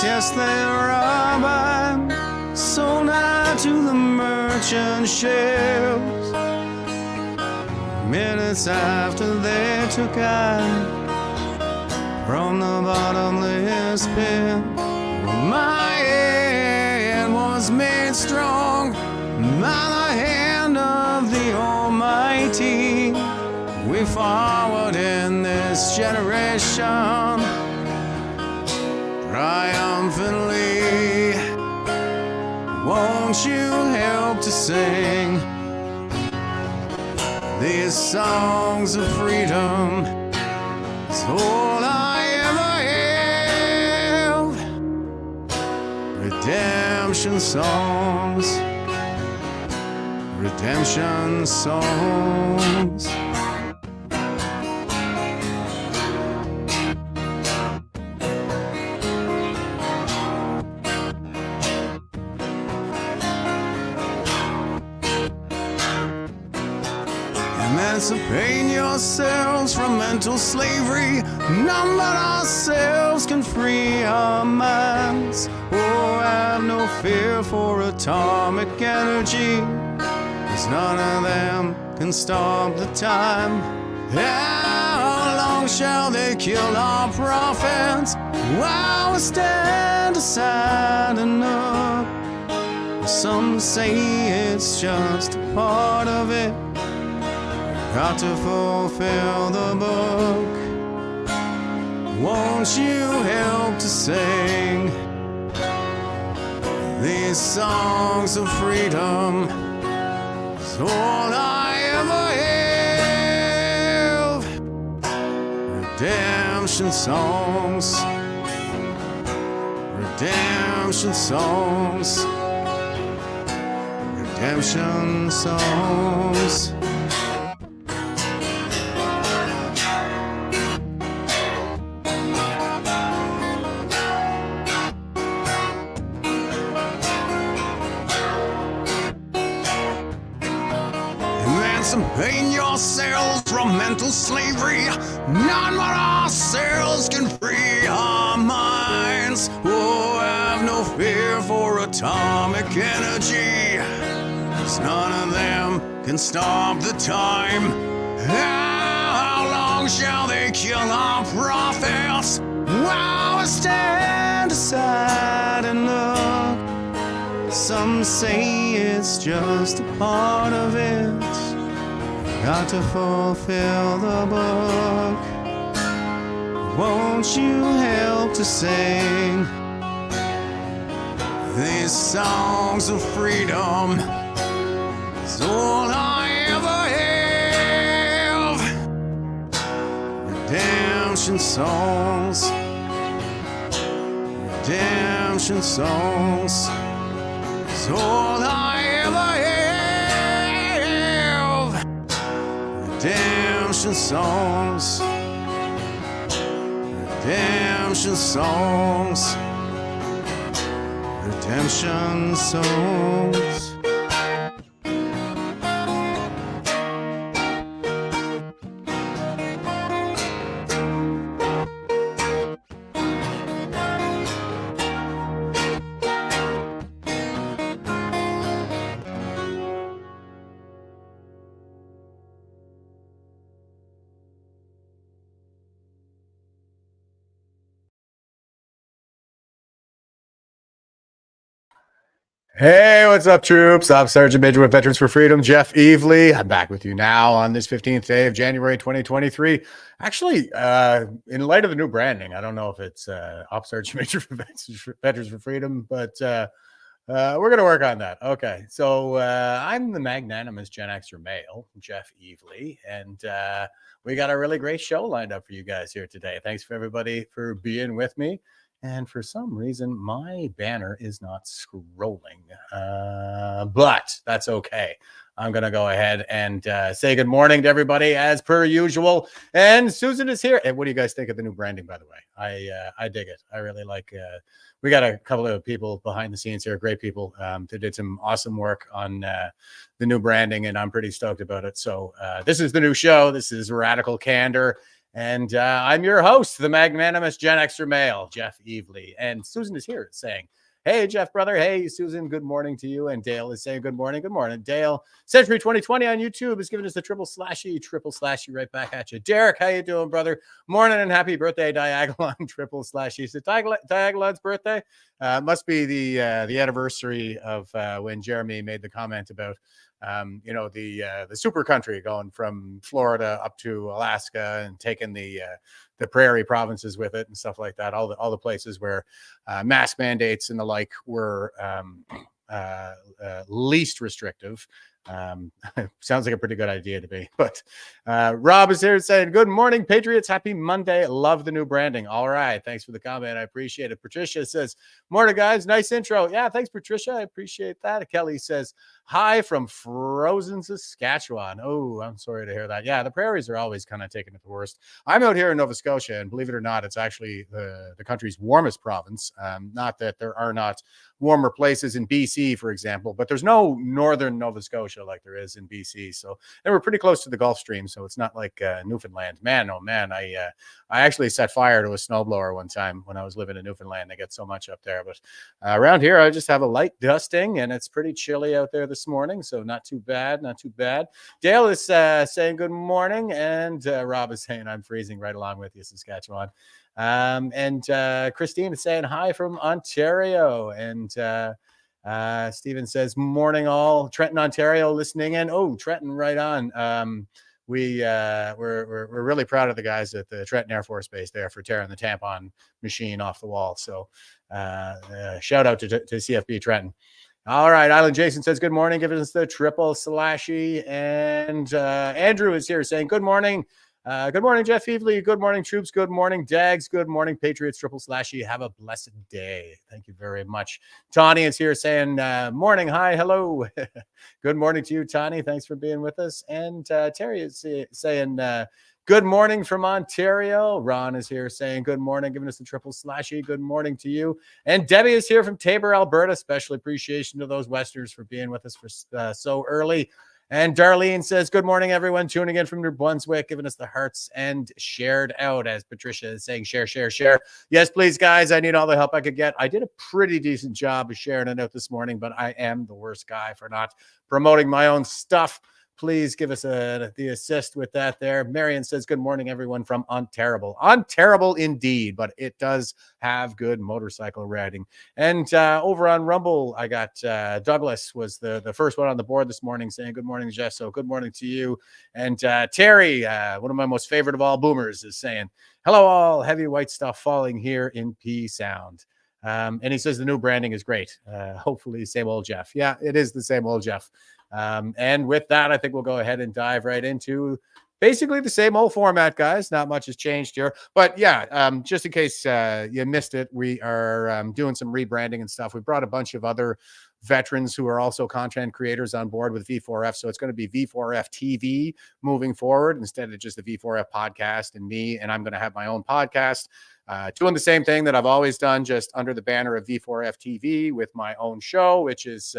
Yes, they rob and sold out to the merchant ships. Minutes after they took out from the bottomless pit, my hand was made strong by the hand of the Almighty. We forward in this generation triumphantly. Won't you help to sing these songs of freedom? It's all I ever have. Redemption songs, redemption songs. Emancipate yourselves from mental slavery. None but ourselves can free our minds. Oh, have no fear for atomic energy, 'cause none of them can stop the time. How long shall they kill our prophets while we stand aside and look? Some say it's just a part of it. Got to fulfill the book. Won't you help to sing these songs of freedom? It's all I ever have. Redemption songs, redemption songs, redemption songs. Emancipate yourselves from mental slavery. None but ourselves can free our minds. Oh, have no fear for atomic energy, 'cause none of them can stop the time. How long shall they kill our prophets while we stand aside and look? Some say it's just a part of it. Got to fulfill the book. Won't you help to sing these songs of freedom? It's all I ever have. Redemption songs. Redemption songs. It's all I ever have. Redemption songs. Redemption songs. Redemption songs. Hey, what's up, troops? I'm Sergeant Major with Veterans for Freedom, Jeff Evely. I'm back with you now on this 15th day of January 2023. Actually, in light of the new branding, I don't know if it's Op Sergeant Major for Veterans for Freedom, but we're going to work on that. Okay, so I'm the magnanimous Gen Xer male, Jeff Evely, and we got a really great show lined up for you guys here today. Thanks for everybody for being with me. And for some reason, my banner is not scrolling, but that's okay. I'm going to go ahead and say good morning to everybody as per usual. And Susan is here. And what do you guys think of the new branding, by the way? I dig it. I really like we got a couple of people behind the scenes here, great people that did some awesome work on the new branding, and I'm pretty stoked about it. So this is the new show. This is Radical Candor. And I'm your host, the magnanimous Gen Xer male, Jeff Evely. And Susan is here saying, hey, Jeff, brother. Hey, Susan, good morning to you. And Dale is saying good morning. Good morning, Dale. Century 2020 on YouTube is giving us the triple slashy right back at you. Derek, how you doing, brother? Morning and happy birthday, Diagolon, triple slashy. So Diagolon's birthday must be the anniversary of when Jeremy made the comment about the super country going from Florida up to Alaska and taking the prairie provinces with it and stuff like that. All the places where mask mandates and the like were least restrictive. Sounds like a pretty good idea to me. But Rob is here saying, good morning, Patriots. Happy Monday. Love the new branding. All right. Thanks for the comment. I appreciate it. Patricia says, morning, guys. Nice intro. Yeah, thanks, Patricia. I appreciate that. Kelly says, hi from frozen Saskatchewan. Oh, I'm sorry to hear that. Yeah, the prairies are always kind of taking it the worst. I'm out here in Nova Scotia, and believe it or not, it's actually the country's warmest province. Not that there are not warmer places in BC, for example, but there's no northern Nova Scotia like there is in BC. So, and we're pretty close to the Gulf Stream, so it's not like Newfoundland. Man, oh man, I actually set fire to a snowblower one time when I was living in Newfoundland. They get so much up there, but around here I just have a light dusting, and it's pretty chilly out there this morning, so not too bad, not too bad. Dale is saying good morning, and Rob is saying I'm freezing right along with you, Saskatchewan. And Christine is saying hi from Ontario, and Stephen says morning all. Trenton, Ontario, listening in. Oh, Trenton, right on. We're really proud of the guys at the Trenton Air Force Base there for tearing the tampon machine off the wall. So shout out to CFB Trenton. All right, Island Jason says good morning, giving us the triple slashy, and Andrew is here saying good morning. Good morning, Jeff Evely. Good morning, troops. Good morning, Dags. Good morning, Patriots. Triple slashy. Have a blessed day. Thank you very much. Tawny is here saying morning. Hi. Hello. Good morning to you, Tawny. Thanks for being with us. And Terry is saying good morning from Ontario. Ron is here saying good morning, giving us the triple slashy. Good morning to you. And Debbie is here from Tabor, Alberta. Special appreciation to those Westerners for being with us for so early. And Darlene says, good morning, everyone. Tuning in from New Brunswick, giving us the hearts and shared out, as Patricia is saying, share, share, share. Yes, please, guys. I need all the help I could get. I did a pretty decent job of sharing it out this morning, but I am the worst guy for not promoting my own stuff. Please give us the assist with that there. Marion says, good morning, everyone from Unterrible. Unterrible indeed, but it does have good motorcycle riding. And over on Rumble, I got Douglas was the first one on the board this morning saying, good morning, Jeff. So good morning to you. And Terry, one of my most favorite of all boomers, is saying, hello, all. Heavy white stuff falling here in P Sound. And he says the new branding is great. Hopefully, same old Jeff. Yeah, it is the same old Jeff. And with that, I think we'll go ahead and dive right into basically the same old format, guys. Not much has changed here. But yeah, just in case you missed it, we are doing some rebranding and stuff. We brought a bunch of other veterans who are also content creators on board with V4F. So it's going to be V4F TV moving forward instead of just the V4F podcast and me. And I'm going to have my own podcast. Doing the same thing that I've always done, just under the banner of V4F TV with my own show, which is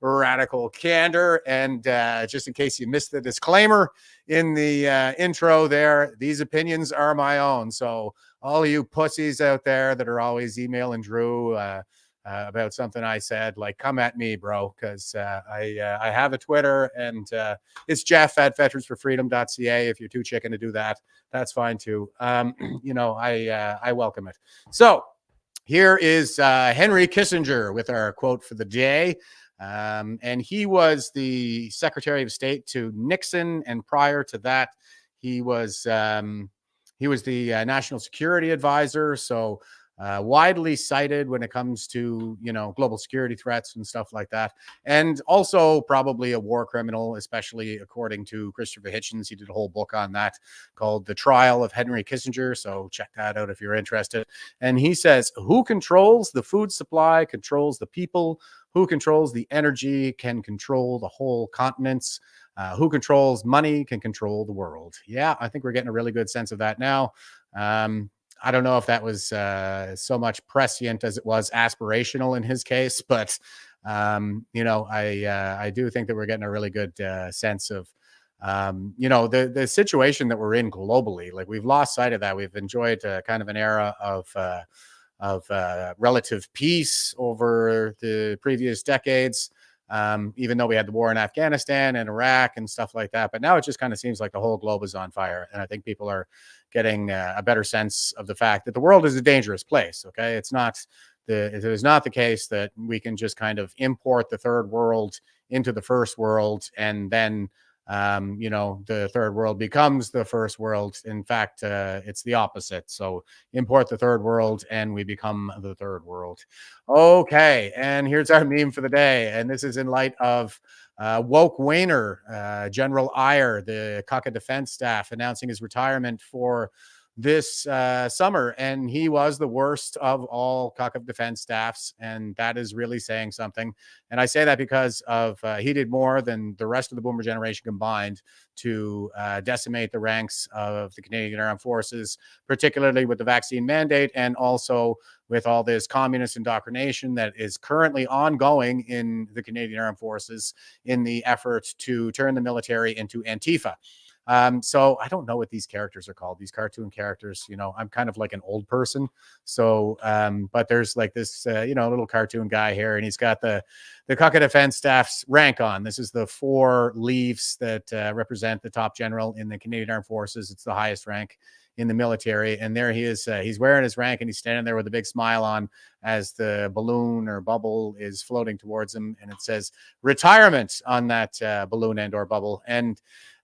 Radical Candor. And just in case you missed the disclaimer in the intro there, these opinions are my own. So all of you pussies out there that are always emailing Drew about something I said, like, come at me, bro, because I have a Twitter, and it's jeff@veteransforfreedom.ca. If you're too chicken to do that, that's fine too. I welcome it. So here is Henry Kissinger with our quote for the day. And he was the Secretary of State to Nixon, and prior to that, he was the National Security Advisor. So widely cited when it comes to, global security threats and stuff like that. And also probably a war criminal, especially according to Christopher Hitchens. He did a whole book on that called The Trial of Henry Kissinger. So check that out if you're interested. And he says, who controls the food supply, controls the people, who controls the energy, can control the whole continents. Who controls money can control the world. Yeah, I think we're getting a really good sense of that now. I don't know if that was so much prescient as it was aspirational in his case, but I do think that we're getting a really good sense of the situation that we're in globally. Like, we've lost sight of that. We've enjoyed kind of an era of relative peace over the previous decades. Even though we had the war in Afghanistan and Iraq and stuff like that. But now it just kind of seems like the whole globe is on fire. And I think people are getting a better sense of the fact that the world is a dangerous place. Okay. It is not the case that we can just kind of import the third world into the first world, and then the third world becomes the first world. In fact, it's the opposite. So import the third world and we become the third world. Okay. And here's our meme for the day. And this is in light of Woke Wayner, General Iyer, the Cuck of Defence Staff, announcing his retirement for this summer. And he was the worst of all Cuck of Defence staffs. And that is really saying something. And I say that because of he did more than the rest of the boomer generation combined to decimate the ranks of the Canadian Armed Forces, particularly with the vaccine mandate, and also with all this communist indoctrination that is currently ongoing in the Canadian Armed Forces in the effort to turn the military into Antifa. So I don't know what these characters are called, these cartoon characters. I'm kind of like an old person. So, but there's like this, little cartoon guy here, and he's got the Cuck of Defence Staff's rank on. This is the 4 leaves that represent the top general in the Canadian Armed Forces. It's the highest rank in the military. And there he is. He's wearing his rank, and he's standing there with a big smile on as the balloon or bubble is floating towards him. And it says retirement on that balloon and or bubble. And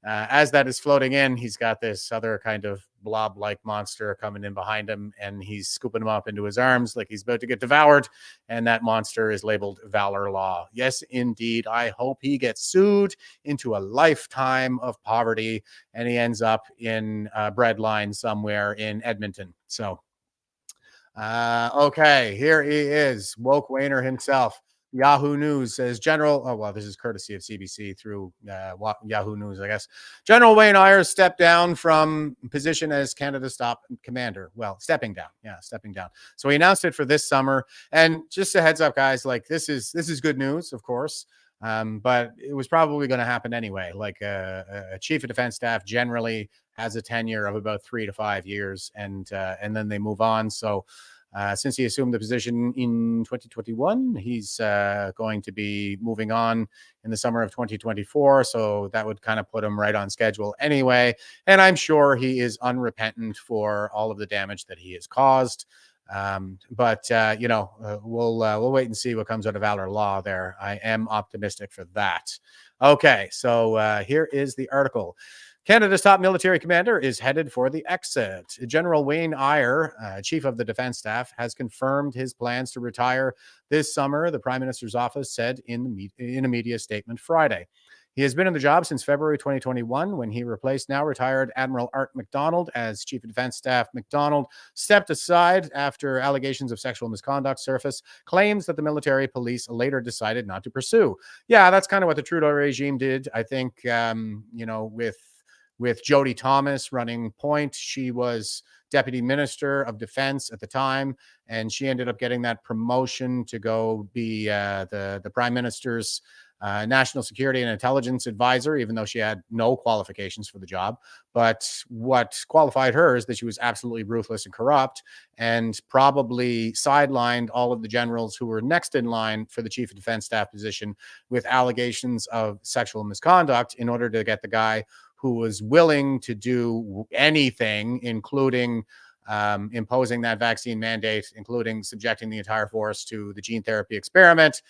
as that is floating in, he's got this other kind of blob-like monster coming in behind him, and he's scooping him up into his arms like he's about to get devoured. And that monster is labeled Valor Law. Yes, indeed. I hope he gets sued into a lifetime of poverty, and he ends up in a bread line somewhere in Edmonton. So, okay, here he is, Woke Wayner himself. Yahoo News says this is courtesy of CBC through Yahoo News, I guess. General Wayne Iyer stepped down from position as Canada's top commander. Well, stepping down. Yeah, stepping down. So he announced it for this summer. And just a heads up, guys, like this is good news, of course. But it was probably going to happen anyway. Like a chief of defense staff generally has a tenure of about 3 to 5 years, and then they move on. So since he assumed the position in 2021, he's going to be moving on in the summer of 2024. So that would kind of put him right on schedule anyway. And I'm sure he is unrepentant for all of the damage that he has caused. But we'll wait and see what comes out of Valor Law there. I am optimistic for that. Okay, so here is the article. Canada's top military commander is headed for the exit. General Wayne Eyre, chief of the defense staff, has confirmed his plans to retire this summer, the Prime Minister's office said in a media statement Friday. He has been in the job since February 2021 when he replaced now retired Admiral Art MacDonald as Chief of Defence Staff. MacDonald stepped aside after allegations of sexual misconduct surfaced, claims that the military police later decided not to pursue. Yeah, that's kind of what the Trudeau regime did. I think, with Jody Thomas running point, she was Deputy Minister of Defense at the time, and she ended up getting that promotion to go be the Prime Minister's National Security and Intelligence Advisor, even though she had no qualifications for the job. But what qualified her is that she was absolutely ruthless and corrupt, and probably sidelined all of the generals who were next in line for the Chief of Defense Staff position with allegations of sexual misconduct in order to get the guy who was willing to do anything, including imposing that vaccine mandate, including subjecting the entire force to the gene therapy experiment,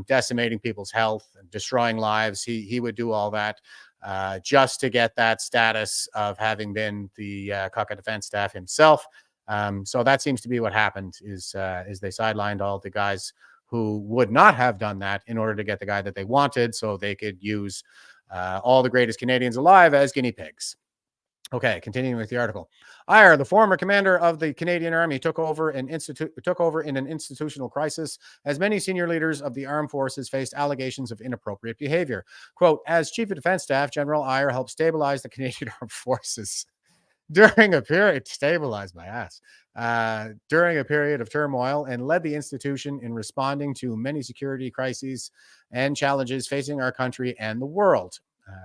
decimating people's health, destroying lives. He would do all that just to get that status of having been the Cuck of Defence Staff himself. So that seems to be what happened, is they sidelined all the guys who would not have done that in order to get the guy that they wanted, so they could use all the greatest Canadians alive as guinea pigs. Okay, continuing with the article. Eyre, the former commander of the Canadian Army, took over in an institutional crisis as many senior leaders of the armed forces faced allegations of inappropriate behavior. Quote, as Chief of Defence Staff, General Eyre helped stabilize the Canadian Armed Forces during a period, stabilize my ass, during a period of turmoil, and led the institution in responding to many security crises and challenges facing our country and the world.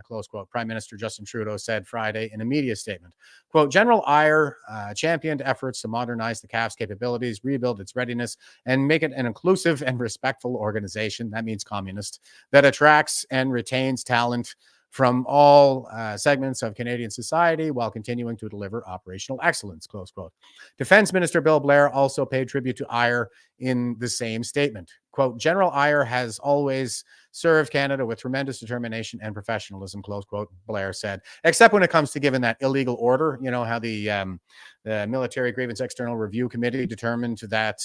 Close quote. Prime Minister Justin Trudeau said Friday in a media statement. Quote, General Eyre championed efforts to modernize the CAF's capabilities, rebuild its readiness, and make it an inclusive and respectful organization, that means communist, that attracts and retains talent from all segments of Canadian society while continuing to deliver operational excellence, close quote. Defense Minister Bill Blair also paid tribute to Eyre in the same statement. Quote, General Eyre has always served Canada with tremendous determination and professionalism, close quote, Blair said, except when it comes to giving that illegal order. You know how the Military Grievance External Review Committee determined that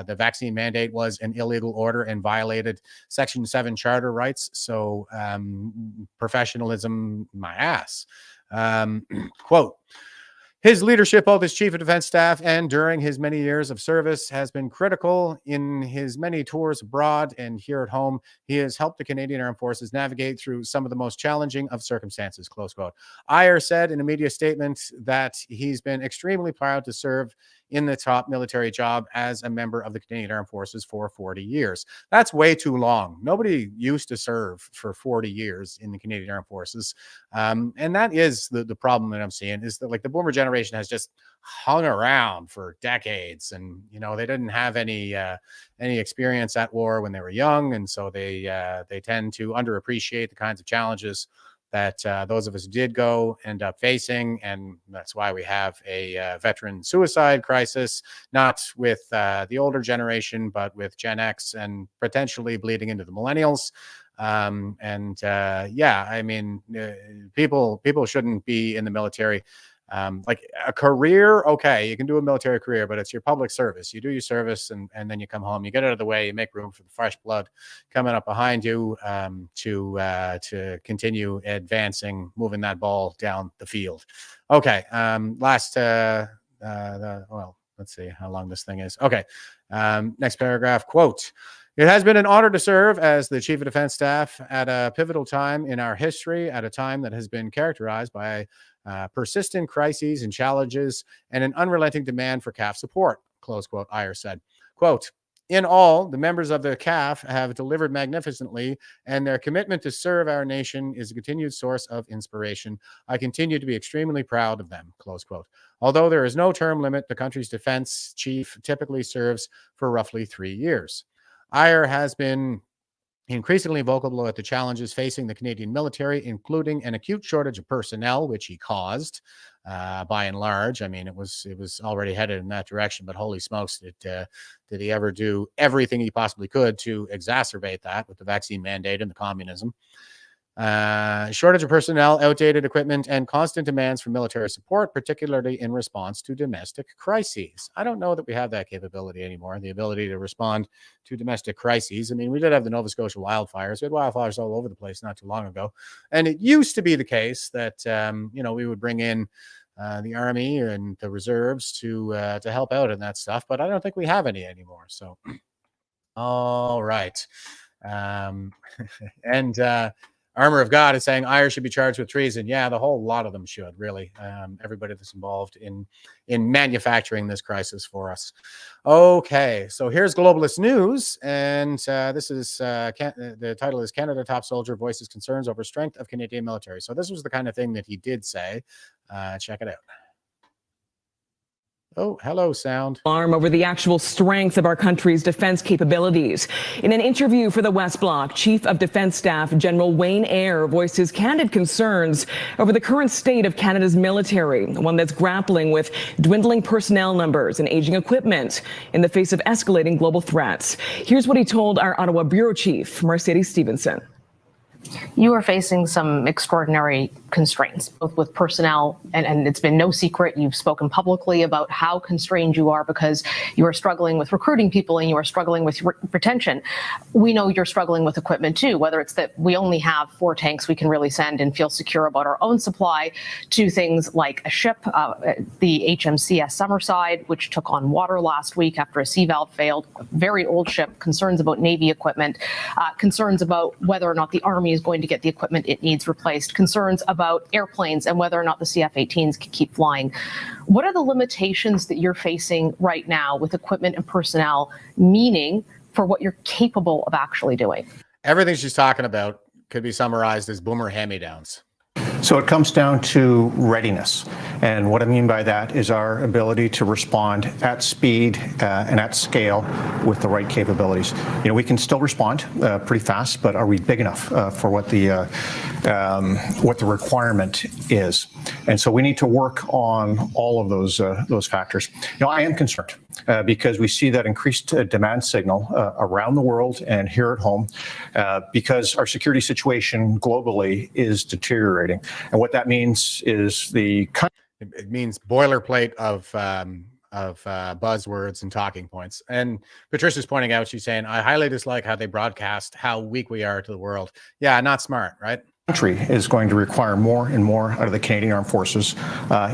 the vaccine mandate was an illegal order and violated Section 7 charter rights. So professionalism, my ass. Quote, his leadership, both as Chief of Defence Staff and during his many years of service, has been critical. In his many tours abroad and here at home, he has helped the Canadian Armed Forces navigate through some of the most challenging of circumstances, close quote. Eyre said in a media statement that he's been extremely proud to serve in the top military job as a member of the Canadian Armed Forces for 40 years. That's way too long. Nobody used to serve for 40 years in the Canadian Armed Forces. And that is the problem that I'm seeing, is that like the boomer generation has just hung around for decades, and they didn't have any experience at war when they were young, and so they tend to underappreciate the kinds of challenges that those of us who did go end up facing. And that's why we have a veteran suicide crisis, not with the older generation, but with Gen X and potentially bleeding into the millennials. People shouldn't be in the military. Like a career, okay, you can do a military career, but it's your public service. You do your service, and then you come home, you get out of the way, you make room for the fresh blood coming up behind you to continue advancing, moving that ball down the field. Okay, let's see how long this thing is. Okay, next paragraph, quote, it has been an honor to serve as the Chief of Defence Staff at a pivotal time in our history, at a time that has been characterized by persistent crises and challenges and an unrelenting demand for CAF support, close quote, Eyre said. Quote, In all, the members of the CAF have delivered magnificently, and their commitment to serve our nation is a continued source of inspiration. I continue to be extremely proud of them, close quote. Although there is no term limit, the country's defense chief typically serves for roughly 3 years. Ayer has been increasingly vocal at the challenges facing the Canadian military, including an acute shortage of personnel, which he caused. By and large, I mean, it was already headed in that direction, but holy smokes, did he ever do everything he possibly could to exacerbate that with the vaccine mandate and the communism? Shortage of personnel, outdated equipment, and constant demands for military support, particularly in response to domestic crises. I don't know that we have that capability anymore, the ability to respond to domestic crises. I mean, we did have the Nova Scotia wildfires. We had wildfires all over the place not too long ago. And it used to be the case that, we would bring in the Army and the reserves to help out in that stuff, but I don't think we have any anymore. So, all right. And Armor of God is saying Ayer should be charged with treason. Yeah, the whole lot of them should, really. Everybody that's involved in manufacturing this crisis for us. Okay, so here's Globalist News, and this is the title is Canada Top Soldier Voices Concerns Over Strength of Canadian Military. So this was the kind of thing that he did say. Check it out. Oh, hello, sound. Alarm over the actual strength of our country's defense capabilities. In an interview for the West Block, Chief of Defence Staff General Wayne Eyre voiced his candid concerns over the current state of Canada's military, one that's grappling with dwindling personnel numbers and aging equipment in the face of escalating global threats. Here's what he told our Ottawa Bureau Chief, Mercedes Stevenson. You are facing some extraordinary constraints, both with personnel, and it's been no secret. You've spoken publicly about how constrained you are because you are struggling with recruiting people and you are struggling with retention. We know you're struggling with equipment too, whether it's that we only have 4 tanks we can really send and feel secure about our own supply, to things like a ship, the HMCS Summerside, which took on water last week after a sea valve failed, a very old ship, concerns about Navy equipment, concerns about whether or not the Army is going to get the equipment it needs replaced, concerns about airplanes and whether or not the CF-18s can keep flying. What are the limitations that you're facing right now with equipment and personnel, meaning for what you're capable of actually doing? Everything she's talking about could be summarized as boomer hand-me-downs. So it comes down to readiness. And what I mean by that is our ability to respond at speed and at scale with the right capabilities. You know, we can still respond pretty fast, but are we big enough for what the requirement is? And so we need to work on all of those factors. You know, I am concerned because we see that increased demand signal around the world and here at home because our security situation globally is deteriorating. And what that means is it means boilerplate of buzzwords and talking points. And Patricia's pointing out, she's saying, I highly dislike how they broadcast how weak we are to the world. Yeah, not smart, right? Country is going to require more and more out of the Canadian Armed Forces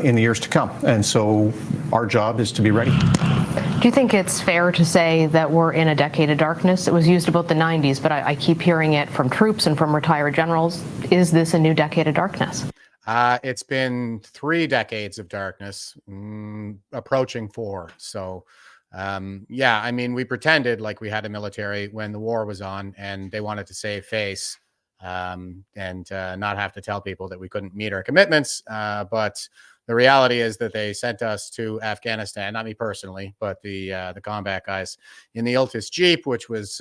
in the years to come. And so our job is to be ready. Do you think it's fair to say that we're in a decade of darkness? It was used about the 90s, but I keep hearing it from troops and from retired generals. Is this a new decade of darkness? It's been 3 decades of darkness, approaching 4. So, yeah, I mean, we pretended like we had a military when the war was on and they wanted to save face and not have to tell people that we couldn't meet our commitments. But the reality is that they sent us to Afghanistan, not me personally, but the combat guys in the Houthis Jeep, which was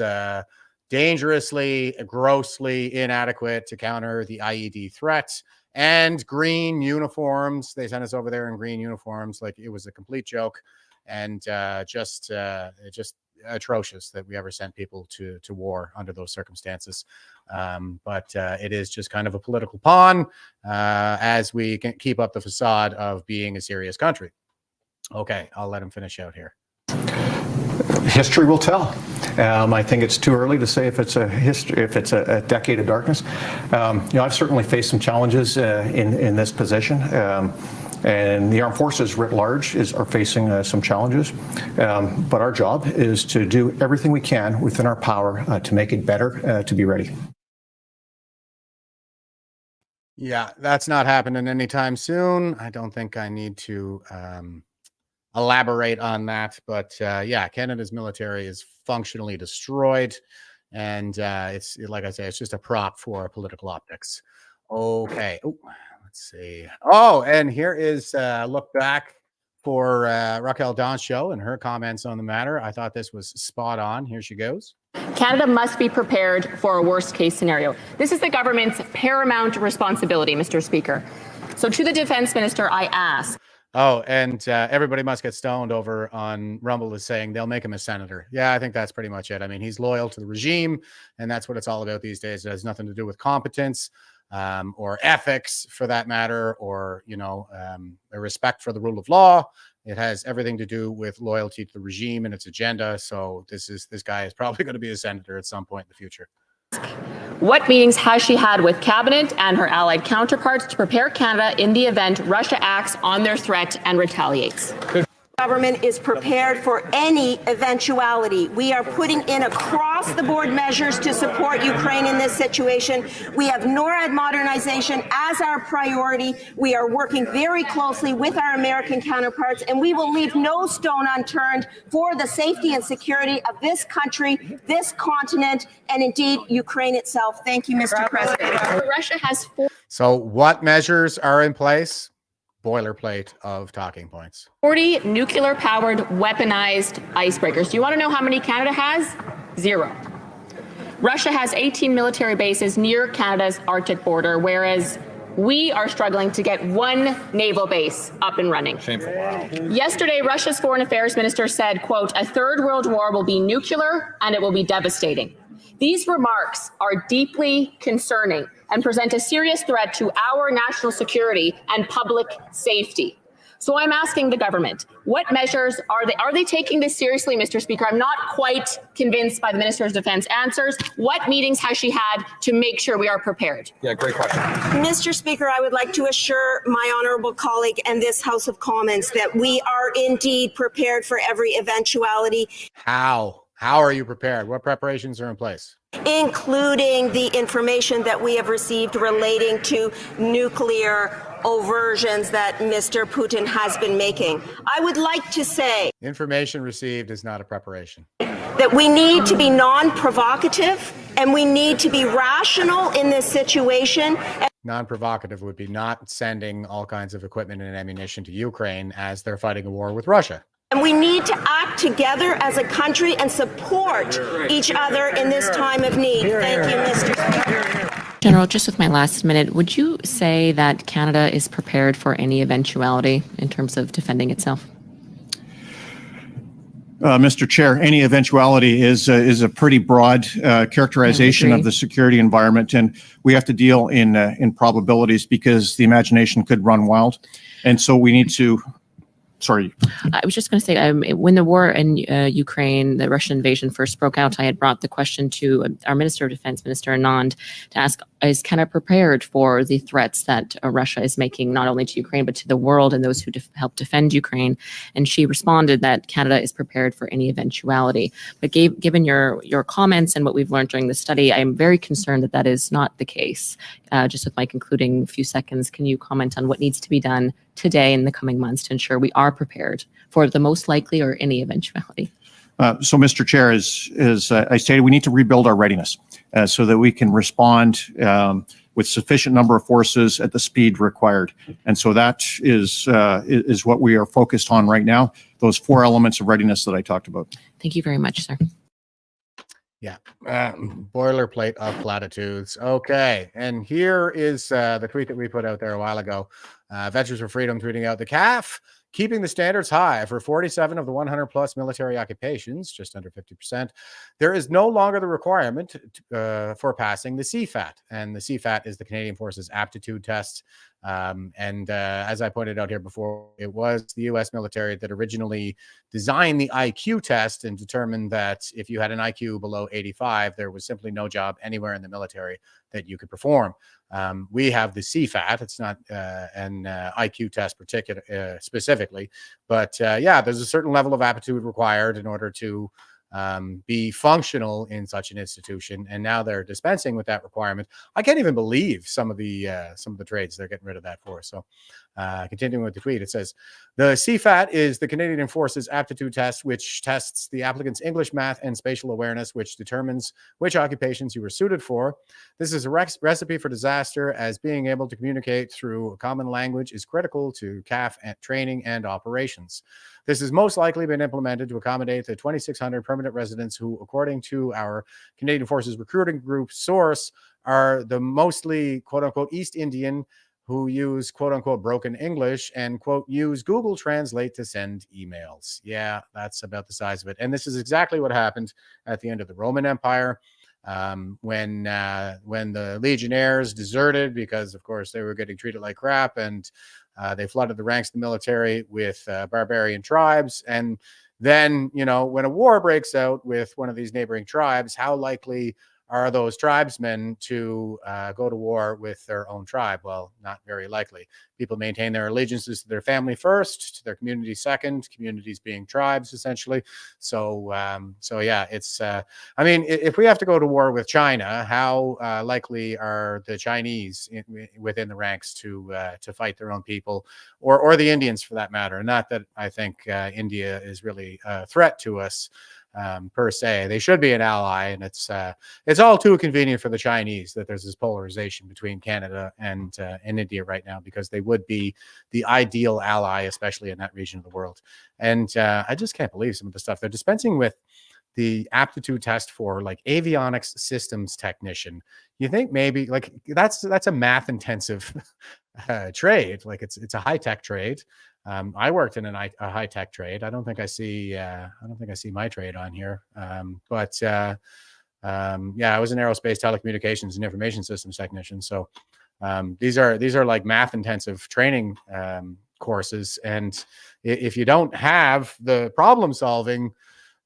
dangerously, grossly inadequate to counter the IED threat. And green uniforms. They sent us over there in green uniforms. Like, it was a complete joke, and just atrocious that we ever sent people to war under those circumstances. But it is just kind of a political pawn as we can keep up the facade of being a serious country. Okay, I'll let him finish out here. History will tell. I think it's too early to say if it's a decade of darkness. I've certainly faced some challenges in this position, and the armed forces writ large are facing some challenges. But our job is to do everything we can within our power to make it better, to be ready. Yeah, that's not happening anytime soon. I don't think I need to elaborate on that, but yeah, Canada's military is functionally destroyed. And it's like I say, it's just a prop for political optics. Okay. Oh, let's see. Oh, and here is a look back for Raquel Dancho and her comments on the matter. I thought this was spot on. Here she goes. Canada must be prepared for a worst case scenario. This is the government's paramount responsibility, Mr. Speaker. So to the Defence Minister, I ask. Oh, and everybody must get stoned over on Rumble is saying they'll make him a senator. Yeah, I think that's pretty much it. I mean, he's loyal to the regime, and that's what it's all about these days. It has nothing to do with competence or ethics, for that matter, or, you know, a respect for the rule of law. It has everything to do with loyalty to the regime and its agenda. So this guy is probably going to be a senator at some point in the future. What meetings has she had with Cabinet and her allied counterparts to prepare Canada in the event Russia acts on their threat and retaliates? Government is prepared for any eventuality. We are putting in across-the-board measures to support Ukraine in this situation. We have NORAD modernization as our priority. We are working very closely with our American counterparts, and we will leave no stone unturned for the safety and security of this country, this continent, and indeed Ukraine itself. Thank you, Mr. President. Russia has four. So what measures are in place? Boilerplate of talking points. 40 nuclear-powered weaponized icebreakers. Do you want to know how many Canada has? 0. Russia has 18 military bases near Canada's Arctic border, whereas we are struggling to get one naval base up and running. Shameful. Wow. Yesterday, Russia's foreign affairs minister said, quote, "A third world war will be nuclear and it will be devastating." These remarks are deeply concerning and present a serious threat to our national security and public safety. So I'm asking the government, what measures are they taking this seriously, Mr. Speaker? I'm not quite convinced by the Minister's of Defense answers. What meetings has she had to make sure we are prepared? Yeah, great question. Mr. Speaker, I would like to assure my honourable colleague and this House of Commons that we are indeed prepared for every eventuality. How are you prepared? What preparations are in place? Including the information that we have received relating to nuclear oversions that Mr. Putin has been making. I would like to say Information received is not a preparation. that we need to be non-provocative and we need to be rational in this situation. Non-provocative would be not sending all kinds of equipment and ammunition to Ukraine as they're fighting a war with Russia. And we need to act together as a country and support each other in this time of need. Thank you, Mr. Speaker. General, just with my last minute, would you say that Canada is prepared for any eventuality in terms of defending itself? Mr. Chair, any eventuality is a pretty broad characterization of the security environment, and we have to deal in probabilities because the imagination could run wild, and so we need to. Sorry. I was just going to say, when the war in Ukraine, the Russian invasion first broke out, I had brought the question to our Minister of Defense, Minister Anand, to ask, is Canada prepared for the threats that Russia is making, not only to Ukraine, but to the world and those who help defend Ukraine? And she responded that Canada is prepared for any eventuality. But given your comments and what we've learned during the study, I'm very concerned that that is not the case. Just with my concluding few seconds, can you comment on what needs to be done today in the coming months to ensure we are prepared for the most likely or any eventuality? So, Mr. Chair, as I stated, we need to rebuild our readiness so that we can respond with sufficient number of forces at the speed required. And so that is what we are focused on right now, those 4 elements of readiness that I talked about. Thank you very much, sir. Yeah, boilerplate of platitudes. Okay, and here is the tweet that we put out there a while ago. Veterans for Freedom tweeting out, the CAF keeping the standards high for 47 of the 100 plus military occupations, just under 50%. There is no longer the requirement for passing the CFAT, and the CFAT is the Canadian Forces Aptitude Test. As I pointed out here before, it was the U.S. military that originally designed the IQ test and determined that if you had an IQ below 85, there was simply no job anywhere in the military that you could perform. We have the CFAT. It's not an IQ test specifically, but yeah, there's a certain level of aptitude required in order to be functional in such an institution, and now they're dispensing with that requirement. I can't even believe some of the trades they're getting rid of that for. So, continuing with the tweet, it says the CFAT is the Canadian Forces aptitude test, which tests the applicant's English, math, and spatial awareness, which determines which occupations you are suited for. This is a recipe for disaster, as being able to communicate through a common language is critical to CAF training and operations. This has most likely been implemented to accommodate the 2,600 permanent residents who, according to our Canadian Forces recruiting group source, are the mostly quote-unquote East Indian who use quote-unquote broken English and quote use Google Translate to send emails. Yeah, that's about the size of it. And this is exactly what happened at the end of the Roman Empire, when the legionnaires deserted because, of course, they were getting treated like crap, and they flooded the ranks of the military with barbarian tribes. And then, when a war breaks out with one of these neighboring tribes, how likely are those tribesmen to go to war with their own tribe? Well, not very likely. People maintain their allegiances to their family first, to their community second, communities being tribes, essentially. So yeah, it's, if we have to go to war with China, how likely are the Chinese within the ranks to fight their own people, or the Indians for that matter? Not that I think India is really a threat to us, per se. They should be an ally, and it's all too convenient for the Chinese that there's this polarization between Canada and India right now, because they would be the ideal ally, especially in that region of the world. And I just can't believe some of the stuff they're dispensing with. The aptitude test for like avionics systems technician. You think maybe like that's a math intensive trade. Like it's a high tech trade. I worked in a high tech trade. I don't think I see my trade on here. Yeah, I was an aerospace telecommunications and information systems technician. So these are like math intensive training courses, and if you don't have the problem solving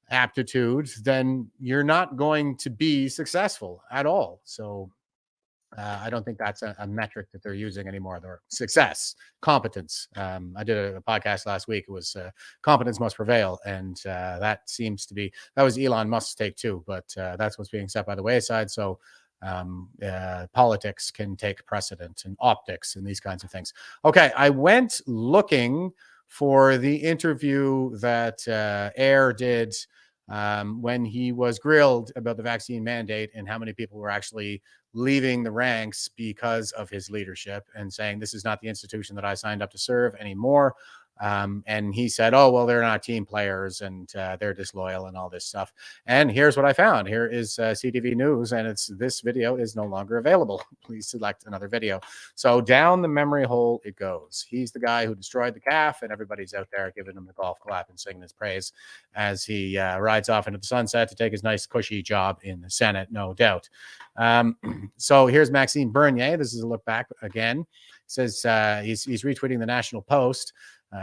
aptitude, then you're not going to be successful at all. So I don't think that's a metric that they're using anymore. Their success, competence. I did a podcast last week. It was competence must prevail, and that was Elon Musk's take too. But that's what's being set by the wayside. So politics can take precedent, and optics, and these kinds of things. Okay, I went looking for the interview that Air did when he was grilled about the vaccine mandate and how many people were actually leaving the ranks because of his leadership, and saying this is not the institution that I signed up to serve anymore. And he said, oh, well, they're not team players, and they're disloyal and all this stuff. And here's what I found. Here is CTV News, and this video is no longer available. Please select another video. So down the memory hole it goes. He's the guy who destroyed the CAF, and everybody's out there giving him the golf clap and singing his praise as he rides off into the sunset to take his nice cushy job in the Senate, no doubt. So here's Maxime Bernier. This is a look back again. It says he's retweeting the National Post.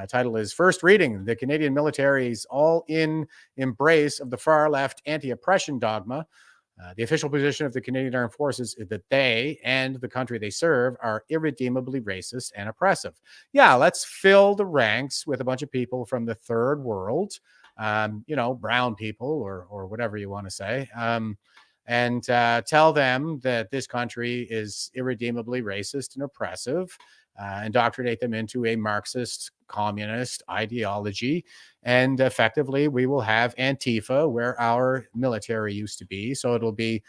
Title is First Reading, the Canadian Military's All-In Embrace of the Far-Left Anti-Oppression Dogma. The official position of the Canadian Armed Forces is that they and the country they serve are irredeemably racist and oppressive. Yeah, let's fill the ranks with a bunch of people from the third world, brown people or whatever you want to say, and tell them that this country is irredeemably racist and oppressive, indoctrinate them into a Marxist communist ideology, and effectively we will have Antifa where our military used to be. So it'll be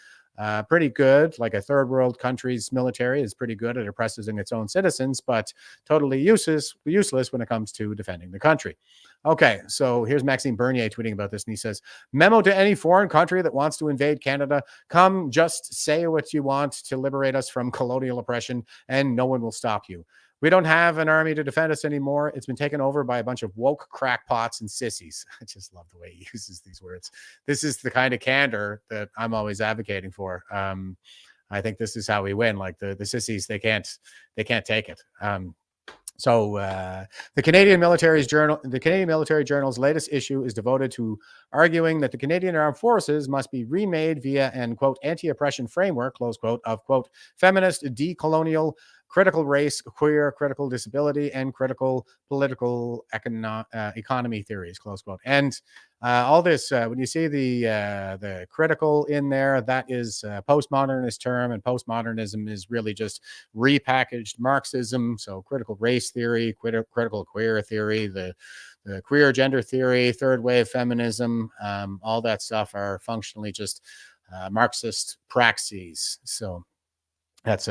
pretty good. Like a third world country's military is pretty good at oppressing its own citizens, but totally useless when it comes to defending the country. Okay, so here's Maxime Bernier tweeting about this, and he says, memo to any foreign country that wants to invade Canada: come just say what you want to liberate us from colonial oppression, and no one will stop you. We don't have an army to defend us anymore. It's been taken over by a bunch of woke crackpots and sissies. I just love the way he uses these words. This is the kind of candor that I'm always advocating for. I think this is how we win. Like the sissies, they can't take it. So the Canadian Military Journal's latest issue is devoted to arguing that the Canadian Armed Forces must be remade via an, quote, anti-oppression framework, close quote, of, quote, feminist, decolonial, critical race, queer, critical disability, and critical political economy theories, close quote. And all this, when you see the critical in there, that is a postmodernist term, and postmodernism is really just repackaged Marxism. So critical race theory, critical queer theory, the queer gender theory, third wave feminism, all that stuff are functionally just Marxist praxis. So that's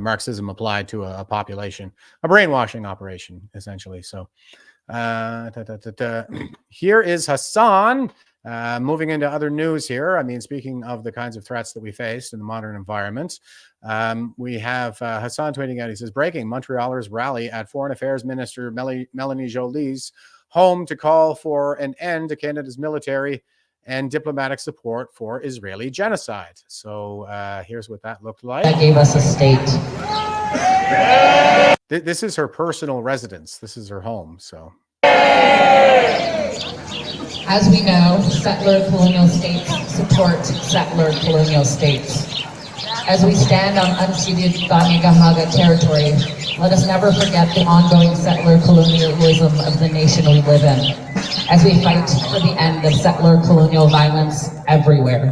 Marxism applied to a population, a brainwashing operation, essentially. So here is Hassan. Moving into other news here. I mean, speaking of the kinds of threats that we faced in the modern environment, we have Hassan tweeting out, he says, breaking, Montrealers rally at Foreign Affairs Minister Melanie Joly's home to call for an end to Canada's military and diplomatic support for Israeli genocide. So here's what that looked like. That gave us a state. This is her personal residence. This is her home. So, as we know, settler colonial states support settler colonial states. As we stand on unceded Kanien'kehá:ka territory, let us never forget the ongoing settler colonialism of the nation we live in, as we fight for the end of settler colonial violence everywhere.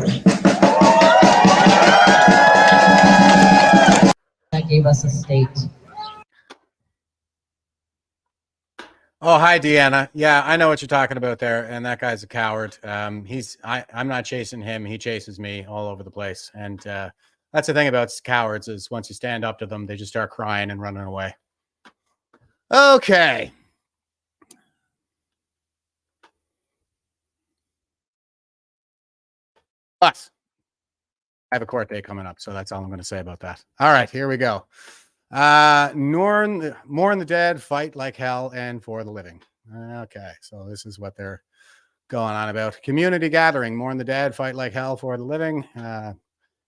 That gave us a state. Oh, hi, Deanna. Yeah, I know what you're talking about there, and that guy's a coward. I'm not chasing him; he chases me all over the place. And that's the thing about cowards, is once you stand up to them, they just start crying and running away. Okay. But I have a court date coming up, so that's all I'm going to say about that. All right, here we go. Mourn the dead, fight like hell, and for the living. Okay, so this is what they're going on about. Community gathering, mourn the dead, fight like hell, for the living.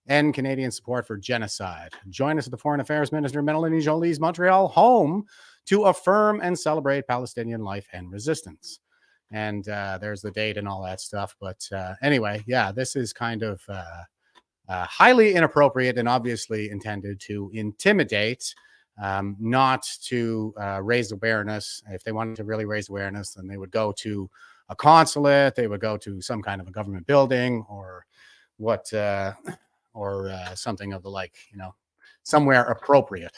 End Canadian support for genocide. Join us at the Foreign Affairs Minister Melanie Joly's Montreal home to affirm and celebrate Palestinian life and resistance. And there's the date and all that stuff. But anyway, yeah, this is kind of highly inappropriate and obviously intended to intimidate, not to raise awareness. If they wanted to really raise awareness, then they would go to a consulate, they would go to some kind of a government building, or something of the like, somewhere appropriate.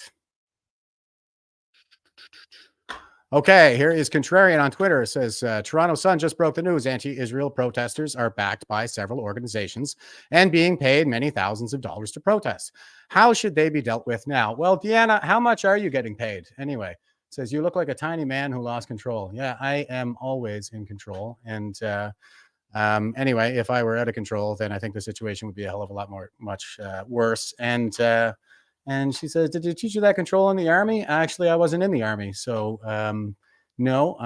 Okay, here is Contrarian on Twitter. It says, Toronto Sun just broke the news. Anti-Israel protesters are backed by several organizations and being paid many thousands of dollars to protest. How should they be dealt with now? Well, Deanna, how much are you getting paid? Anyway, it says, you look like a tiny man who lost control. Yeah, I am always in control. And anyway, if I were out of control, then I think the situation would be a hell of a lot much worse. And she says, did you teach you that control in the army? Actually, I wasn't in the army. So no,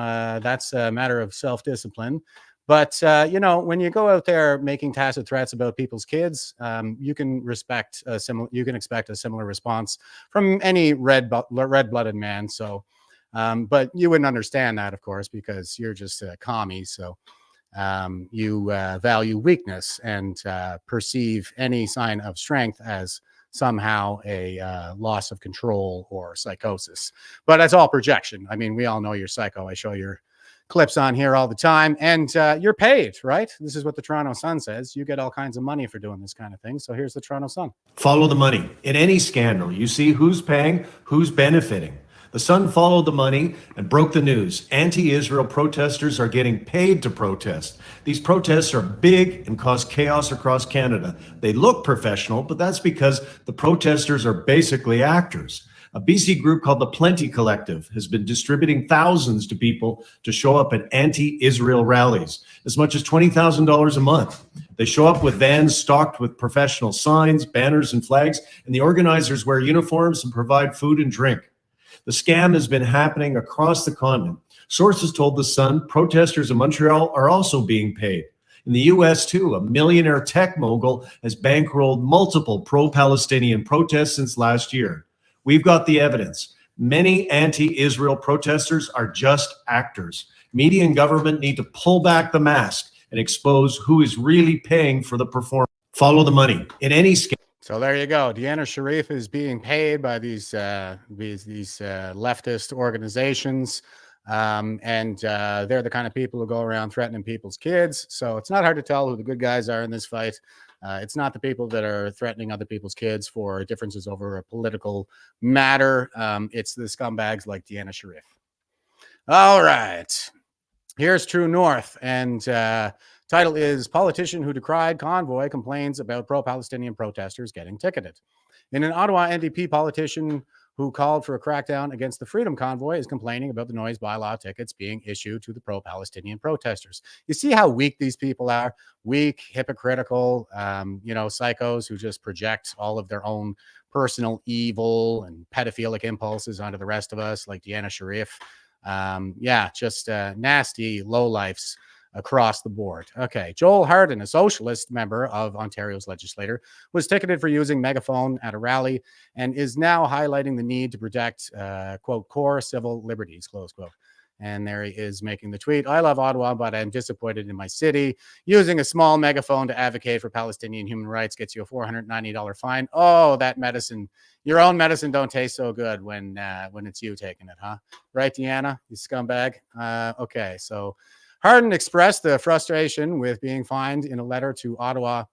that's a matter of self-discipline. But, when you go out there making tacit threats about people's kids, you can expect a similar response from any red-blooded man. So, but you wouldn't understand that, of course, because you're just a commie. So you value weakness and perceive any sign of strength as somehow a loss of control or psychosis. But that's all projection. I mean, we all know you're psycho. I show your clips on here all the time, and you're paid, right? This is what the Toronto Sun says. You get all kinds of money for doing this kind of thing. So here's the Toronto Sun. Follow the money. In any scandal, you see who's paying, who's benefiting. The Sun followed the money and broke the news. Anti-Israel protesters are getting paid to protest. These protests are big and cause chaos across Canada. They look professional, but that's because the protesters are basically actors. A BC group called the Plenty Collective has been distributing thousands to people to show up at anti-Israel rallies, as much as $20,000 a month. They show up with vans stocked with professional signs, banners, and flags, and the organizers wear uniforms and provide food and drink. The scam has been happening across the continent. Sources told The Sun protesters in Montreal are also being paid. In the US, too, a millionaire tech mogul has bankrolled multiple pro-Palestinian protests since last year. We've got the evidence. Many anti-Israel protesters are just actors. Media and government need to pull back the mask and expose who is really paying for the performance. Follow the money. In any scam. So there you go. Deanna Sharif is being paid by these leftist organizations, and they're the kind of people who go around threatening people's kids. So it's not hard to tell who the good guys are in this fight. It's not the people that are threatening other people's kids for differences over a political matter. It's the scumbags like Deanna Sharif. All right. Here's True North, and title is Politician Who Decried Convoy Complains About Pro-Palestinian Protesters Getting Ticketed. In an Ottawa NDP politician who called for a crackdown against the Freedom Convoy is complaining about the noise bylaw tickets being issued to the pro-Palestinian protesters. You see how weak these people are? Weak, hypocritical, psychos who just project all of their own personal evil and pedophilic impulses onto the rest of us, like Deanna Sharif. Just nasty lowlifes across the board. Okay, Joel Harden, a socialist member of Ontario's legislature, was ticketed for using megaphone at a rally and is now highlighting the need to protect, quote, core civil liberties, close quote. And there he is making the tweet. I love Ottawa, but I'm disappointed in my city. Using a small megaphone to advocate for Palestinian human rights gets you a $490 fine. Oh, that medicine. Your own medicine don't taste so good when it's you taking it, huh? Right, Deanna, you scumbag? Okay, so Harden expressed the frustration with being fined in a letter to Ottawa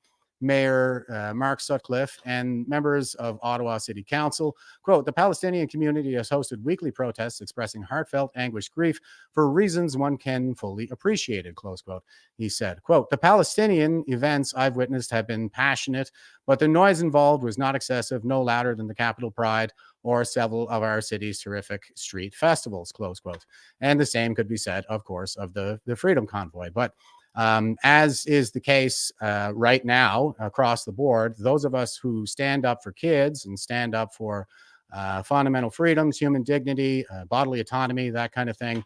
Mayor Mark Sutcliffe and members of Ottawa City Council. Quote, the Palestinian community has hosted weekly protests expressing heartfelt anguished grief for reasons one can fully appreciate it, close quote. He said, quote, the Palestinian events I've witnessed have been passionate, but the noise involved was not excessive, no louder than the Capitol Pride or several of our city's terrific street festivals, close quote. And the same could be said, of course, of the Freedom Convoy. But as is the case right now across the board, those of us who stand up for kids and stand up for fundamental freedoms, human dignity, bodily autonomy, that kind of thing,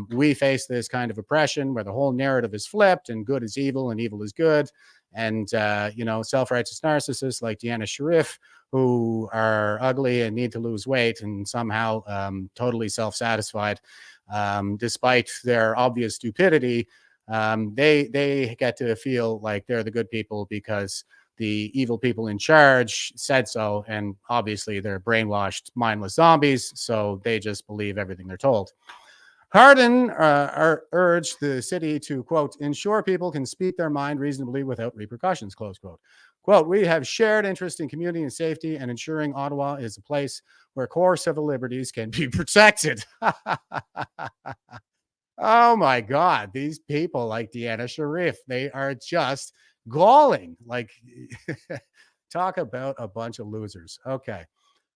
we face this kind of oppression where the whole narrative is flipped and good is evil and evil is good. And, self-righteous narcissists like Deanna Sharif, who are ugly and need to lose weight and somehow totally self-satisfied, despite their obvious stupidity, they get to feel like they're the good people because the evil people in charge said so. And obviously they're brainwashed, mindless zombies. So they just believe everything they're told. Harden urged the city to, quote, ensure people can speak their mind reasonably without repercussions, close quote. Quote, we have shared interest in community and safety and ensuring Ottawa is a place where core civil liberties can be protected. Oh my God, these people like Deanna Sharif, they are just galling. Like, talk about a bunch of losers. Okay.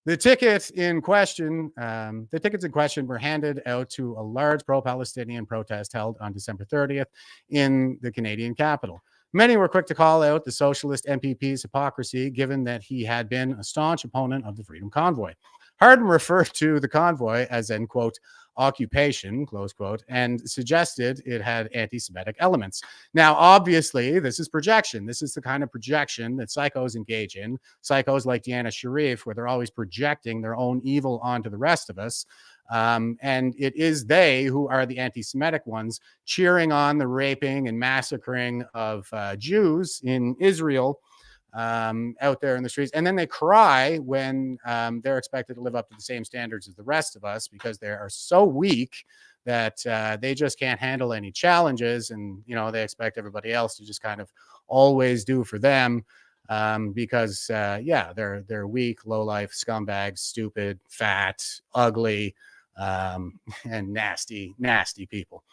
The tickets in question were handed out to a large pro-Palestinian protest held on December 30th in the Canadian capital. Many were quick to call out the socialist MPP's hypocrisy, given that he had been a staunch opponent of the Freedom Convoy. Harden referred to the convoy as an, quote, occupation, close quote, and suggested it had anti-Semitic elements. Now, obviously, this is projection. This is the kind of projection that psychos engage in. Psychos like Deanna Sharif, where they're always projecting their own evil onto the rest of us. And it is they who are the anti-Semitic ones cheering on the raping and massacring of Jews in Israel out there in the streets. And then they cry when they're expected to live up to the same standards as the rest of us because they are so weak that they just can't handle any challenges. And, they expect everybody else to just kind of always do for them because, they're weak, low-life scumbags, stupid, fat, ugly, and nasty, nasty people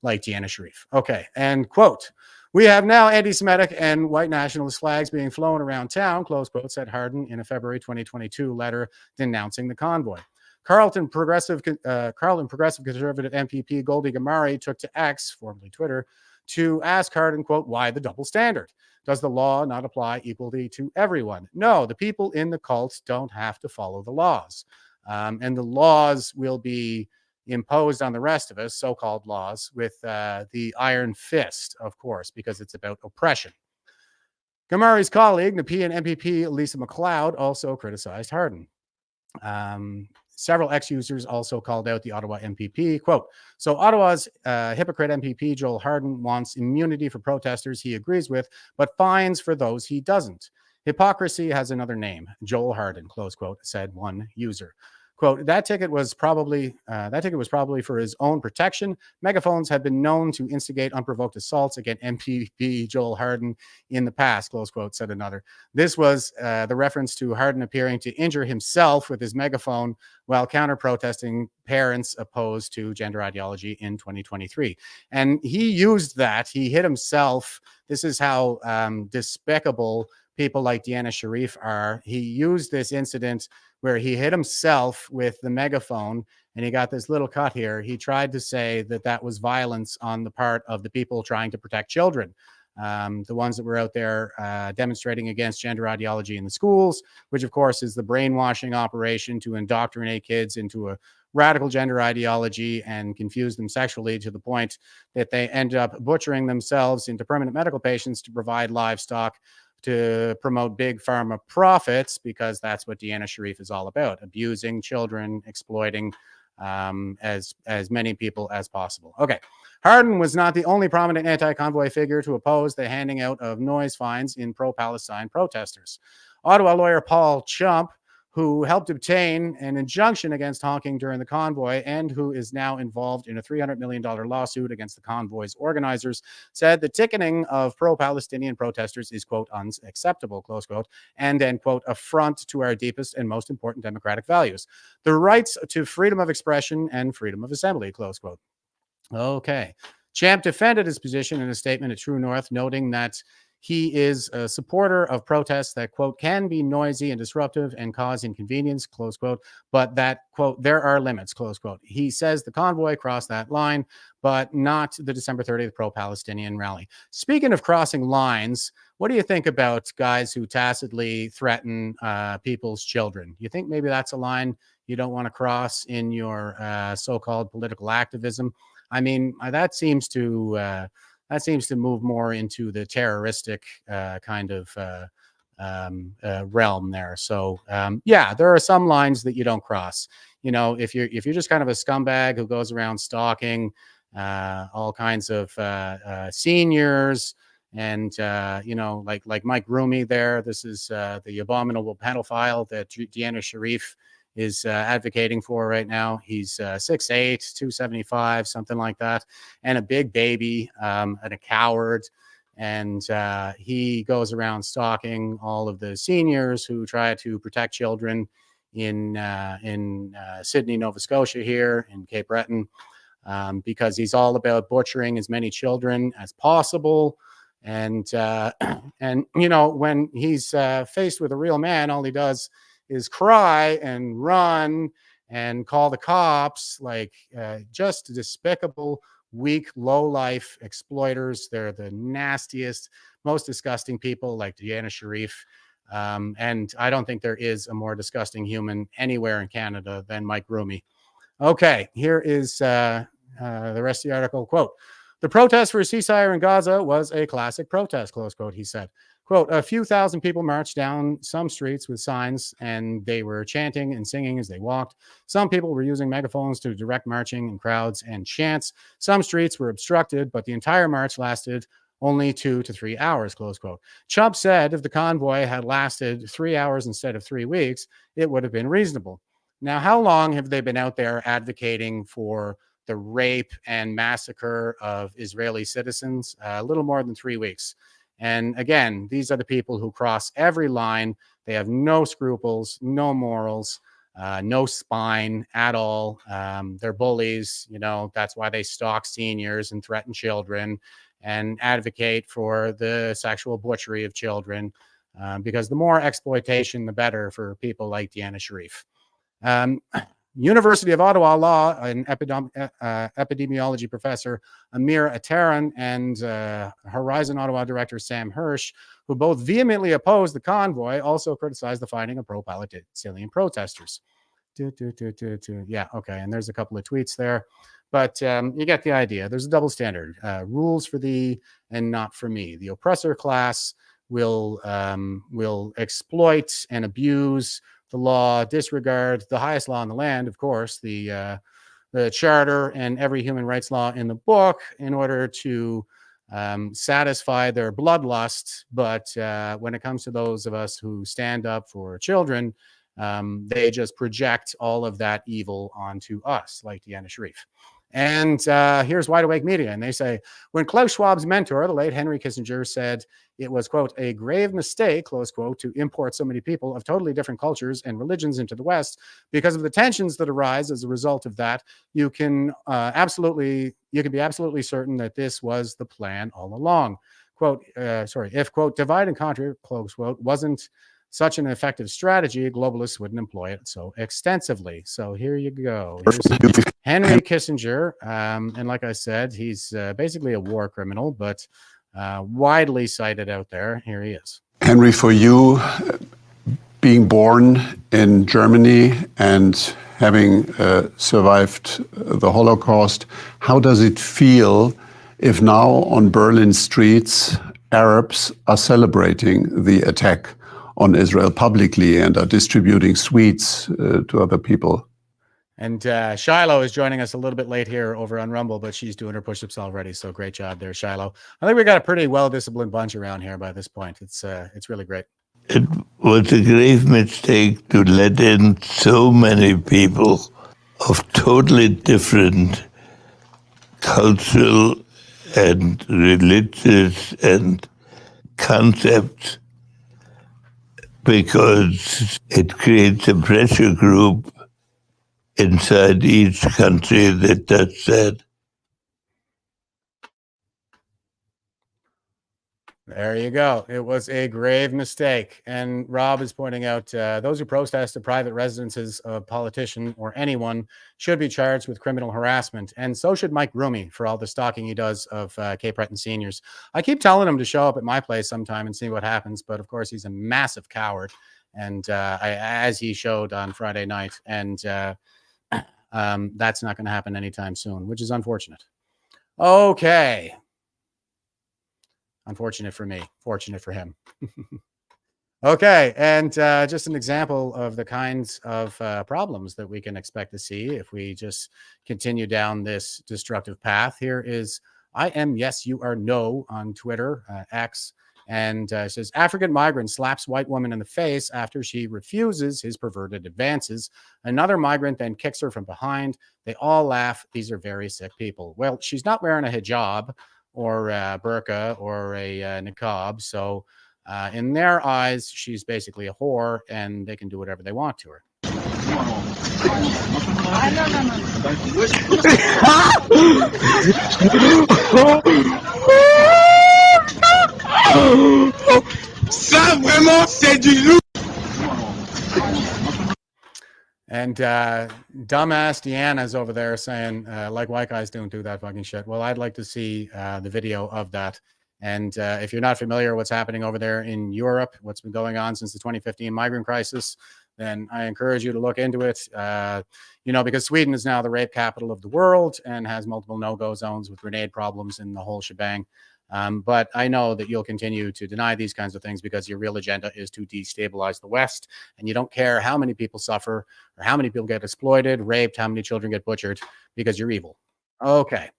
like Deanna Sharif. Okay, and quote, we have now anti-Semitic and white nationalist flags being flown around town, close quote, said Harden in a February 2022 letter denouncing the convoy. Carleton Progressive Conservative MPP Goldie Gamari took to X, formerly Twitter, to ask Harden, quote, why the double standard? Does the law not apply equally to everyone? No, the people in the cult don't have to follow the laws. And the laws will be imposed on the rest of us, so-called laws, with the iron fist, of course, because it's about oppression. Gamari's colleague, Nepean MPP Lisa McLeod, also criticized Harden. Several ex-users also called out the Ottawa MPP. Quote, so Ottawa's hypocrite MPP Joel Harden wants immunity for protesters he agrees with, but fines for those he doesn't. Hypocrisy has another name, Joel Harden, close quote, said one user. Quote, that ticket was probably for his own protection. Megaphones had been known to instigate unprovoked assaults against MPP Joel Harden in the past, close quote, said another. This was the reference to Harden appearing to injure himself with his megaphone while counter-protesting parents opposed to gender ideology in 2023. And he used that. He hit himself. This is how despicable people like Deanna Sharif are. He used this incident where he hit himself with the megaphone and he got this little cut here. He tried to say that that was violence on the part of the people trying to protect children, the ones that were out there demonstrating against gender ideology in the schools, which of course is the brainwashing operation to indoctrinate kids into a radical gender ideology and confuse them sexually to the point that they end up butchering themselves into permanent medical patients to provide livestock to promote big pharma profits, because that's what Deanna Sharif is all about: abusing children, exploiting as many people as possible. Okay, Harden was not the only prominent anti-convoy figure to oppose the handing out of noise fines in pro-Palestine protesters. Ottawa lawyer Paul Chump, who helped obtain an injunction against honking during the convoy and who is now involved in a $300 million lawsuit against the convoy's organizers, said the ticketing of pro-Palestinian protesters is, quote, unacceptable, close quote, and then, quote, affront to our deepest and most important democratic values, the rights to freedom of expression and freedom of assembly, close quote. Okay. Champ defended his position in a statement at True North, noting that he is a supporter of protests that, quote, can be noisy and disruptive and cause inconvenience, close quote, but that, quote, there are limits, close quote. He says the convoy crossed that line, but not the December 30th pro-Palestinian rally. Speaking of crossing lines, what do you think about guys who tacitly threaten people's children? You think maybe that's a line you don't want to cross in your so-called political activism? I mean, that seems to move more into the terroristic kind of realm there. So yeah, there are some lines that you don't cross. You know, if you're just kind of a scumbag who goes around stalking all kinds of seniors and you know, like Mike Roomey there. This is the abominable pedophile that Deanna Sharif is advocating for right now. He's 6'8", 275, something like that, and a big baby and a coward. And he goes around stalking all of the seniors who try to protect children in Sydney, Nova Scotia here in Cape Breton, because he's all about butchering as many children as possible. And you know, when he's faced with a real man, all he does is cry and run and call the cops, like just despicable, weak, low-life exploiters. They're the nastiest, most disgusting people, like Deanna Sharif. And I don't think there is a more disgusting human anywhere in Canada than Mike Roomey. Okay, here is the rest of the article. Quote, the protest for a ceasefire in Gaza was a classic protest, close quote, he said. Quote, a few thousand people marched down some streets with signs and they were chanting and singing as they walked. Some people were using megaphones to direct marching in crowds and chants. Some streets were obstructed, but the entire march lasted only 2 to 3 hours, close quote. Chump said if the convoy had lasted 3 hours instead of 3 weeks, it would have been reasonable. Now, how long have they been out there advocating for the rape and massacre of Israeli citizens? A little more than 3 weeks. And again, these are the people who cross every line. They have no scruples, no morals, no spine at all. They're bullies. You know, that's why they stalk seniors and threaten children and advocate for the sexual butchery of children, because the more exploitation, the better for people like Deanna Sharif. University of Ottawa law and epidemiology professor Amir Ataran and Horizon Ottawa director Sam Hirsch, who both vehemently opposed the convoy, also criticized the finding of pro-Palestinian protesters. Yeah, okay, and there's a couple of tweets there, but you get the idea. There's a double standard. Rules for thee and not for me. The oppressor class will exploit and abuse the law, disregard the highest law in the land, of course, the charter and every human rights law in the book, in order to satisfy their bloodlust, but when it comes to those of us who stand up for children, they just project all of that evil onto us, like Deanna Sharif. And here's Wide Awake Media, and they say, when Klaus Schwab's mentor, the late Henry Kissinger, said it was, quote, a grave mistake, close quote, to import so many people of totally different cultures and religions into the West because of the tensions that arise as a result of that, you can be absolutely certain that this was the plan all along. Quote, if, quote, divide and conquer, close quote, wasn't such an effective strategy, globalists wouldn't employ it so extensively. So here you go. Here's Henry Kissinger. And like I said, he's basically a war criminal, but widely cited out there. Here he is. Henry, for you, being born in Germany and having survived the Holocaust, how does it feel if now on Berlin streets, Arabs are celebrating the attack on Israel publicly and are distributing sweets to other people? And Shiloh is joining us a little bit late here over on Rumble, but she's doing her push-ups already. So great job there, Shiloh. I think we got a pretty well-disciplined bunch around here by this point. It's really great. It was a grave mistake to let in so many people of totally different cultural and religious and concepts, because it creates a pressure group inside each country that does that. There you go. It was a grave mistake. And Rob is pointing out those who protest the private residences of a politician or anyone should be charged with criminal harassment. And so should Mike Roomey for all the stalking he does of Cape Breton seniors. I keep telling him to show up at my place sometime and see what happens. But of course, he's a massive coward. And as he showed on Friday night. And that's not going to happen anytime soon, which is unfortunate. Okay. Unfortunate for me, fortunate for him. Okay, and just an example of the kinds of problems that we can expect to see if we just continue down this destructive path. Here is I am yes, you are no on Twitter, X, and says African migrant slaps white woman in the face after she refuses his perverted advances. Another migrant then kicks her from behind. They all laugh. These are very sick people. Well, she's not wearing a hijab or a burqa or a niqab. So in their eyes, she's basically a whore and they can do whatever they want to her. Ça vraiment c'est du loup. And dumbass Deanna's over there saying, like white guys don't do that fucking shit. Well, I'd like to see the video of that. And if you're not familiar with what's happening over there in Europe, what's been going on since the 2015 migrant crisis, then I encourage you to look into it. Because Sweden is now the rape capital of the world and has multiple no-go zones with grenade problems and the whole shebang. But I know that you'll continue to deny these kinds of things because your real agenda is to destabilize the West. And you don't care how many people suffer or how many people get exploited, raped, how many children get butchered because you're evil. Okay.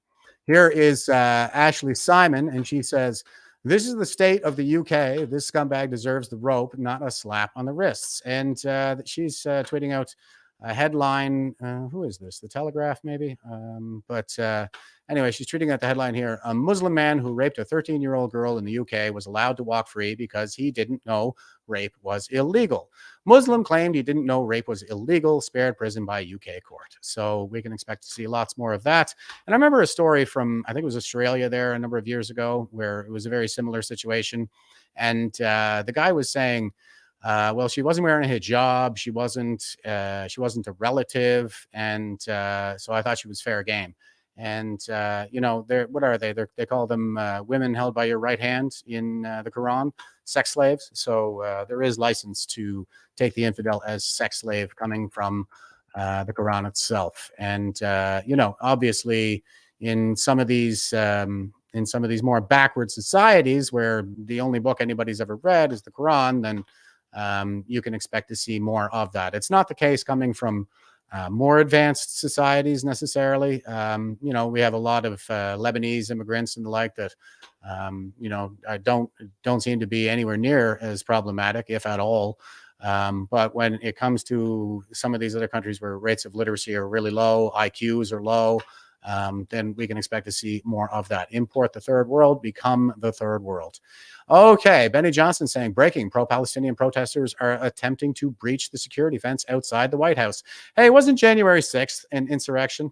Here is Ashley Simon, and she says, this is the state of the UK. This scumbag deserves the rope, not a slap on the wrists. And she's tweeting out a headline. Who is this? The Telegraph, maybe? Anyway, she's tweeting out the headline here. A Muslim man who raped a 13-year-old girl in the UK was allowed to walk free because he didn't know rape was illegal. Muslim claimed he didn't know rape was illegal, spared prison by UK court. So we can expect to see lots more of that. And I remember a story from, I think it was Australia there a number of years ago, where it was a very similar situation. And the guy was saying, well, she wasn't wearing a hijab. She wasn't a relative. And so I thought she was fair game. And, what are they? They call them women held by your right hand in the Quran, sex slaves. So there is license to take the infidel as sex slave coming from the Quran itself. And, obviously in some of these more backward societies where the only book anybody's ever read is the Quran, then you can expect to see more of that. It's not the case coming from more advanced societies necessarily. We have a lot of Lebanese immigrants and the like that don't seem to be anywhere near as problematic, if at all. But when it comes to some of these other countries where rates of literacy are really low, IQs are low, then we can expect to see more of that. Import the third world, become the third world. Okay, Benny Johnson saying, breaking, pro-Palestinian protesters are attempting to breach the security fence outside the White House. Hey, wasn't January 6th an insurrection?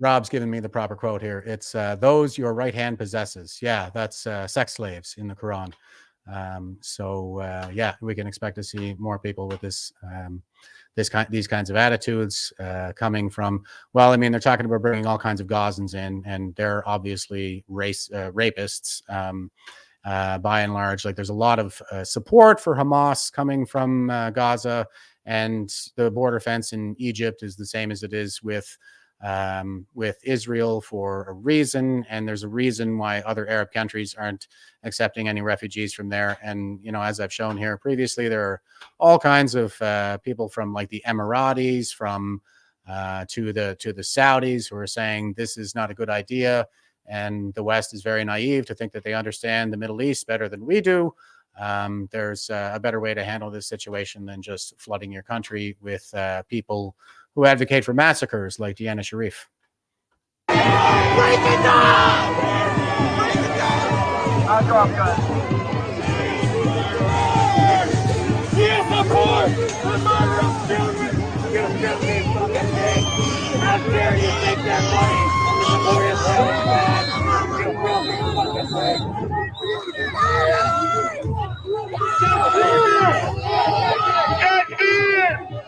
Rob's giving me the proper quote here. It's those your right hand possesses. Yeah, that's sex slaves in the Quran. Yeah, we can expect to see more people with these kinds of attitudes coming from. Well, I mean, they're talking about bringing all kinds of Gazans in, and they're obviously rapists by and large. Like, there's a lot of support for Hamas coming from Gaza, and the border fence in Egypt is the same as it is with Israel for a reason, and there's a reason why other Arab countries aren't accepting any refugees from there. And as I've shown here previously, there are all kinds of people from like the Emiratis, from to the Saudis, who are saying this is not a good idea, and the West is very naive to think that they understand the Middle East better than we do. There's a better way to handle this situation than just flooding your country with people who advocate for massacres like Deanna Sharif. Break it down! Break it down! I'll drop guns. Yes, of course! The murder of children! You filthy fucking thing! How dare you take that money for yourself, man! You filthy fucking thing! Get in!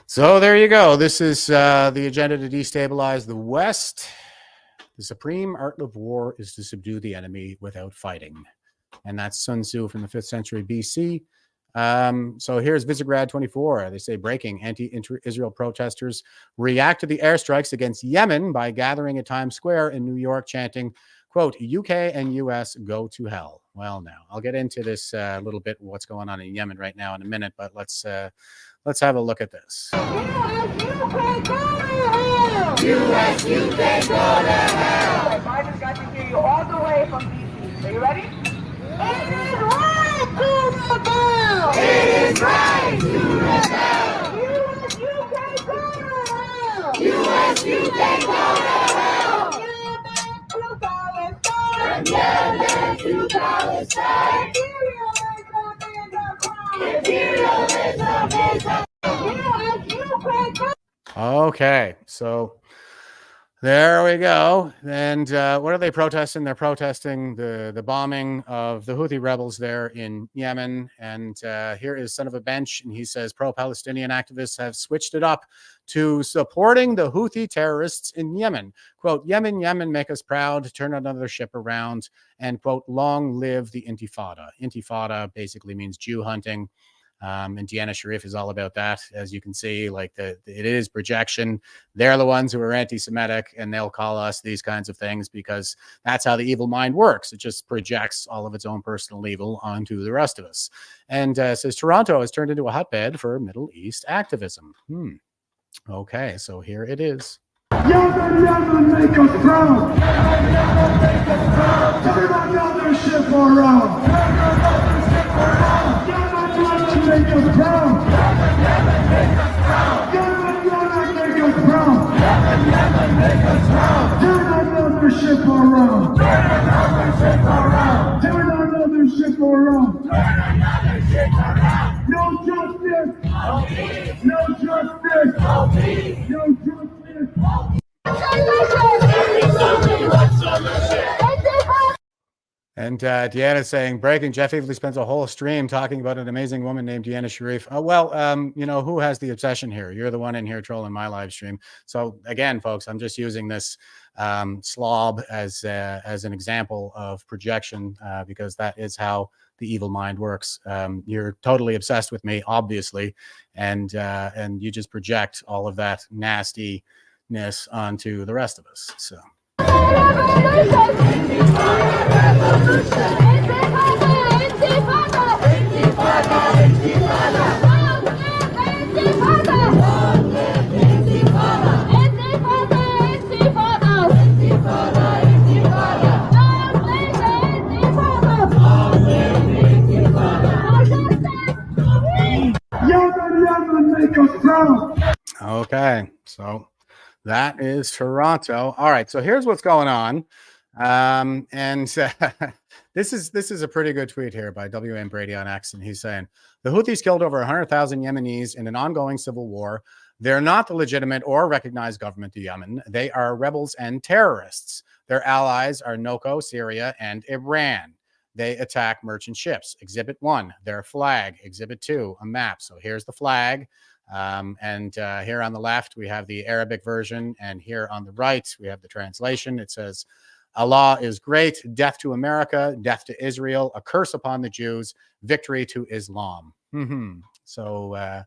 So there you go. This is the agenda to destabilize the West. The supreme art of war is to subdue the enemy without fighting. And that's Sun Tzu from the 5th century BC. So here's Visegrad 24. They say, breaking, anti-Israel protesters react to the airstrikes against Yemen by gathering at Times Square in New York, chanting, quote, UK and US go to hell. Well, now I'll get into this a little bit, what's going on in Yemen right now in a minute, but let's have a look at this. US, UK, go to hell! Biden's got to hear you all the way from DC. Are you ready? It is right to rebel! It is right to rebel! US, UK, go to hell! US, UK, go to hell! Yemen to Palestine! Imperialism is a crime! Okay, so there we go. And what are they protesting? They're protesting the bombing of the Houthi rebels there in Yemen. And here is Son of a Bench, and he says pro-Palestinian activists have switched it up to supporting the Houthi terrorists in Yemen. Quote, Yemen, Yemen, make us proud, turn another ship around, and quote, long live the Intifada. Intifada basically means Jew hunting. And Deanna Sharif is all about that. As you can see, like it is projection. They're the ones who are anti-Semitic, and they'll call us these kinds of things because that's how the evil mind works. It just projects all of its own personal evil onto the rest of us. And says Toronto has turned into a hotbed for Middle East activism. Okay, so here it is. Yemen, Yemen, make us proud! Turn another ship around! Make us proud! Yemen, make us proud! Yemen, Yemen, make us proud! Yemen, Yemen, make us proud! Turn another ship around! Turn another ship around! Turn another ship around! Turn another ship around! No justice! No peace! No justice! No peace! No justice! No peace! And Deanna's saying, breaking, Jeff Eveley spends a whole stream talking about an amazing woman named Deanna Sharif. Oh, well, who has the obsession here? You're the one in here trolling my live stream. So again, folks, I'm just using this slob as an example of projection because that is how the evil mind works. You're totally obsessed with me, obviously, and you just project all of that nastiness onto the rest of us. So. Yemen, make us proud. Okay, so that is Toronto. All right, so here's what's going on. And this is a pretty good tweet here by W.M. Brady on X, and he's saying, the Houthis killed over 100,000 Yemenis in an ongoing civil war. They're not the legitimate or recognized government of Yemen. They are rebels and terrorists. Their allies are Noco, Syria, and Iran. They attack merchant ships. Exhibit 1, their flag. Exhibit 2, a map. So here's the flag. And here on the left, we have the Arabic version. And here on the right, we have the translation. It says, Allah is great. Death to America. Death to Israel. A curse upon the Jews. Victory to Islam. So,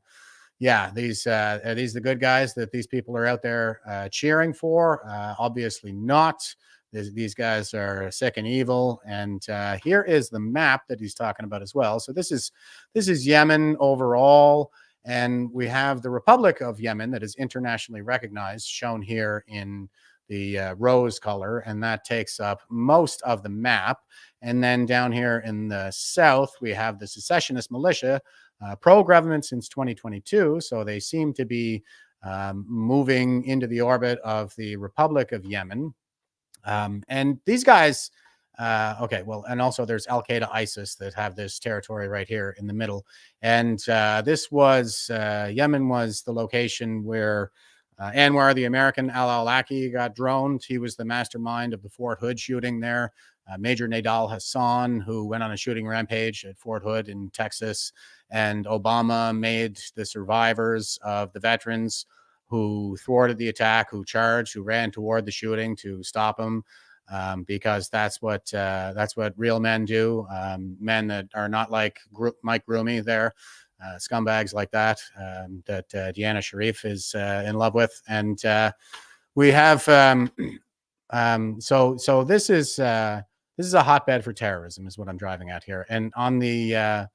yeah, are these the good guys that these people are out there cheering for? Obviously not. These guys are sick and evil. And here is the map that he's talking about as well. So this is Yemen overall. And we have the Republic of Yemen that is internationally recognized, shown here in the rose color. And that takes up most of the map. And then down here in the south, we have the secessionist militia, pro-government since 2022. So they seem to be moving into the orbit of the Republic of Yemen. And these guys, okay, well, and also there's Al-Qaeda, ISIS that have this territory right here in the middle. And this was, Yemen was the location where Anwar, the American al-Awlaki, got droned. He was the mastermind of the Fort Hood shooting there. Major Nadal Hassan, who went on a shooting rampage at Fort Hood in Texas. And Obama made the survivors of the veterans who thwarted the attack, who charged, who ran toward the shooting to stop him, because that's what real men do. Men that are not like Mike Rooney there, scumbags like that, that Deanna Sharif is in love with. And we have so this is a hotbed for terrorism, is what I'm driving at here. And on the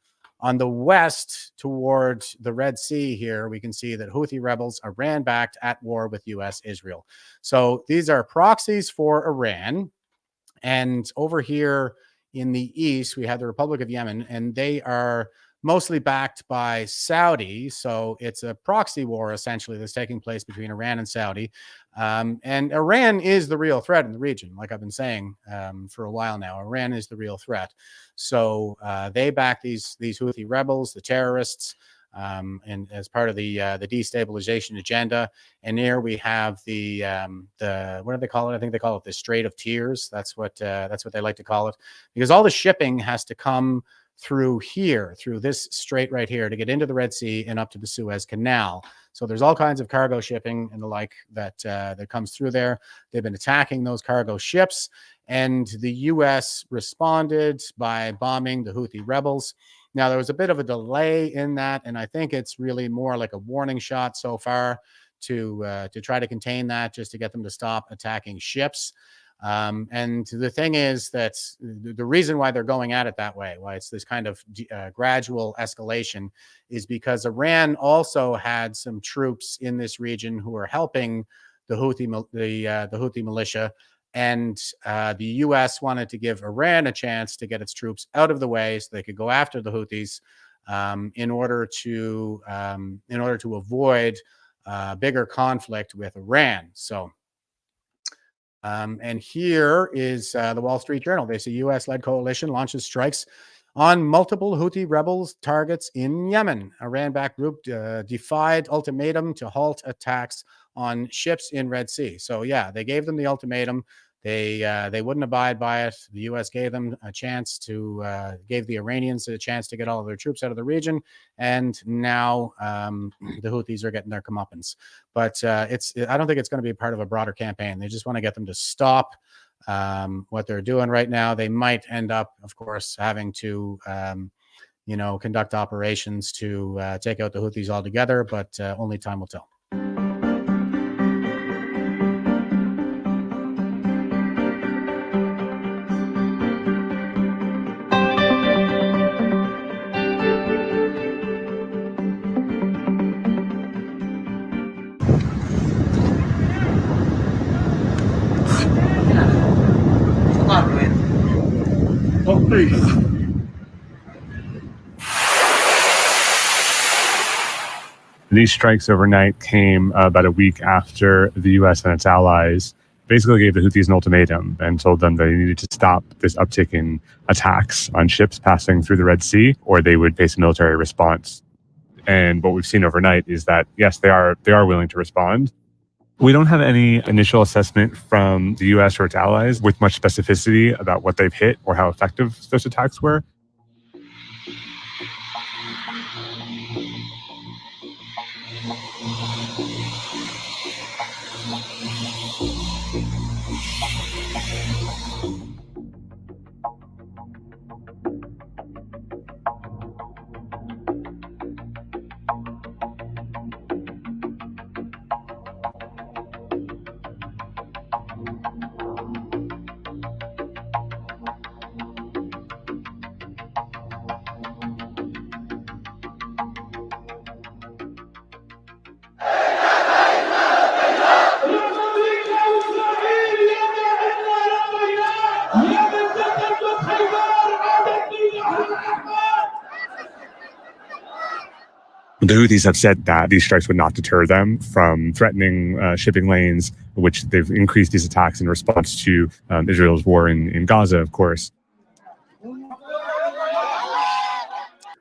west towards the Red Sea here, we can see that Houthi rebels, Iran-backed, at war with U.S., Israel. So these are proxies for Iran. And over here in the east, we have the Republic of Yemen, and they are mostly backed by Saudi. So it's a proxy war, essentially, that's taking place between Iran and Saudi. And Iran is the real threat in the region, like I've been saying for a while now. Iran is the real threat. So they back these Houthi rebels, the terrorists, and as part of the destabilization agenda. And here we have the what do they call it? I think they call it the Strait of Tears. That's what they like to call it, because all the shipping has to come through here, through this strait right here, to get into the Red Sea and up to the Suez Canal. So there's all kinds of cargo shipping and the like that comes through there. They've been attacking those cargo ships, and the U.S. responded by bombing the Houthi rebels. Now, there was a bit of a delay in that, and I think it's really more like a warning shot so far to try to contain that, just to get them to stop attacking ships. And the thing is that the reason why they're going at it that way, why it's this kind of gradual escalation, is because Iran also had some troops in this region who are helping the Houthi militia, and the U.S. wanted to give Iran a chance to get its troops out of the way so they could go after the Houthis in order to avoid bigger conflict with Iran. So. And here is the Wall Street Journal. They say U.S.-led coalition launches strikes on multiple Houthi rebels targets in Yemen. Iran-backed group defied ultimatum to halt attacks on ships in Red Sea. So yeah, they gave them the ultimatum. They wouldn't abide by it. The U.S. gave them a chance to gave the Iranians a chance to get all of their troops out of the region, and now the Houthis are getting their comeuppance. But I don't think it's going to be part of a broader campaign. They just want to get them to stop what they're doing right now. They might end up, of course, having to conduct operations to take out the Houthis altogether, but only time will tell. These strikes overnight came about a week after the U.S. and its allies basically gave the Houthis an ultimatum and told them they needed to stop this uptick in attacks on ships passing through the Red Sea, or they would face a military response. And what we've seen overnight is that, yes, they are willing to respond. We don't have any initial assessment from the U.S. or its allies with much specificity about what they've hit or how effective those attacks were. The Houthis have said that these strikes would not deter them from threatening shipping lanes, which they've increased these attacks in response to Israel's war in Gaza, of course.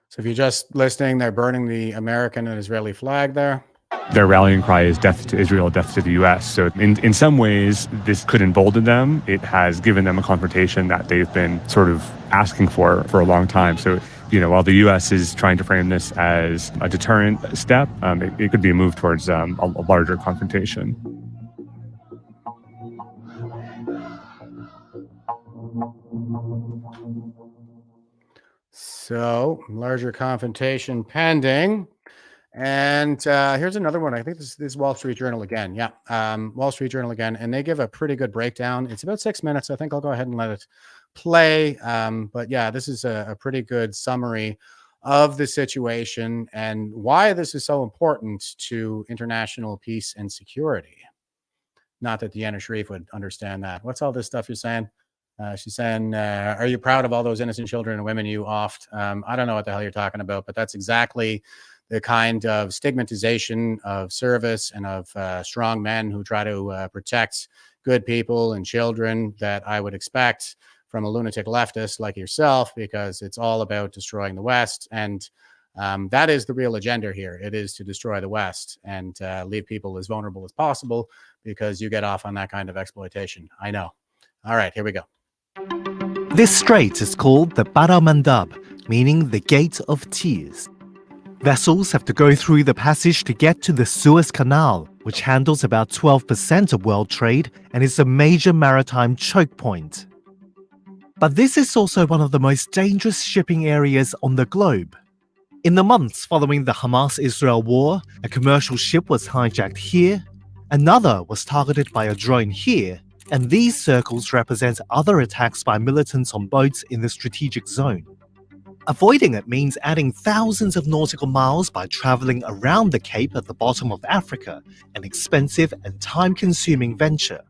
So if you're just listening, they're burning the American and Israeli flag there. Their rallying cry is death to Israel, death to the U.S. So in some ways, this could embolden them. It has given them a confrontation that they've been sort of asking for a long time. So, while the U.S. is trying to frame this as a deterrent step, it could be a move towards a larger confrontation. So, larger confrontation pending. And here's another one. I think this is Wall Street Journal again. Yeah, Wall Street Journal again. And they give a pretty good breakdown. It's about 6 minutes. I think I'll go ahead and let it play. But yeah, this is a pretty good summary of the situation and why this is so important to international peace and security. Not that Deanna Sharif would understand that. What's all this stuff you're saying? She's saying, are you proud of all those innocent children and women you offed? I don't know what the hell you're talking about, but that's exactly the kind of stigmatization of service and of strong men who try to protect good people and children that I would expect from a lunatic leftist like yourself, because it's all about destroying the West. And that is the real agenda here. It is to destroy the West and leave people as vulnerable as possible, because you get off on that kind of exploitation. I know. All right, here we go. This strait is called the Bab el-Mandab, meaning the Gate of Tears. Vessels have to go through the passage to get to the Suez Canal, which handles about 12% of world trade and is a major maritime choke point. But this is also one of the most dangerous shipping areas on the globe. In the months following the Hamas-Israel war, a commercial ship was hijacked here, another was targeted by a drone here, and these circles represent other attacks by militants on boats in the strategic zone. Avoiding it means adding thousands of nautical miles by traveling around the Cape at the bottom of Africa, an expensive and time-consuming venture.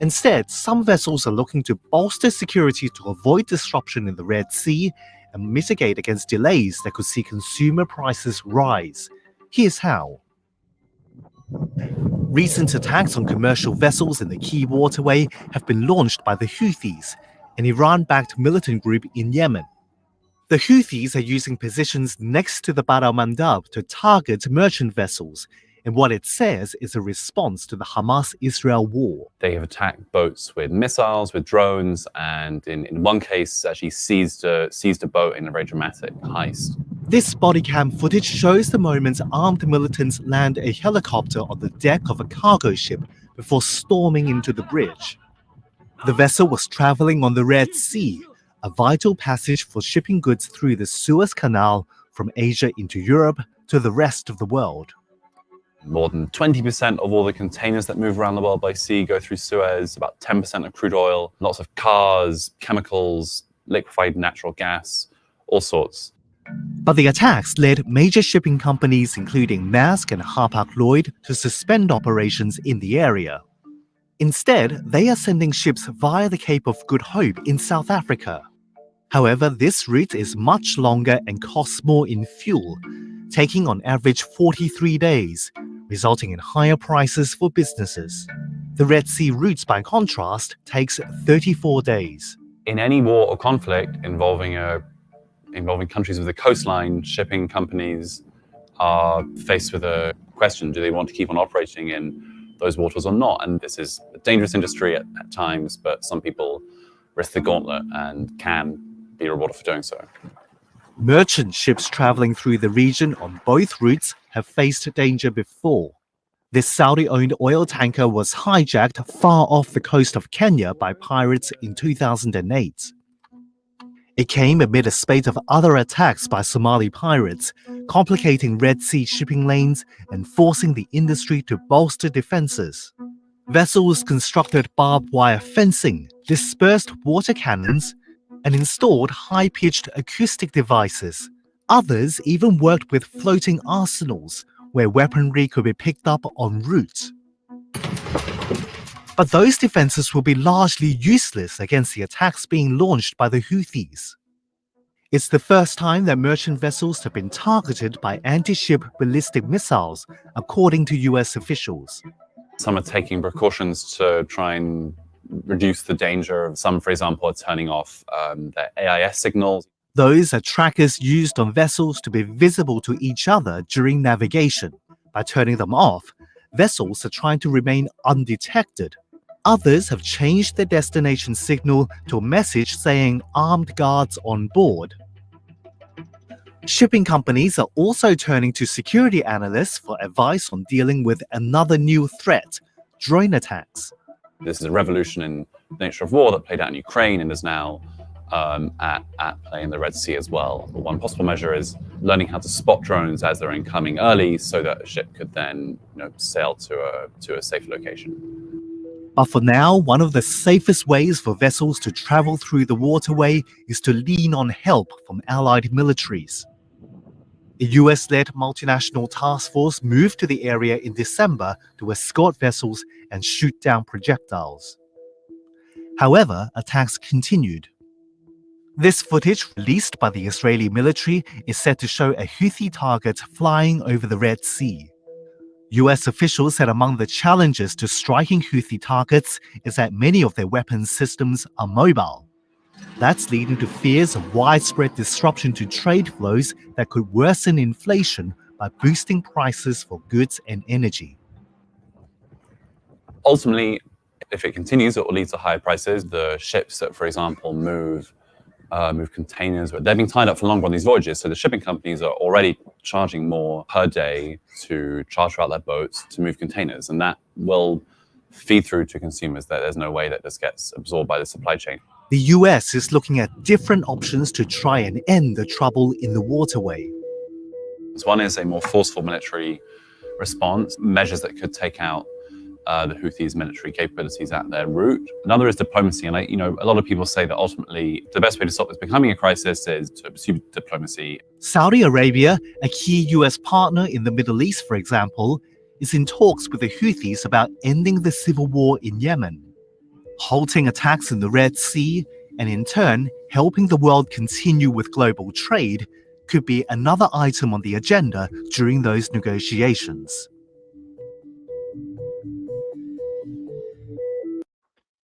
Instead, some vessels are looking to bolster security to avoid disruption in the Red Sea and mitigate against delays that could see consumer prices rise. Here's how. Recent attacks on commercial vessels in the key waterway have been launched by the Houthis, an Iran-backed militant group in Yemen. The Houthis are using positions next to the Bab el-Mandab to target merchant vessels, in what it says is a response to the Hamas-Israel war. They have attacked boats with missiles, with drones, and in one case actually seized a boat in a very dramatic heist. This body cam footage shows the moment armed militants land a helicopter on the deck of a cargo ship before storming into the bridge. The vessel was traveling on the Red Sea, a vital passage for shipping goods through the Suez Canal from Asia into Europe to the rest of the world. More than 20% of all the containers that move around the world by sea go through Suez, about 10% of crude oil, lots of cars, chemicals, liquefied natural gas, all sorts. But the attacks led major shipping companies including Maersk and Hapag-Lloyd to suspend operations in the area. Instead, they are sending ships via the Cape of Good Hope in South Africa. However, this route is much longer and costs more in fuel. taking on average 43 days, resulting in higher prices for businesses. The Red Sea route, by contrast, takes 34 days. In any war or conflict involving countries with a coastline, shipping companies are faced with a question: do they want to keep on operating in those waters or not? And this is a dangerous industry at times, but some people risk the gauntlet and can be rewarded for doing so. Merchant ships traveling through the region on both routes have faced danger before. This Saudi-owned oil tanker was hijacked far off the coast of Kenya by pirates in 2008. It came amid a spate of other attacks by Somali pirates, complicating Red Sea shipping lanes and forcing the industry to bolster defenses. Vessels constructed barbed wire fencing, dispersed water cannons, and installed high-pitched acoustic devices. Others even worked with floating arsenals, where weaponry could be picked up en route. But those defenses will be largely useless against the attacks being launched by the Houthis. It's the first time that merchant vessels have been targeted by anti-ship ballistic missiles, according to US officials. Some are taking precautions to try and reduce the danger. Some, for example, are turning off their AIS signals. Those are trackers used on vessels to be visible to each other during navigation. By turning them off, vessels are trying to remain undetected. Others have changed their destination signal to a message saying armed guards on board. Shipping companies are also turning to security analysts for advice on dealing with another new threat: drone attacks. This is a revolution in the nature of war that played out in Ukraine and is now at play in the Red Sea as well. But one possible measure is learning how to spot drones as they're incoming early, so that a ship could then sail to a safe location. But for now, one of the safest ways for vessels to travel through the waterway is to lean on help from allied militaries. A US-led multinational task force moved to the area in December to escort vessels and shoot down projectiles. However, attacks continued. This footage, released by the Israeli military, is said to show a Houthi target flying over the Red Sea. US officials said among the challenges to striking Houthi targets is that many of their weapons systems are mobile. That's leading to fears of widespread disruption to trade flows that could worsen inflation by boosting prices for goods and energy. Ultimately, if it continues, it will lead to higher prices. The ships that, for example, move containers, they're being tied up for longer on these voyages, so the shipping companies are already charging more per day to charter out their boats to move containers, and that will feed through to consumers. That there's no way that this gets absorbed by the supply chain. The US is looking at different options to try and end the trouble in the waterway. So one is a more forceful military response, measures that could take out the Houthis' military capabilities at their route. Another is diplomacy, and a lot of people say that ultimately the best way to stop this becoming a crisis is to pursue diplomacy. Saudi Arabia, a key US partner in the Middle East, for example, is in talks with the Houthis about ending the civil war in Yemen, halting attacks in the Red Sea, and in turn helping the world continue with global trade could be another item on the agenda during those negotiations.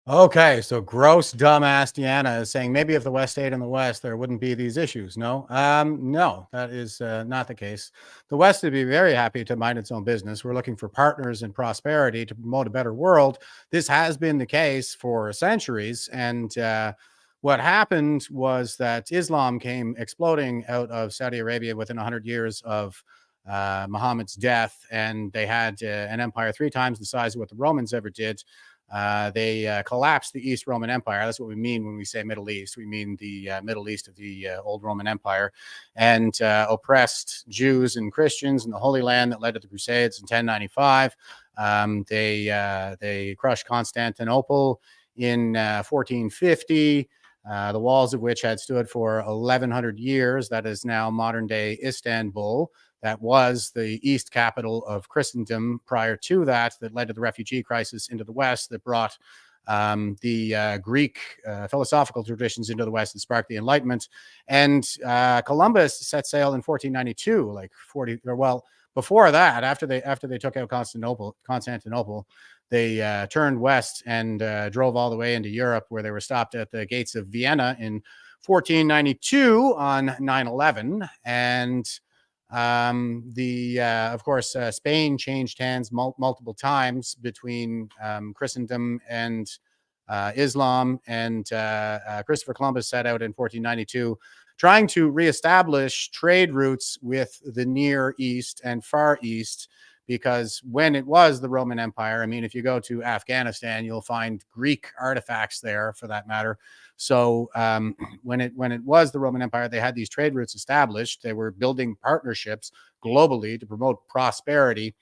Okay, so gross dumbass Deanna is saying maybe if the West stayed in the West, there wouldn't be these issues. No, no, that is not the case. The West would be very happy to mind its own business. We're looking for partners in prosperity to promote a better world. This has been the case for centuries. And what happened was that Islam came exploding out of Saudi Arabia within 100 years of Muhammad's death. And they had an empire 3 times the size of what the Romans ever did. They collapsed the East Roman Empire. That's what we mean when we say Middle East. We mean the Middle East of the old Roman Empire, and oppressed Jews and Christians in the Holy Land that led to the Crusades in 1095. They crushed Constantinople in 1450, the walls of which had stood for 1,100 years. That is now modern-day Istanbul. That was the East capital of Christendom prior to that led to the refugee crisis into the West that brought the Greek philosophical traditions into the West that sparked the Enlightenment. And Columbus set sail in 1492, like 40, or well, before that, after they took out Constantinople, they turned west and drove all the way into Europe, where they were stopped at the gates of Vienna in 1492 on 9/11. And of course, Spain changed hands multiple times between Christendom and Islam, and Christopher Columbus set out in 1492 trying to reestablish trade routes with the Near East and Far East, because when it was the Roman Empire, I mean, if you go to Afghanistan, you'll find Greek artifacts there, for that matter. So when it was the Roman Empire, they had these trade routes established. They were building partnerships globally to promote prosperity,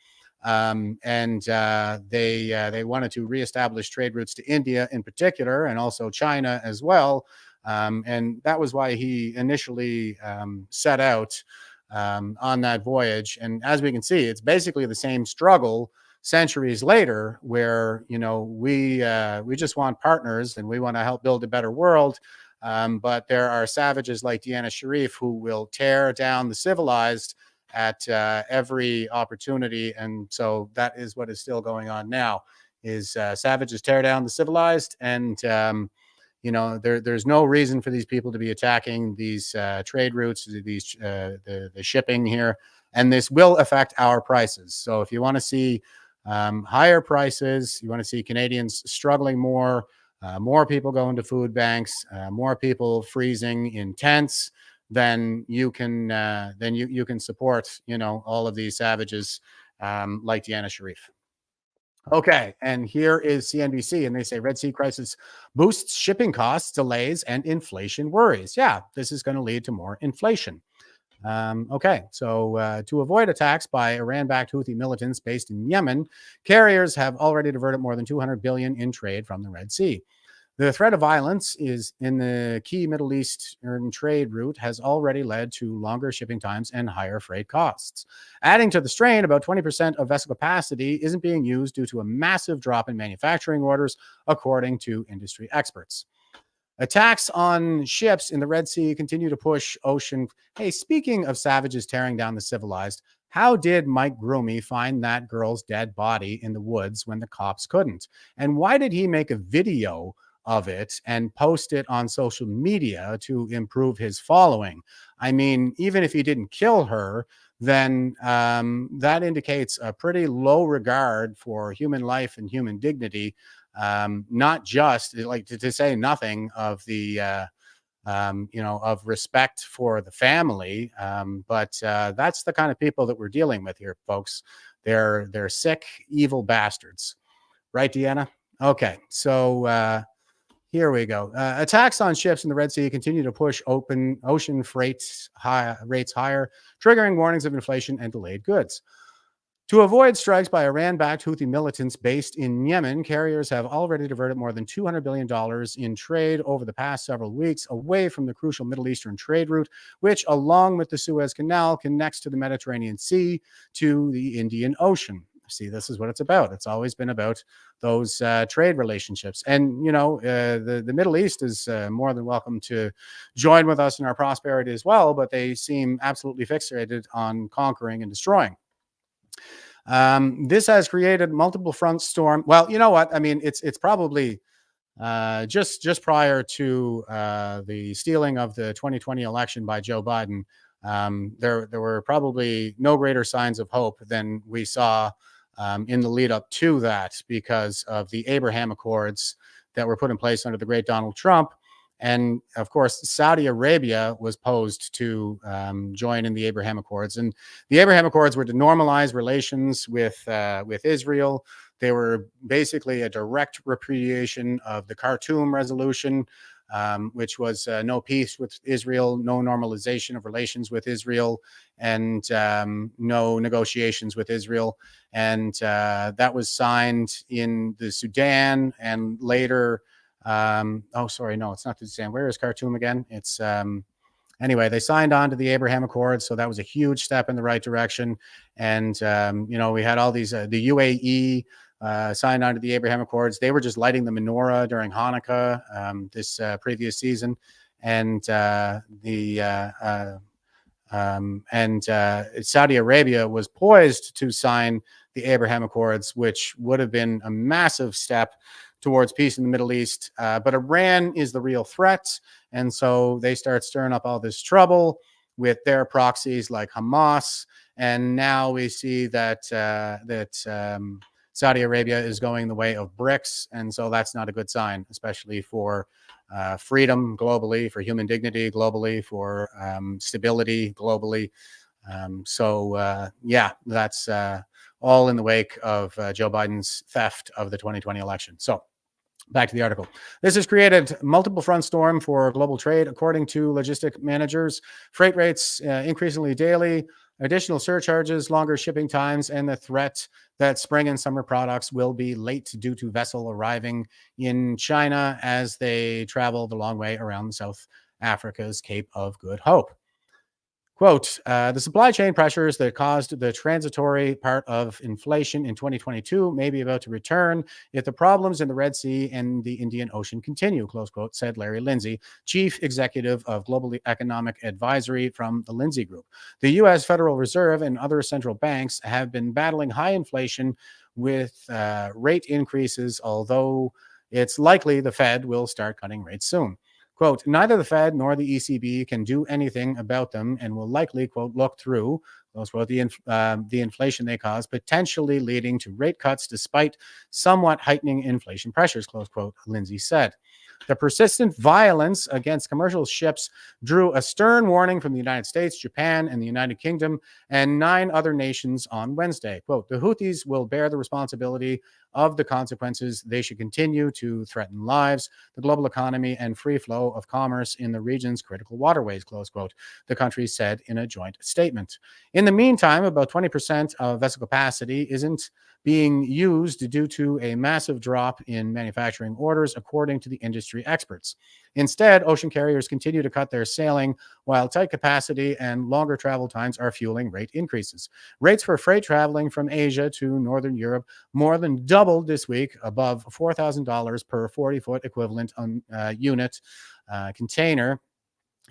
and they wanted to reestablish trade routes to India in particular, and also China as well. And that was why he initially set out on that voyage. And as we can see, it's basically the same struggle centuries later, where, you know, we just want partners and we want to help build a better world. But there are savages like Deanna Sharif who will tear down the civilized at every opportunity. And so that is what is still going on now, is savages tear down the civilized. And you know, there's no reason for these people to be attacking these trade routes, these the shipping here, and this will affect our prices. So if you want to see higher prices, you want to see Canadians struggling more, more people going to food banks, more people freezing in tents, then you can you can support, you know, all of these savages like Deanna Sharif. Okay, and here is CNBC, and they say Red Sea crisis boosts shipping costs, delays, and inflation worries. Yeah, this is going to lead to more inflation. Okay, so to avoid attacks by Iran-backed Houthi militants based in Yemen, carriers have already diverted more than $200 billion in trade from the Red Sea. The threat of violence is in the key Middle Eastern trade route has already led to longer shipping times and higher freight costs. Adding to the strain, about 20% of vessel capacity isn't being used due to a massive drop in manufacturing orders, according to industry experts. Attacks on ships in the Red Sea continue to push ocean. Hey, speaking of savages tearing down the civilized, how did Mike Groomy find that girl's dead body in the woods when the cops couldn't? And why did he make a video of it and post it on social media to improve his following? I mean, even if he didn't kill her, then that indicates a pretty low regard for human life and human dignity. Not just like to say nothing of the you know, of respect for the family, but that's the kind of people that we're dealing with here, folks. They're sick, evil bastards, right, Deanna? Okay, so here we go. Attacks on ships in the Red Sea continue to push open ocean rates higher, triggering warnings of inflation and delayed goods. To avoid strikes by Iran-backed Houthi militants based in Yemen, carriers have already diverted more than $200 billion in trade over the past several weeks away from the crucial Middle Eastern trade route, which, along with the Suez Canal, connects to the Mediterranean Sea to the Indian Ocean. See, this is what it's about. It's always been about those trade relationships. And, you know, the Middle East is more than welcome to join with us in our prosperity as well, but they seem absolutely fixated on conquering and destroying. This has created multiple front storm. Well, you know what? I mean, it's probably just prior to the stealing of the 2020 election by Joe Biden. There were probably no greater signs of hope than we saw in the lead up to that, because of the Abraham Accords that were put in place under the great Donald Trump. And of course, Saudi Arabia was posed to join in the Abraham Accords. And the Abraham Accords were to normalize relations with Israel. They were basically a direct repudiation of the Khartoum Resolution, which was no peace with Israel, no normalization of relations with Israel, and no negotiations with Israel. And that was signed in the Sudan, and later, oh, sorry, no, it's not the Sudan. Where is Khartoum again? It's anyway, they signed on to the Abraham Accords, so that was a huge step in the right direction. And you know, we had all these the UAE signed on to the Abraham Accords. They were just lighting the menorah during Hanukkah this previous season, and Saudi Arabia was poised to sign the Abraham Accords, which would have been a massive step towards peace in the Middle East. But Iran is the real threat, and so they start stirring up all this trouble with their proxies like Hamas. And now we see that Saudi Arabia is going the way of BRICS, and so that's not a good sign, especially for freedom globally, for human dignity globally, for stability globally. That's all in the wake of Joe Biden's theft of the 2020 election. So back to the article. This has created multiple front storm for global trade, according to logistic managers. Freight rates increasingly daily, additional surcharges, longer shipping times, and the threat that spring and summer products will be late due to vessel arriving in China as they travel the long way around South Africa's Cape of Good Hope. Quote, the supply chain pressures that caused the transitory part of inflation in 2022 may be about to return if the problems in the Red Sea and the Indian Ocean continue, close quote, said Larry Lindsay, chief executive of Global Economic Advisory from the Lindsay Group. The U.S. Federal Reserve and other central banks have been battling high inflation with rate increases, although it's likely the Fed will start cutting rates soon. Quote, neither the Fed nor the ECB can do anything about them and will likely, quote, look through, close quote, the inflation they cause, potentially leading to rate cuts despite somewhat heightening inflation pressures, close quote, Lindsay said. The persistent violence against commercial ships drew a stern warning from the United States, Japan, and the United Kingdom, and 9 other nations on Wednesday. Quote, the Houthis will bear the responsibility of the consequences. They should continue to threaten lives, the global economy, and free flow of commerce in the region's critical waterways, close quote, the country said in a joint statement. In the meantime, about 20% of vessel capacity isn't being used due to a massive drop in manufacturing orders, according to the industry experts. Instead, ocean carriers continue to cut their sailing, while tight capacity and longer travel times are fueling rate increases. Rates for freight traveling from Asia to Northern Europe more than doubled this week, above $4,000 per 40-foot equivalent unit container.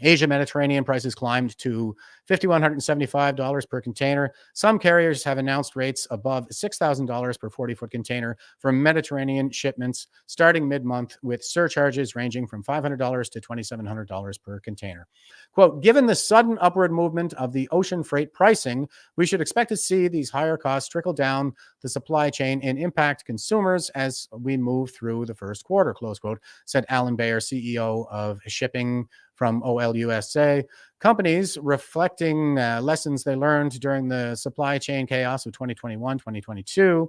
Asia Mediterranean prices climbed to $5,175 per container. Some carriers have announced rates above $6,000 per 40-foot container for Mediterranean shipments starting mid-month, with surcharges ranging from $500 to $2,700 per container. Quote, given the sudden upward movement of the ocean freight pricing, we should expect to see these higher costs trickle down the supply chain and impact consumers as we move through the first quarter, close quote, said Alan Bayer, CEO of Shipping from OLUSA. Companies reflecting lessons they learned during the supply chain chaos of 2021-2022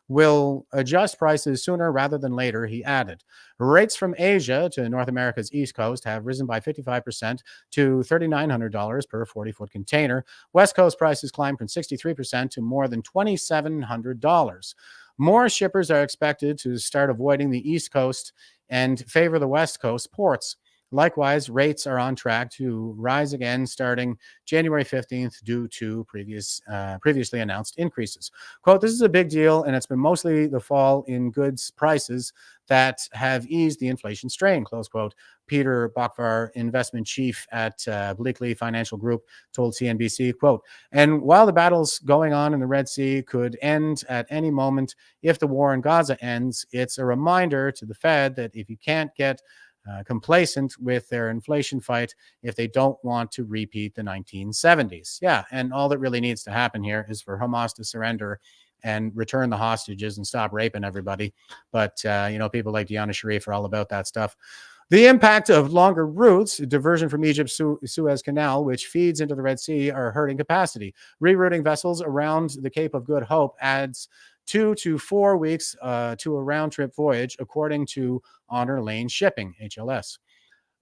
will adjust prices sooner rather than later, he added. Rates from Asia to North America's East Coast have risen by 55% to $3,900 per 40-foot container. West Coast prices climbed from 63% to more than $2,700. More shippers are expected to start avoiding the East Coast and favor the West Coast ports. Likewise, rates are on track to rise again starting January 15th due to previously announced increases. Quote, this is a big deal, and it's been mostly the fall in goods prices that have eased the inflation strain, close quote. Peter Bachvar, investment chief at Bleakley Financial Group, told CNBC, quote, and while the battles going on in the Red Sea could end at any moment if the war in Gaza ends, it's a reminder to the Fed that if you can't get complacent with their inflation fight if they don't want to repeat the 1970s. Yeah, and all that really needs to happen here is for Hamas to surrender and return the hostages and stop raping everybody. But, people like Deanna Sharif are all about that stuff. The impact of longer routes, diversion from Egypt's Suez Canal, which feeds into the Red Sea, are hurting capacity. Rerouting vessels around the Cape of Good Hope adds 2 to 4 weeks to a round-trip voyage, according to Honor Lane Shipping, HLS.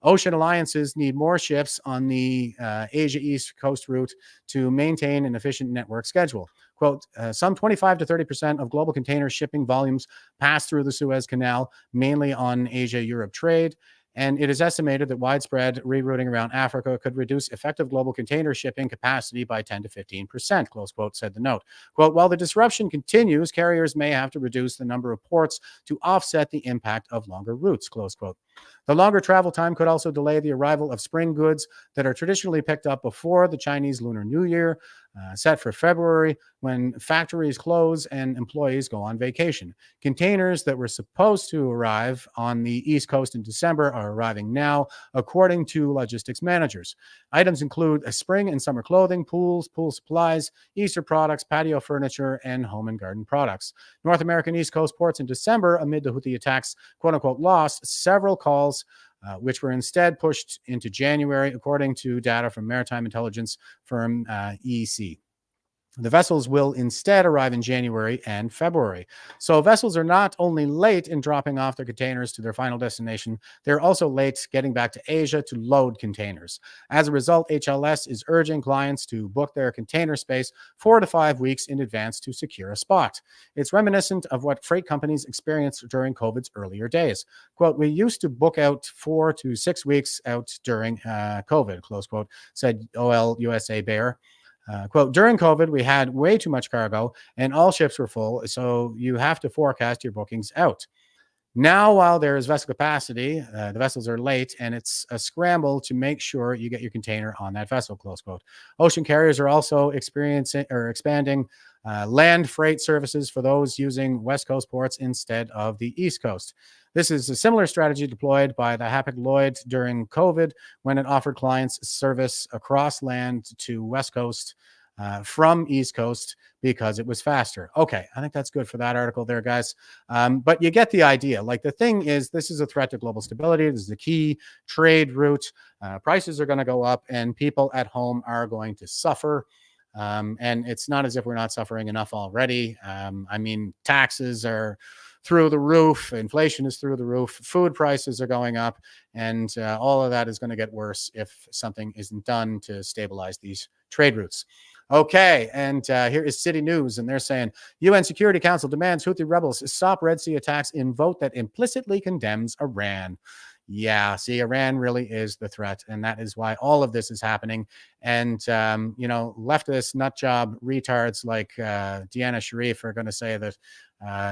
Ocean alliances need more ships on the Asia East Coast route to maintain an efficient network schedule. Quote, some 25 to 30% of global container shipping volumes pass through the Suez Canal, mainly on Asia-Europe trade, and it is estimated that widespread rerouting around Africa could reduce effective global container shipping capacity by 10 to 15%, close quote, said the note. Quote, while the disruption continues, carriers may have to reduce the number of ports to offset the impact of longer routes, close quote. The longer travel time could also delay the arrival of spring goods that are traditionally picked up before the Chinese Lunar New Year, set for February, when factories close and employees go on vacation. Containers that were supposed to arrive on the East Coast in December are arriving now, according to logistics managers. Items include spring and summer clothing, pools, pool supplies, Easter products, patio furniture, and home and garden products. North American East Coast ports in December, amid the Houthi attacks, quote-unquote, lost several calls, which were instead pushed into January, according to data from maritime intelligence firm EEC. The vessels will instead arrive in January and February. So vessels are not only late in dropping off their containers to their final destination, they're also late getting back to Asia to load containers. As a result, HLS is urging clients to book their container space 4 to 5 weeks in advance to secure a spot. It's reminiscent of what freight companies experienced during COVID's earlier days. Quote, we used to book out 4 to 6 weeks out during COVID, close quote, said OL USA Bear. Quote, during COVID, we had way too much cargo and all ships were full, so you have to forecast your bookings out. Now, while there is vessel capacity, the vessels are late and it's a scramble to make sure you get your container on that vessel, close quote. Ocean carriers are also expanding land freight services for those using West Coast ports instead of the East Coast. This is a similar strategy deployed by the Hapag-Lloyd during COVID, when it offered clients service across land to West Coast from East Coast because it was faster. Okay, I think that's good for that article there, guys. But you get the idea. Like, the thing is, this is a threat to global stability. This is a key trade route. Prices are going to go up and people at home are going to suffer. And it's not as if we're not suffering enough already. I mean, taxes are through the roof, inflation is through the roof, food prices are going up, and all of that is going to get worse if something isn't done to stabilize these trade routes. Okay, and here is City News, and they're saying, UN Security Council demands Houthi rebels stop Red Sea attacks in vote that implicitly condemns Iran. Yeah, see, Iran really is the threat, and that is why all of this is happening. And, leftist nutjob retards like Deanna Sharif are going to say that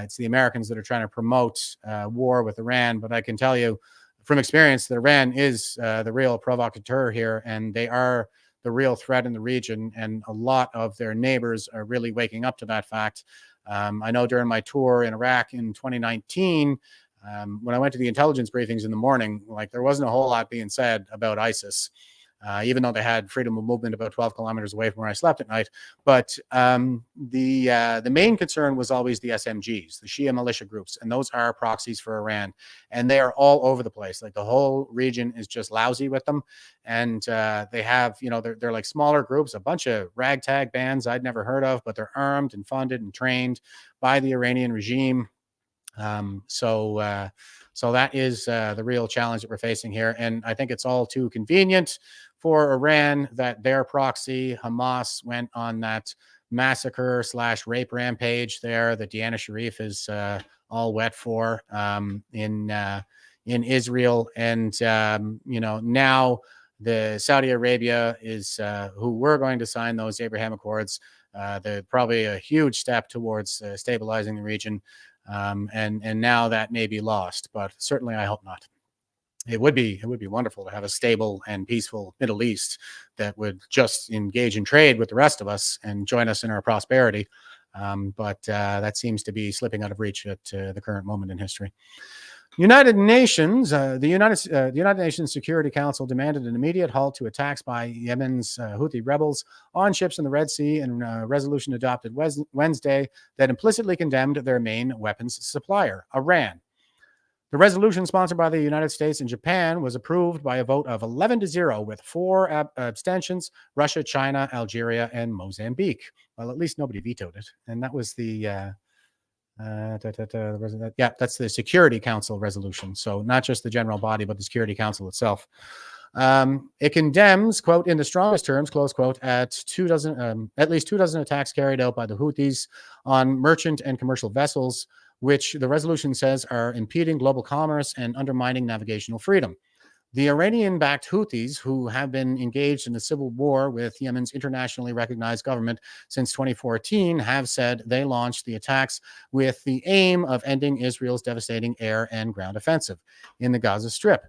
it's the Americans that are trying to promote war with Iran. But I can tell you from experience that Iran is the real provocateur here, and they are the real threat in the region. And a lot of their neighbors are really waking up to that fact. I know during my tour in Iraq in 2019, when I went to the intelligence briefings in the morning, like, there wasn't a whole lot being said about ISIS, even though they had freedom of movement about 12 kilometers away from where I slept at night. But the main concern was always the SMGs, the Shia militia groups, and those are proxies for Iran. And they are all over the place. Like, the whole region is just lousy with them. And they have, they're like smaller groups, a bunch of ragtag bands I'd never heard of, but they're armed and funded and trained by the Iranian regime. So that is the real challenge that we're facing here. And I think it's all too convenient for Iran that their proxy, Hamas, went on that massacre/rape rampage there that Deanna Sharif is all wet for in Israel. And, now the Saudi Arabia is who we're going to sign those Abraham Accords. They're probably a huge step towards stabilizing the region. And now that may be lost, but certainly I hope not. It would be wonderful to have a stable and peaceful Middle East that would just engage in trade with the rest of us and join us in our prosperity. But that seems to be slipping out of reach at the current moment in history. United Nations, the United Nations Security Council demanded an immediate halt to attacks by Yemen's Houthi rebels on ships in the Red Sea, and a resolution adopted Wednesday that implicitly condemned their main weapons supplier, Iran. The resolution, sponsored by the United States and Japan, was approved by a vote of 11-0 with 4 abstentions: Russia, China, Algeria, and Mozambique. Well, at least nobody vetoed it, and that was the that's the Security Council resolution. So not just the general body, but the Security Council itself. It condemns, quote, in the strongest terms, close quote, at least 24 attacks carried out by the Houthis on merchant and commercial vessels, which the resolution says are impeding global commerce and undermining navigational freedom. The Iranian-backed Houthis, who have been engaged in a civil war with Yemen's internationally recognized government since 2014, have said they launched the attacks with the aim of ending Israel's devastating air and ground offensive in the Gaza Strip.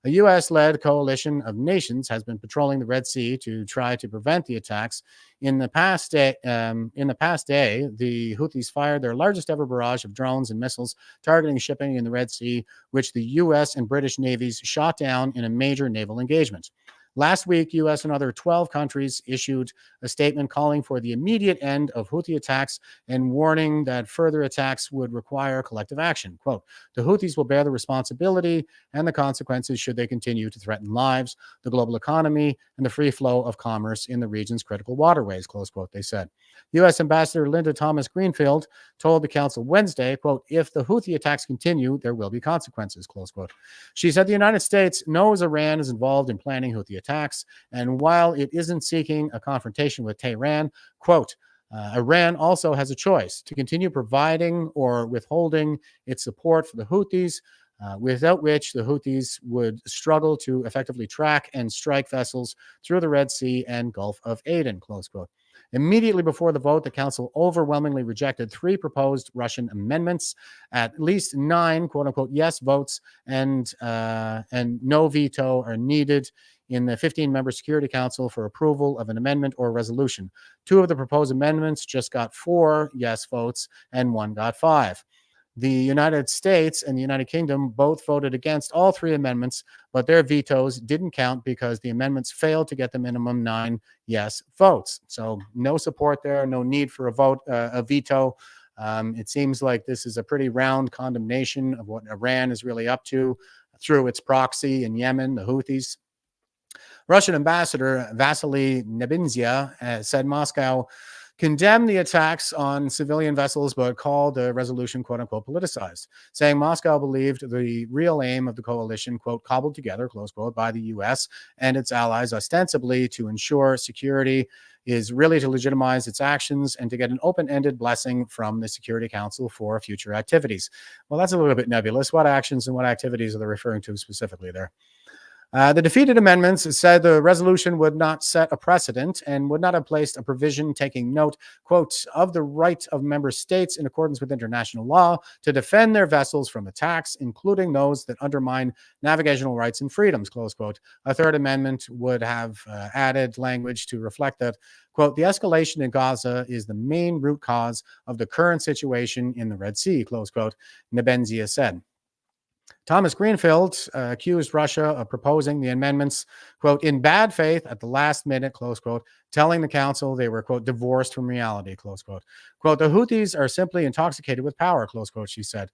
A U.S.-led coalition of nations has been patrolling the Red Sea to try to prevent the attacks. In the past day, the Houthis fired their largest ever barrage of drones and missiles targeting shipping in the Red Sea, which the U.S. and British navies shot down in a major naval engagement. Last week, U.S. and other 12 countries issued a statement calling for the immediate end of Houthi attacks and warning that further attacks would require collective action. Quote, the Houthis will bear the responsibility and the consequences should they continue to threaten lives, the global economy, and the free flow of commerce in the region's critical waterways, close quote, they said. U.S. Ambassador Linda Thomas-Greenfield told the council Wednesday, quote, if the Houthi attacks continue, there will be consequences, close quote. She said the United States knows Iran is involved in planning Houthi attacks, and while it isn't seeking a confrontation with Tehran, quote, Iran also has a choice to continue providing or withholding its support for the Houthis, without which the Houthis would struggle to effectively track and strike vessels through the Red Sea and Gulf of Aden, close quote. Immediately before the vote, the council overwhelmingly rejected 3 proposed Russian amendments. At least 9 quote-unquote yes votes and no veto are needed in the 15-member Security Council for approval of an amendment or resolution. 2 of the proposed amendments just got 4 yes votes and 1 got 5. The United States and the United Kingdom both voted against all 3 amendments, but their vetoes didn't count because the amendments failed to get the minimum 9 yes votes. So no support there, no need for a veto. It seems like this is a pretty round condemnation of what Iran is really up to through its proxy in Yemen, the Houthis. Russian Ambassador Vasily Nebenzia said Moscow condemned the attacks on civilian vessels, but called the resolution, quote unquote, politicized, saying Moscow believed the real aim of the coalition, quote, cobbled together, close quote, by the U.S. and its allies, ostensibly to ensure security, is really to legitimize its actions and to get an open-ended blessing from the Security Council for future activities. Well, that's a little bit nebulous. What actions and what activities are they referring to specifically there? The defeated amendments said the resolution would not set a precedent and would not have placed a provision taking note, quote, of the right of member states in accordance with international law to defend their vessels from attacks, including those that undermine navigational rights and freedoms, close quote. A third amendment would have added language to reflect that, quote, the escalation in Gaza is the main root cause of the current situation in the Red Sea, close quote, Nebenzia said. Thomas Greenfield accused Russia of proposing the amendments, quote, in bad faith at the last minute, close quote, telling the council they were, quote, divorced from reality, close quote. Quote, the Houthis are simply intoxicated with power, close quote, she said.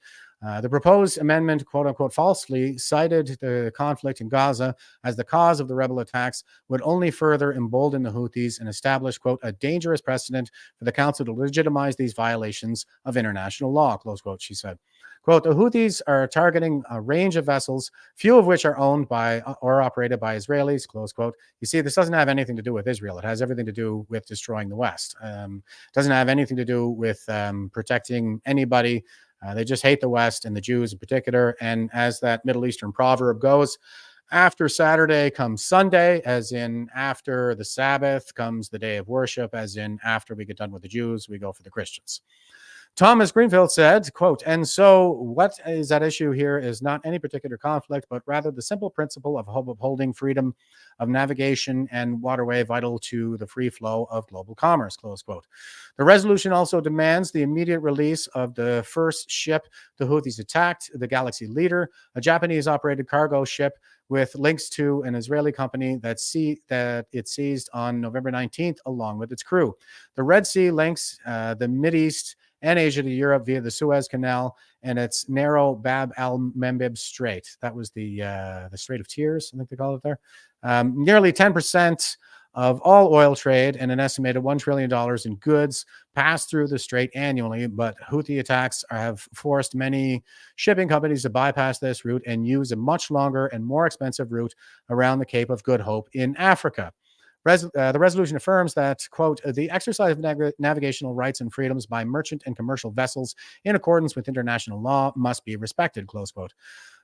The proposed amendment, quote unquote, falsely cited the conflict in Gaza as the cause of the rebel attacks, would only further embolden the Houthis and establish, quote, a dangerous precedent for the council to legitimize these violations of international law, close quote, she said. Quote, the Houthis are targeting a range of vessels, few of which are owned by or operated by Israelis, close quote. You see, this doesn't have anything to do with Israel. It has everything to do with destroying the West. It doesn't have anything to do with protecting anybody. They just hate the West and the Jews in particular. And as that Middle Eastern proverb goes, after Saturday comes Sunday, as in after the Sabbath comes the day of worship, as in after we get done with the Jews, we go for the Christians. Thomas Greenfield said, quote, and so what is at issue here is not any particular conflict, but rather the simple principle of upholding freedom of navigation and waterway vital to the free flow of global commerce, close quote. The resolution also demands the immediate release of the first ship the Houthis attacked, the Galaxy Leader, a Japanese-operated cargo ship with links to an Israeli company that it seized on November 19th, along with its crew. The Red Sea links the Mideast and Asia to Europe via the Suez Canal and its narrow Bab al-Mandeb Strait. That was the Strait of Tears, I think they call it there. Nearly 10% of all oil trade and an estimated $1 trillion in goods pass through the strait annually, but Houthi attacks have forced many shipping companies to bypass this route and use a much longer and more expensive route around the Cape of Good Hope in Africa. The resolution affirms that, quote, the exercise of navigational rights and freedoms by merchant and commercial vessels in accordance with international law must be respected, close quote.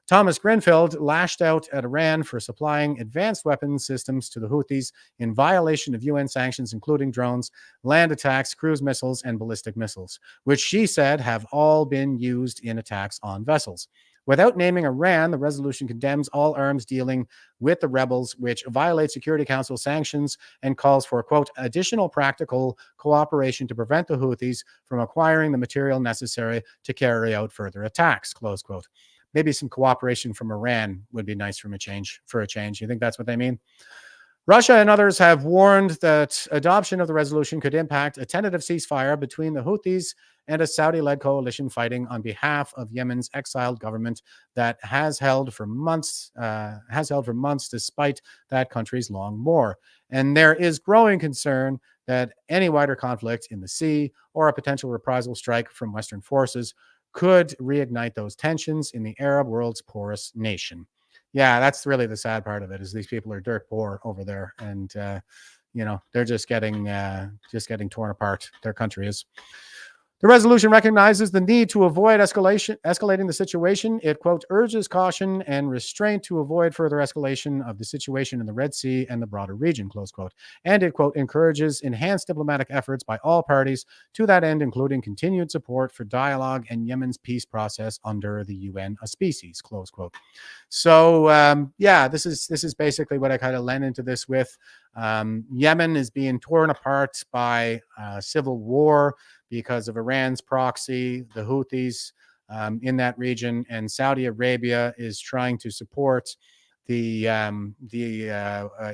Thomas Grenfell lashed out at Iran for supplying advanced weapons systems to the Houthis in violation of UN sanctions, including drones, land attacks, cruise missiles, and ballistic missiles, which she said have all been used in attacks on vessels. Without naming Iran, the resolution condemns all arms dealing with the rebels, which violate Security Council sanctions, and calls for, quote, additional practical cooperation to prevent the Houthis from acquiring the material necessary to carry out further attacks, close quote. Maybe some cooperation from Iran would be nice for a change. You think that's what they mean? Russia and others have warned that adoption of the resolution could impact a tentative ceasefire between the Houthis and a Saudi-led coalition fighting on behalf of Yemen's exiled government that has held for months despite that country's long war. And there is growing concern that any wider conflict in the sea or a potential reprisal strike from Western forces could reignite those tensions in the Arab world's poorest nation. Yeah, that's really the sad part of it, is these people are dirt poor over there, and they're just getting torn apart. Their country is. The resolution recognizes the need to avoid escalating the situation. It, quote, urges caution and restraint to avoid further escalation of the situation in the Red Sea and the broader region, close quote. And it, quote, encourages enhanced diplomatic efforts by all parties to that end, including continued support for dialogue and Yemen's peace process under the UN auspices, close quote. So, this is basically what I kind of led into this with. Yemen is being torn apart by civil war because of Iran's proxy, the Houthis in that region, and Saudi Arabia is trying to support the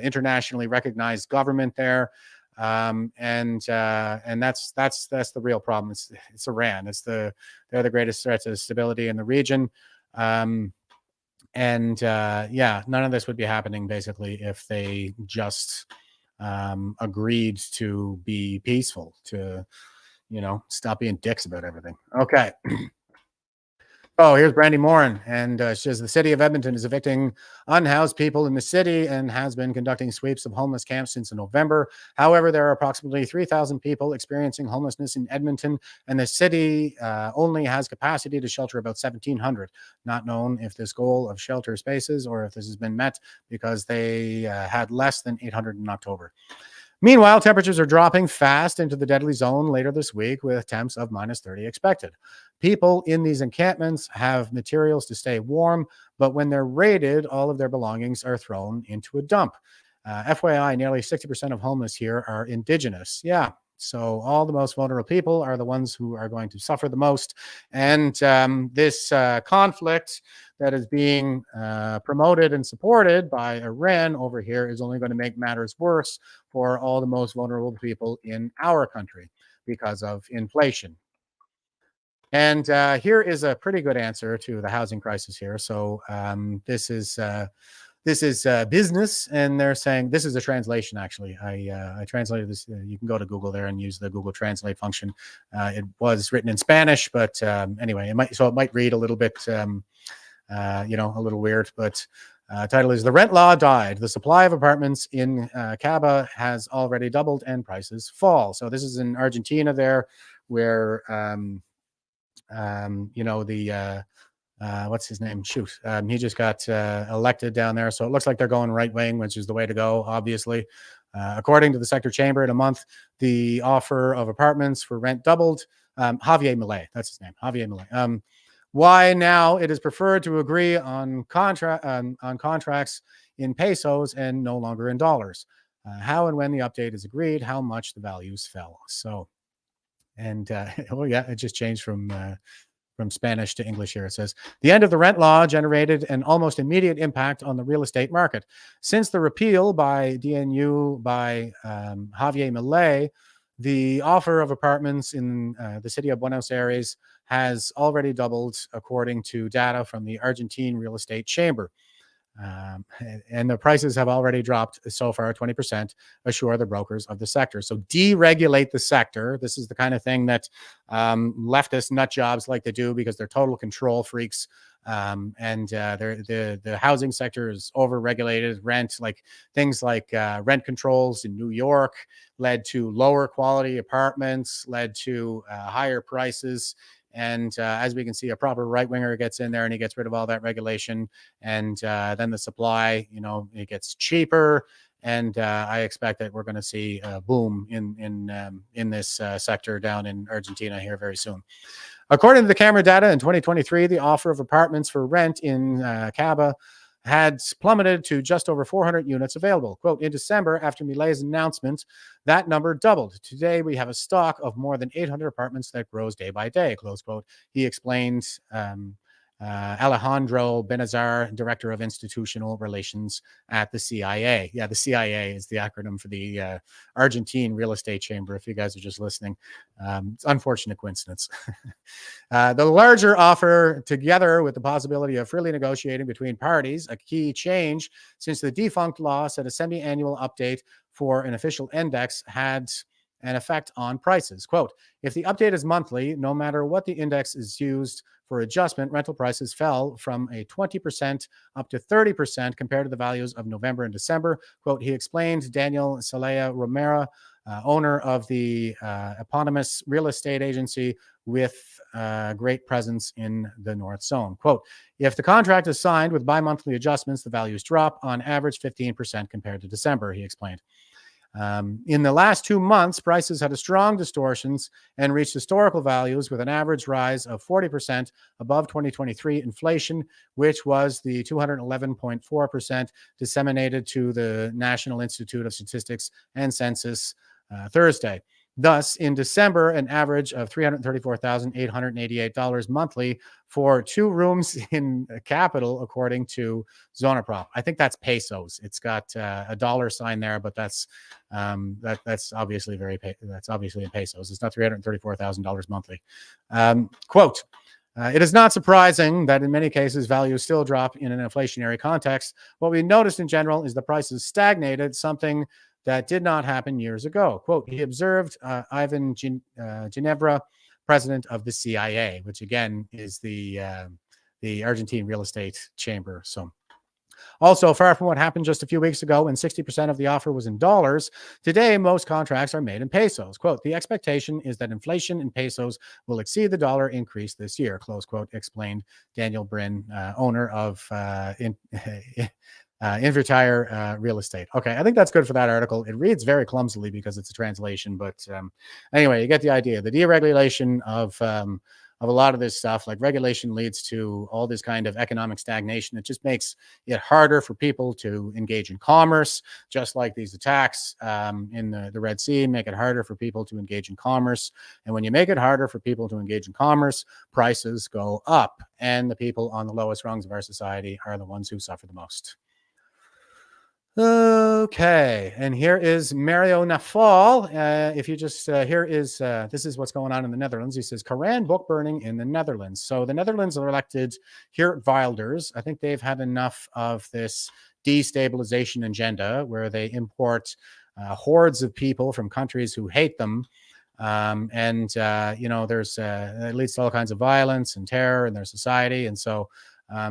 internationally recognized government there, and that's the real problem. It's Iran. They're the greatest threat to stability in the region, none of this would be happening basically if they just agreed to be peaceful, to stop being dicks about everything. Okay. Oh, here's Brandy Morin, and she says the city of Edmonton is evicting unhoused people in the city and has been conducting sweeps of homeless camps since November. However, there are approximately 3,000 people experiencing homelessness in Edmonton, and the city only has capacity to shelter about 1,700. Not known if this goal of shelter spaces or if this has been met, because they had less than 800 in October. Meanwhile, temperatures are dropping fast into the deadly zone later this week, with temps of minus 30 expected. People in these encampments have materials to stay warm, but when they're raided, all of their belongings are thrown into a dump. FYI, nearly 60% of homeless here are Indigenous. Yeah, so all the most vulnerable people are the ones who are going to suffer the most. And this conflict that is being promoted and supported by Iran over here is only going to make matters worse for all the most vulnerable people in our country because of inflation. And here is a pretty good answer to the housing crisis here. So this is business, and they're saying, this is a translation, actually. I translated this. You can go to Google there and use the Google Translate function. It was written in Spanish, but anyway, it might read a little bit, a little weird, but title is, The Rent Law Died. The supply of apartments in Caba has already doubled and prices fall. So this is in Argentina there, where, what's his name? He just got elected down there. So it looks like they're going right wing, which is the way to go, obviously. According to the sector chamber, in a month, the offer of apartments for rent doubled. Javier Milei, that's his name, Javier Milei. Why now it is preferred to agree on contracts in pesos and no longer in dollars. How and when the update is agreed, how much the values fell. So, and it just changed from Spanish to English here. It says, the end of the rent law generated an almost immediate impact on the real estate market. Since the repeal by DNU by Javier Milei, the offer of apartments in the city of Buenos Aires has already doubled, according to data from the Argentine Real Estate Chamber. And the prices have already dropped so far 20%, assure the brokers of the sector. So deregulate the sector. This is the kind of thing that leftist nut jobs like to do, because they're total control freaks. The housing sector is overregulated. Things like rent controls in New York led to lower quality apartments, led to higher prices. And as we can see, a proper right winger gets in there and he gets rid of all that regulation. And then the supply, it gets cheaper. And I expect that we're going to see a boom in this sector down in Argentina here very soon. According to the camera data in 2023, the offer of apartments for rent in Caba had plummeted to just over 400 units available. Quote, in December, after Milei's announcement, that number doubled. Today, we have a stock of more than 800 apartments that grows day by day, close quote. He explained, Alejandro Benazar, Director of Institutional Relations at the CIA. Yeah, the CIA is the acronym for the Argentine Real Estate Chamber, if you guys are just listening. It's an unfortunate coincidence. The larger offer, together with the possibility of freely negotiating between parties, a key change since the defunct law said a semi-annual update for an official index had an effect on prices. Quote, if the update is monthly, no matter what the index is used for adjustment, rental prices fell from a 20% up to 30% compared to the values of November and December. Quote, he explained. Daniel Celaya Romero, owner of the eponymous real estate agency with great presence in the North Zone. Quote, if the contract is signed with bi-monthly adjustments, the values drop on average 15% compared to December, he explained. In the last 2 months, prices had a strong distortions and reached historical values with an average rise of 40% above 2023 inflation, which was the 211.4% disseminated to the National Institute of Statistics and Census Thursday. Thus, in December, an average of $334,888 monthly for 2 rooms in the capital, according to Zonaprop. I think that's pesos. It's got a dollar sign there, but that's obviously that's obviously in pesos. It's not $334,000 monthly. Quote. It is not surprising that in many cases values still drop in an inflationary context. What we noticed in general is the prices stagnated, something that did not happen years ago. Quote, he observed. Ivan Ginebra, president of the CIA, which again is the Argentine Real Estate Chamber. So also, far from what happened just a few weeks ago when 60% of the offer was in dollars, today most contracts are made in pesos. Quote, the expectation is that inflation in pesos will exceed the dollar increase this year, close quote, explained Daniel Brin, owner of Invertire Real Estate. Okay, I think that's good for that article. It reads very clumsily because it's a translation, but anyway, you get the idea. The deregulation of a lot of this stuff, like regulation, leads to all this kind of economic stagnation. It just makes it harder for people to engage in commerce, just like these attacks in the Red Sea make it harder for people to engage in commerce. And when you make it harder for people to engage in commerce, prices go up, and the people on the lowest rungs of our society are the ones who suffer the most. Okay, and here is Mario Nafal. If you just, this is what's going on in the Netherlands. He says, Quran book burning in the Netherlands. So the Netherlands are elected Geert Wilders. I think they've had enough of this destabilization agenda where they import hordes of people from countries who hate them. There's it leads to all kinds of violence and terror in their society. And so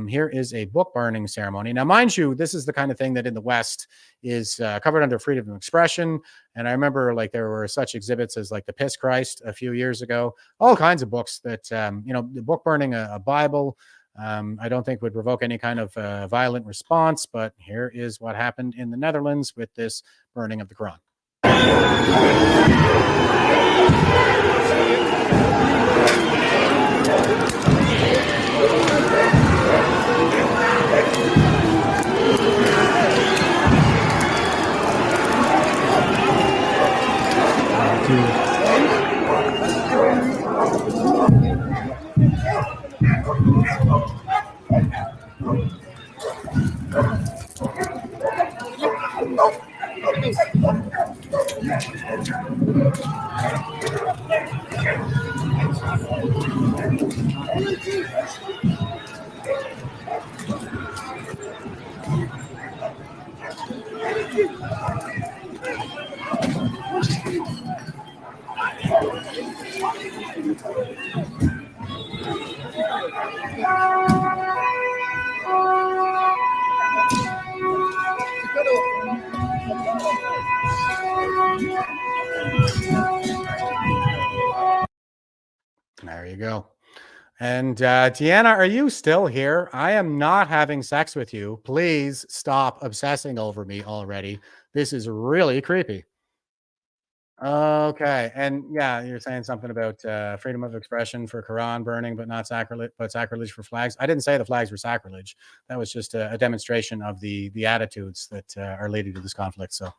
here is a book burning ceremony. Now, mind you, this is the kind of thing that in the West is covered under freedom of expression. And I remember like there were such exhibits as like the Piss Christ a few years ago, all kinds of books that, the book burning a Bible, I don't think would provoke any kind of violent response. But here is what happened in the Netherlands with this burning of the Quran. There you go. And Deanna, are you still here? I am not having sex with you. Please stop obsessing over me already. This is really creepy. Okay, and yeah, you're saying something about freedom of expression for Quran burning, but not sacrilege, but sacrilege for flags. I didn't say the flags were sacrilege. That was just a demonstration of the attitudes that are leading to this conflict. So,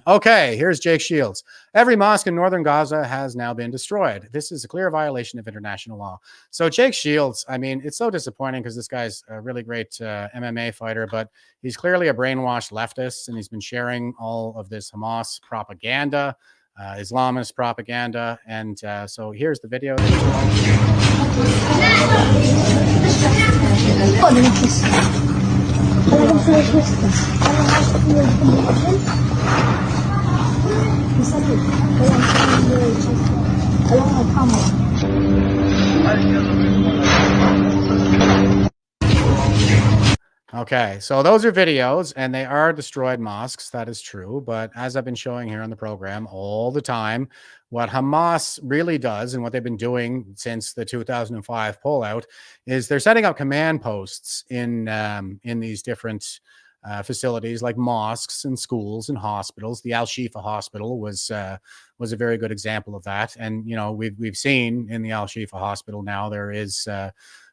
okay, here's Jake Shields. Every mosque in northern Gaza has now been destroyed. This is a clear violation of international law. So Jake Shields, I mean, it's so disappointing because this guy's a really great MMA fighter, but he's clearly a brainwashed leftist, and he's been sharing all of this Hamas propaganda, Islamist propaganda. And so here's the video. Okay, so those are videos, and they are destroyed mosques. That is true. But as I've been showing here on the program all the time, what Hamas really does, and what they've been doing since the 2005 pullout, is they're setting up command posts in these different facilities like mosques and schools and hospitals. The Al Shifa Hospital was a very good example of that. And you know, we've seen in the Al Shifa Hospital now there is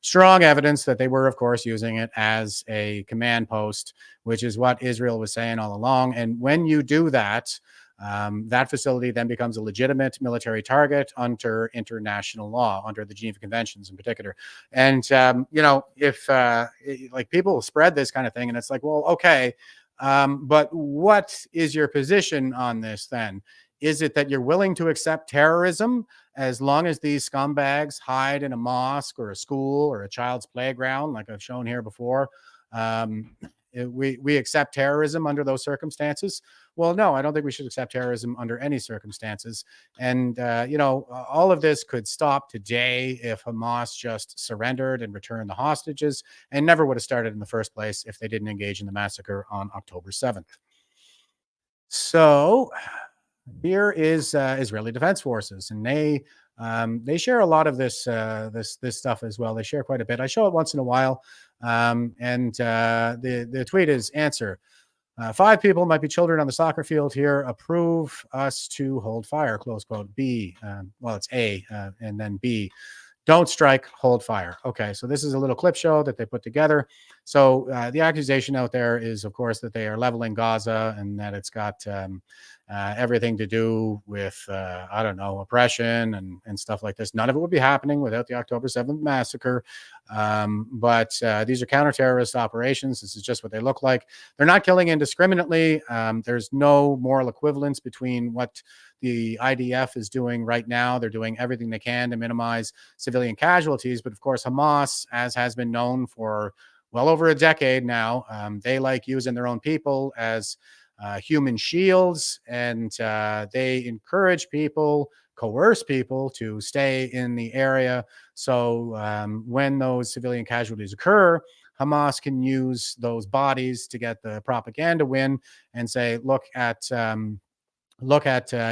strong evidence that they were, of course, using it as a command post, which is what Israel was saying all along. And when you do that, that facility then becomes a legitimate military target under international law, under the Geneva Conventions in particular. And, you know, if like people spread this kind of thing and it's like, well, okay, but what is your position on this then? Is it that you're willing to accept terrorism as long as these scumbags hide in a mosque or a school or a child's playground, like I've shown here before? We accept terrorism under those circumstances? Well, no, I don't think we should accept terrorism under any circumstances. And, you know, all of this could stop today if Hamas just surrendered and returned the hostages, and never would have started in the first place if they didn't engage in the massacre on October 7th. So here is Israeli Defense Forces, and they share a lot of this stuff as well. They share quite a bit. I show it once in a while, and the tweet is answer. 5 people might be children on the soccer field here. Approve us to hold fire. Close quote. B. Well, it's A, and then B. Don't strike, hold fire. Okay, so this is a little clip show that they put together. So the accusation out there is, of course, that they are leveling Gaza and that it's got everything to do with, I don't know, oppression and stuff like this. None of it would be happening without the October 7th massacre. But these are counter-terrorist operations. This is just what they look like. They're not killing indiscriminately. There's no moral equivalence between what the IDF is doing right now. They're doing everything they can to minimize civilian casualties. But of course, Hamas, as has been known for well over a decade now, they like using their own people as human shields, and they encourage people, coerce people to stay in the area. So when those civilian casualties occur, Hamas can use those bodies to get the propaganda win and say, look at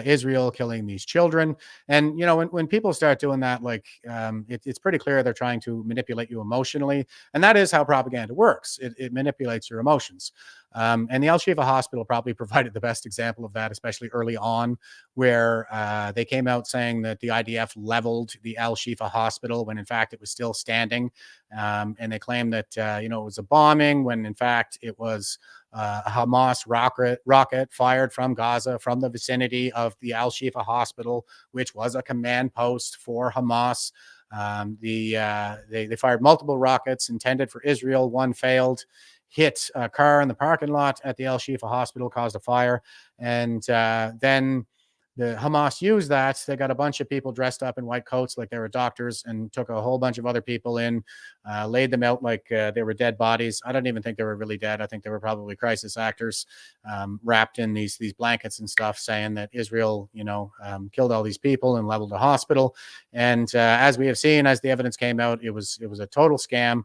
Israel killing these children. And, you know, when people start doing that, like it's pretty clear they're trying to manipulate you emotionally. And that is how propaganda works. It manipulates your emotions. And the Al Shifa Hospital probably provided the best example of that, especially early on, where they came out saying that the IDF leveled the Al Shifa Hospital when in fact it was still standing. And they claimed that, you know, it was a bombing when in fact it was a Hamas rocket fired from Gaza, from the vicinity of the Al Shifa Hospital, which was a command post for Hamas. They fired multiple rockets intended for Israel. One failed, hit a car in the parking lot at the Al Shifa Hospital, caused a fire. And then the Hamas used that. They got a bunch of people dressed up in white coats like they were doctors and took a whole bunch of other people in, laid them out like they were dead bodies. I don't even think they were really dead. I think they were probably crisis actors, wrapped in these blankets and stuff, saying that Israel, you know, killed all these people and leveled a hospital. And as we have seen, as the evidence came out, it was a total scam.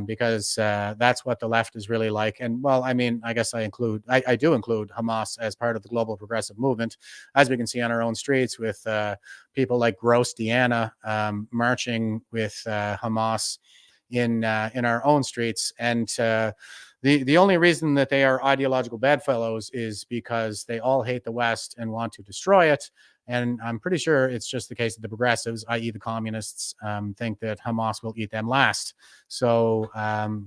because that's what the left is really like. And well, I mean, I guess I do include Hamas as part of the global progressive movement, as we can see on our own streets with people like Gross Deanna marching with Hamas in our own streets. And the only reason that they are ideological bedfellows is because they all hate the West and want to destroy it. And I'm pretty sure it's just the case that the progressives, i.e. the communists, think that Hamas will eat them last. So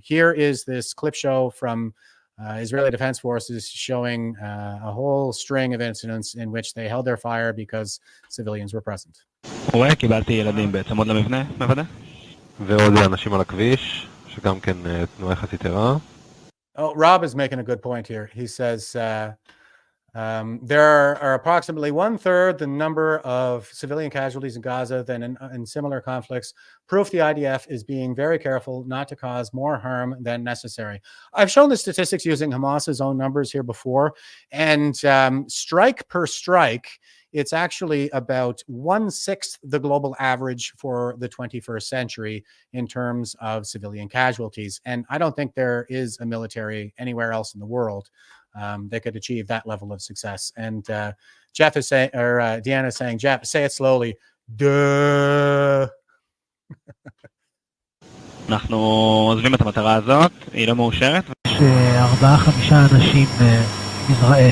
here is this clip show from Israeli Defense Forces showing a whole string of incidents in which they held their fire because civilians were present. קיבלתי ילדים בצמוד למבנה, מוודא. ועוד אנשים על הכביש, שגם כן תנועה יחסית ערה. Oh, Rob is making a good point here. He says there are approximately 1/3 the number of civilian casualties in Gaza than in similar conflicts. Proof the IDF is being very careful not to cause more harm than necessary. I've shown the statistics using Hamas's own numbers here before, and strike per strike, it's actually about 1/6 the global average for the 21st century in terms of civilian casualties. And I don't think there is a military anywhere else in the world that could achieve that level of success. And Jeff is saying, or Deanna is saying, Jeff, say it slowly. Duh. אנחנו עוזבים את המטרה הזאת, היא לא מאושרת. יש 4-5 אנשים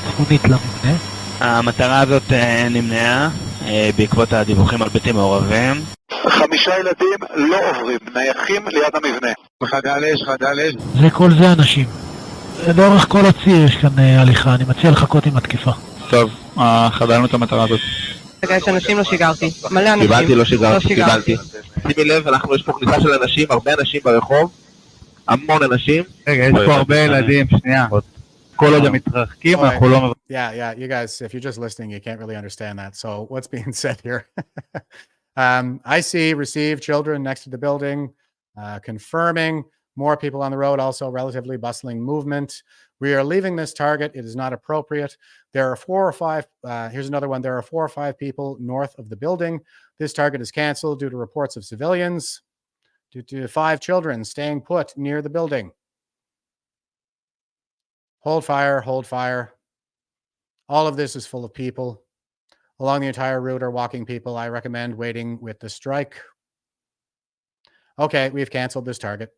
צפונית למבנה. המטרה הזאת נמנעה בעקבות הדיווחים על בלתי מעורבים. 5 ילדים לא עוברים, נייחים ליד המבנה. חדל אש. זה כל זה אנשים. לאורך כל הציר יש כאן הליכה, אני מציע לחכות עם התקיפה. טוב, חדלנו את המטרה הזאת. רגע, יש אנשים לא שיגרתי, מלא אנשים. קיבלתי. שימי לב, יש פה כניסה של אנשים, הרבה אנשים ברחוב, המון אנשים. רגע, יש פה הרבה ילדים, שנייה. כל עוד הם מתרחקים, אנחנו לא... Yeah, you guys, if you're just listening, you can't really understand that. So what's being said here? I see received children next to the building, confirming more people on the road, also relatively bustling movement. We are leaving this target. It is not appropriate. There are 4 or 5. Here's another one. There are 4 or 5 people north of the building. This target is canceled due to reports of civilians, due to 5 children staying put near the building. Hold fire, hold fire. All of this is full of people. Along the entire route are walking people. I recommend waiting with the strike. Okay, we've canceled this target.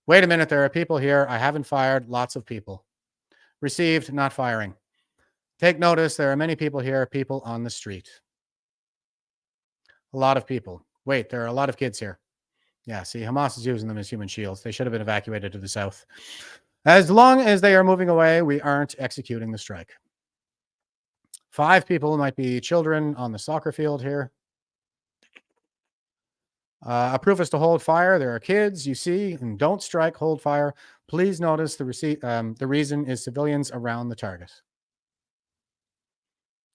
Wait a minute, there are people here. I haven't fired. Lots of people. Received, not firing. Take notice, there are many people here, people on the street. A lot of people. Wait, there are a lot of kids here. Yeah, see, Hamas is using them as human shields. They should have been evacuated to the south. As long as they are moving away, we aren't executing the strike. 5 people might be children on the soccer field here. Approve us to hold fire. There are kids, you see, and don't strike, hold fire. Please notice the reason is civilians around the target.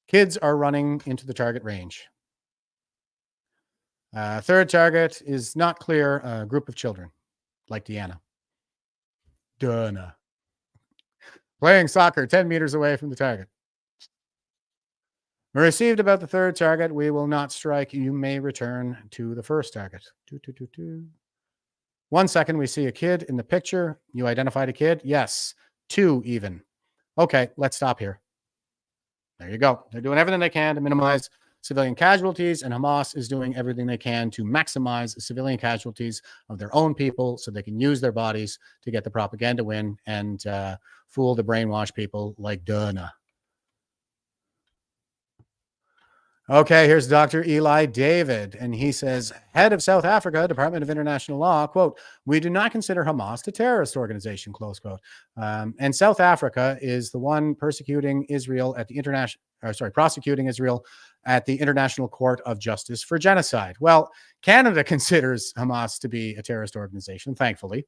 Kids are running into the target range. Third target is not clear. A group of children, like Deanna. Playing soccer 10 meters away from the target. Received about the third target. We will not strike. You may return to the first target. 1 second. We see a kid in the picture. You identified a kid? Yes. 2 even. Okay, let's stop here. There you go. They're doing everything they can to minimize civilian casualties, and Hamas is doing everything they can to maximize civilian casualties of their own people so they can use their bodies to get the propaganda win and fool the brainwashed people like Dana. Okay, here's Dr. Eli David, and he says, head of South Africa, Department of International Law, quote, we do not consider Hamas a terrorist organization, close quote. And South Africa is the one prosecuting Israel at the International Court of Justice for Genocide. Well, Canada considers Hamas to be a terrorist organization, thankfully.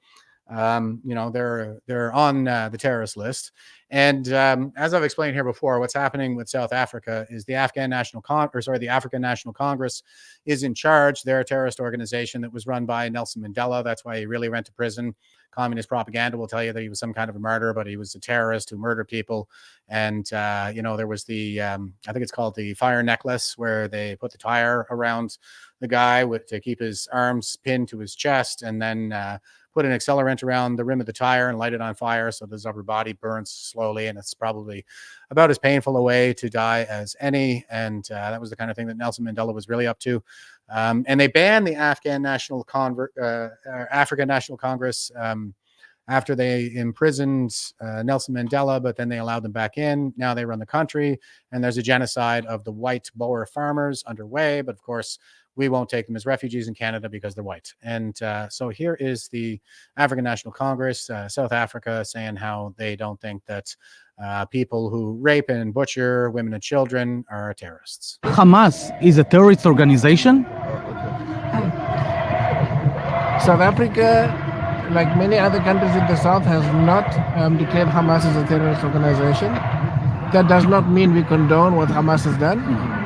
They're on the terrorist list. And as I've explained here before, what's happening with South Africa is the African National Congress is in charge. They're a terrorist organization that was run by Nelson Mandela. That's why he really went to prison. Communist propaganda will tell you that he was some kind of a martyr, but he was a terrorist who murdered people. And, there was the, I think it's called the fire necklace, where they put the tire around the guy to keep his arms pinned to his chest and then put an accelerant around the rim of the tire and light it on fire so his upper body burns slowly, and it's probably about as painful a way to die as any. And that was the kind of thing that Nelson Mandela was really up to. And they banned the African National Congress after they imprisoned Nelson Mandela, but then they allowed them back in. Now they run the country, and there's a genocide of the white Boer farmers underway. But of course, we won't take them as refugees in Canada because they're white. And so here is the African National Congress, South Africa, saying how they don't think that people who rape and butcher women and children are terrorists. Hamas is a terrorist organization? South Africa, like many other countries in the South, has not declared Hamas as a terrorist organization. That does not mean we condone what Hamas has done.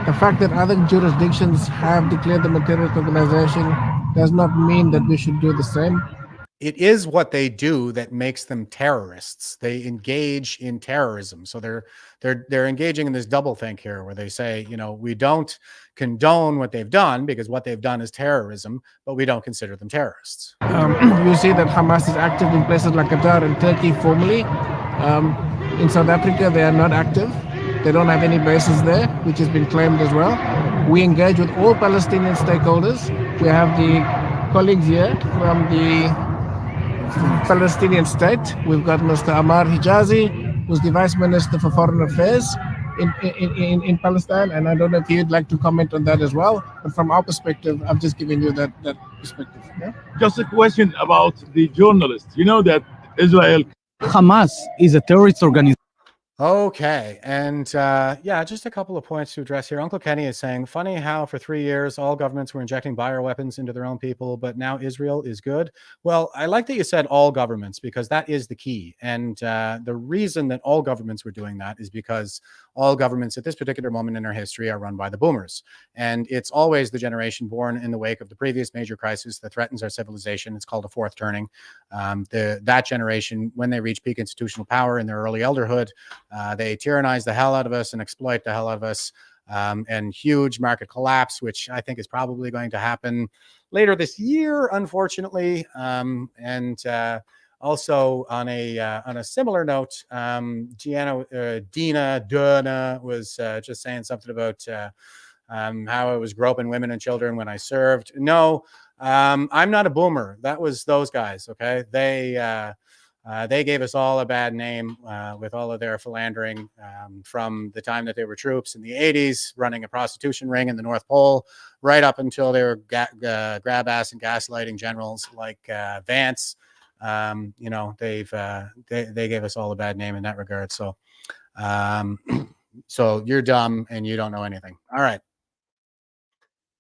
The fact that other jurisdictions have declared them a terrorist organization does not mean that we should do the same. It is what they do that makes them terrorists. They engage in terrorism. So they're engaging in this double think here, where they say, you know, we don't condone what they've done because what they've done is terrorism, but we don't consider them terrorists. You see that Hamas is active in places like Qatar and Turkey formally. In South Africa, they are not active. They don't have any bases there, which has been claimed as well. We engage with all Palestinian stakeholders. We have the colleagues here from the Palestinian state. We've got Mr. Ammar Hijazi, who's the Vice Minister for Foreign Affairs in Palestine. And I don't know if you'd like to comment on that as well. But from our perspective, I've just given you that perspective. Yeah? Just a question about the journalists. You know that Israel, Hamas is a terrorist organization. Okay. And yeah, just a couple of points to address here. Uncle Kenny is saying, funny how for 3 years, all governments were injecting bioweapons into their own people, but now Israel is good. Well, I like that you said all governments, because that is the key. And the reason that all governments were doing that is because all governments at this particular moment in our history are run by the boomers. And it's always the generation born in the wake of the previous major crisis that threatens our civilization. It's called a fourth turning. That generation, when they reach peak institutional power in their early elderhood, they tyrannize the hell out of us and exploit the hell out of us, and huge market collapse, which I think is probably going to happen later this year, unfortunately. Also on a similar note, Dina Duna was just saying something about how I was groping women and children when I served. No, I'm not a boomer. That was those guys. Okay, they gave us all a bad name with all of their philandering from the time that they were troops in the 80s, running a prostitution ring in the North Pole, right up until they were grab ass and gaslighting generals like Vance. You know, they gave us all a bad name in that regard. So, so you're dumb and you don't know anything. All right.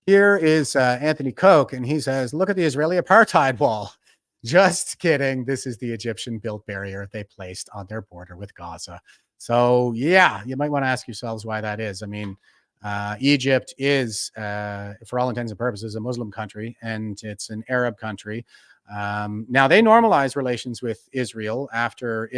Here is Anthony Koch, and he says, look at the Israeli apartheid wall. Just kidding. This is the Egyptian-built barrier they placed on their border with Gaza. So, yeah, you might want to ask yourselves why that is. I mean, Egypt is, for all intents and purposes, a Muslim country, and it's an Arab country. Now, they normalized relations with Israel after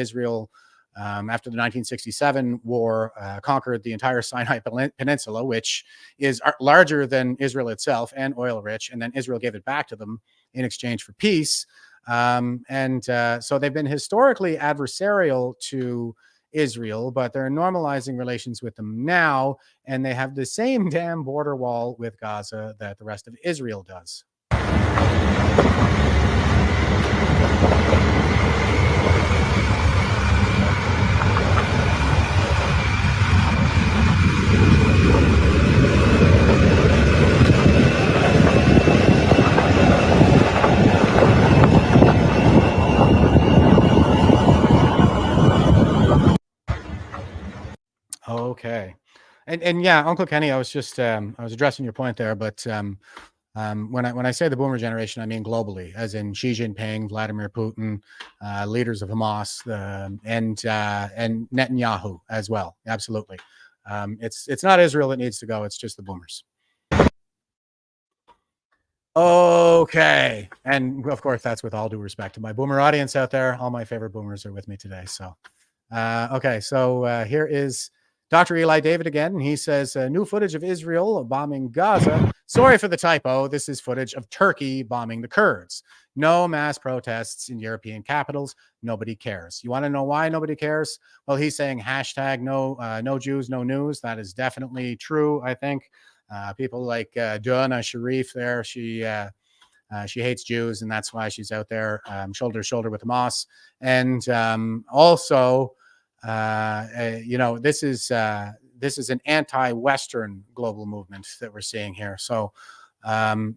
after the 1967 war, conquered the entire Sinai Peninsula, which is larger than Israel itself and oil-rich, and then Israel gave it back to them in exchange for peace. So they've been historically adversarial to Israel, but they're normalizing relations with them now, and they have the same damn border wall with Gaza that the rest of Israel does. Okay. And yeah, Uncle Kenny, I was just I was addressing your point there, but when I say the boomer generation, I mean globally, as in Xi Jinping, Vladimir Putin, leaders of Hamas, and Netanyahu as well. Absolutely. It's not Israel that needs to go, it's just the boomers. Okay. And of course, that's with all due respect to my boomer audience out there. All my favorite boomers are with me today. So okay, so here is Dr. Eli David again, and he says, new footage of Israel bombing Gaza. Sorry for the typo. This is footage of Turkey bombing the Kurds. No mass protests in European capitals. Nobody cares. You want to know why nobody cares? Well, he's saying hashtag no Jews, no news. That is definitely true, I think. People like Donna Sharif there, she hates Jews, and that's why she's out there shoulder to shoulder with Hamas. And also, this is an anti-Western global movement that we're seeing here. So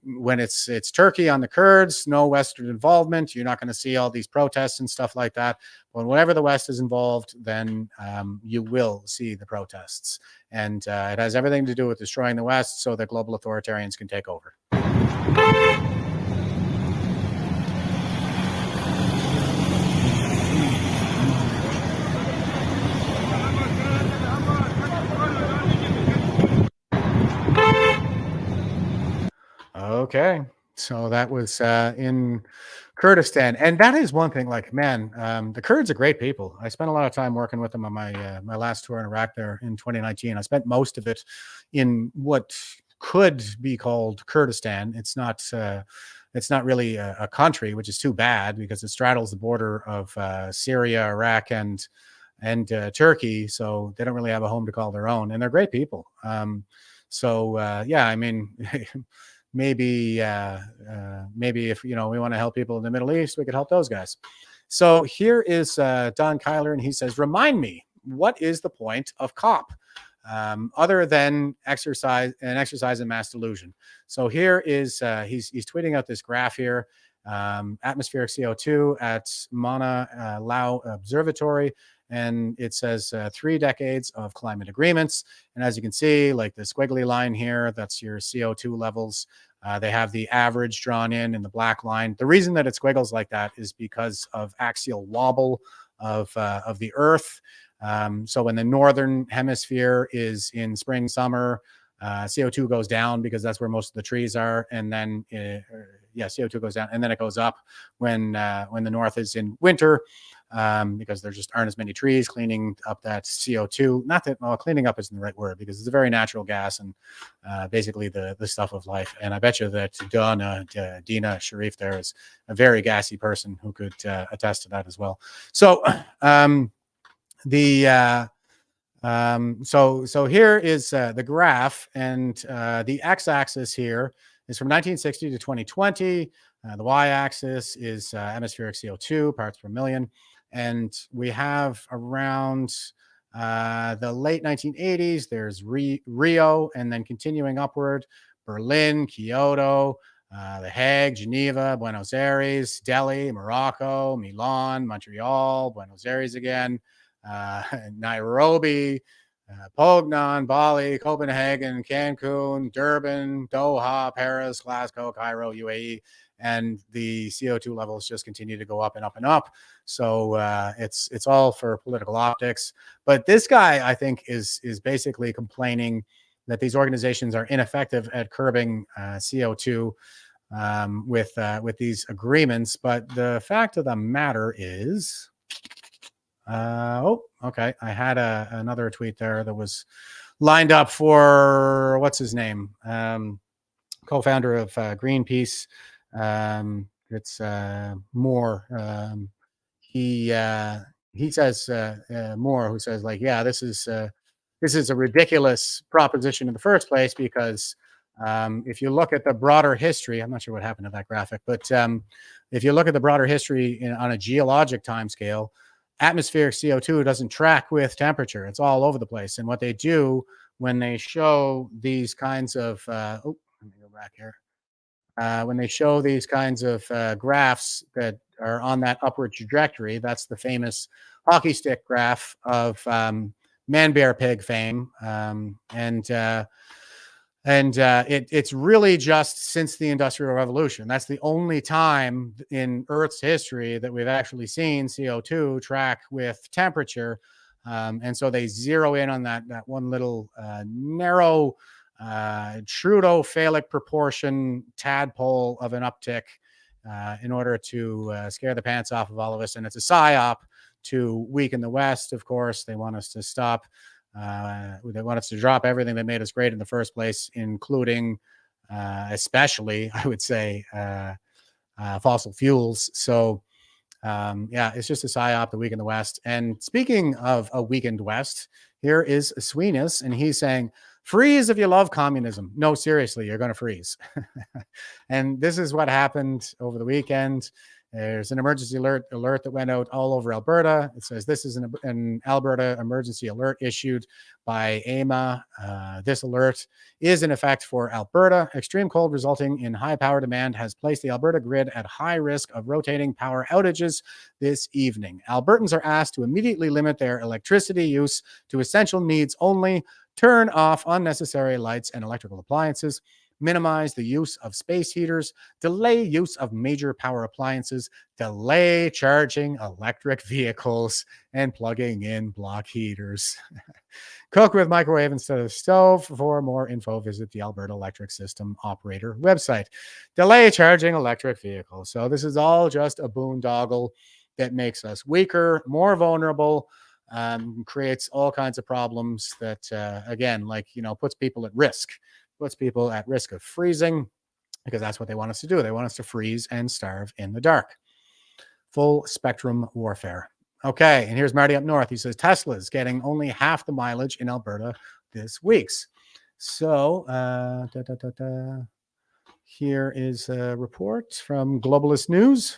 when it's Turkey on the Kurds, no Western involvement. You're not going to see all these protests and stuff like that. But whenever the West is involved, then you will see the protests. And it has everything to do with destroying the West so that global authoritarians can take over. Okay, so that was in Kurdistan, and that is one thing. Like, man, the Kurds are great people. I spent a lot of time working with them on my last tour in Iraq there in 2019. I spent most of it in what could be called Kurdistan. It's not really a country, which is too bad because it straddles the border of Syria, Iraq, and Turkey. So they don't really have a home to call their own, and they're great people. Yeah, I mean. Maybe if we want to help people in the Middle East, we could help those guys. So here is Don Kyler, and he says, "Remind me, what is the point of COP other than exercise in mass delusion?" So here is he's tweeting out this graph here, atmospheric CO2 at Mauna Loa Observatory. And it says 3 decades of climate agreements. And as you can see, like the squiggly line here, that's your CO2 levels. They have the average drawn in the black line. The reason that it squiggles like that is because of axial wobble of the Earth. So when the northern hemisphere is in spring, summer, CO2 goes down because that's where most of the trees are. And then, CO2 goes down, and then it goes up when the north is in winter. Because there just aren't as many trees cleaning up that CO2. Not that, cleaning up isn't the right word because it's a very natural gas and basically the stuff of life. And I bet you that Dina Sharif there is a very gassy person who could attest to that as well. So so here is the graph, and the x-axis here is from 1960 to 2020. The y-axis is atmospheric CO2 parts per million. And we have around the late 1980s, there's Rio, and then continuing upward, Berlin, Kyoto, The Hague, Geneva, Buenos Aires, Delhi, Morocco, Milan, Montreal, Buenos Aires again, Nairobi, Poznan, Bali, Copenhagen, Cancun, Durban, Doha, Paris, Glasgow, Cairo, UAE. And the CO2 levels just continue to go up and up and up. So it's all for political optics. But this guy, I think, is basically complaining that these organizations are ineffective at curbing CO2 with these agreements. But the fact of the matter is, okay, I had another tweet there that was lined up for what's his name, co-founder of Greenpeace. It's Moore. He says Moore, who says like, yeah, this is a ridiculous proposition in the first place because if you look at the broader history, I'm not sure what happened to that graphic, but if you look at the broader history on a geologic timescale, atmospheric CO2 doesn't track with temperature. It's all over the place. And what they do when they show these kinds of let me go back here. When they show these kinds of graphs that are on that upward trajectory, that's the famous hockey stick graph of man, bear, pig fame. It's really just since the Industrial Revolution. That's the only time in Earth's history that we've actually seen CO2 track with temperature. And so they zero in on that one little narrow Trudeau-Phallic proportion tadpole of an uptick in order to scare the pants off of all of us. And it's a psyop to weaken the West, of course. They want us to stop They want us to drop everything that made us great in the first place, including, especially, I would say, fossil fuels. So, yeah, it's just a psyop, the week in the West. And speaking of a weakened West, here is Sweenus, and he's saying, freeze if you love communism. No, seriously, you're going to freeze. And this is what happened over the weekend. There's an emergency alert that went out all over Alberta. It says this is an Alberta emergency alert issued by AMA. This alert is in effect for Alberta. Extreme cold resulting in high power demand has placed the Alberta grid at high risk of rotating power outages this evening. Albertans are asked to immediately limit their electricity use to essential needs only, turn off unnecessary lights and electrical appliances, minimize the use of space heaters, delay use of major power appliances, delay charging electric vehicles, and plugging in block heaters. Cook with microwave instead of stove. For more info, visit the Alberta Electric System Operator website. Delay charging electric vehicles. So this is all just a boondoggle that makes us weaker, more vulnerable, creates all kinds of problems that, again, puts people at risk. Puts people at risk of freezing, because that's what they want us to do. They want us to freeze and starve in the dark. Full spectrum warfare. Okay, and here's Marty up north. He says Tesla's getting only half the mileage in Alberta this week. So here is a report from Globalist News.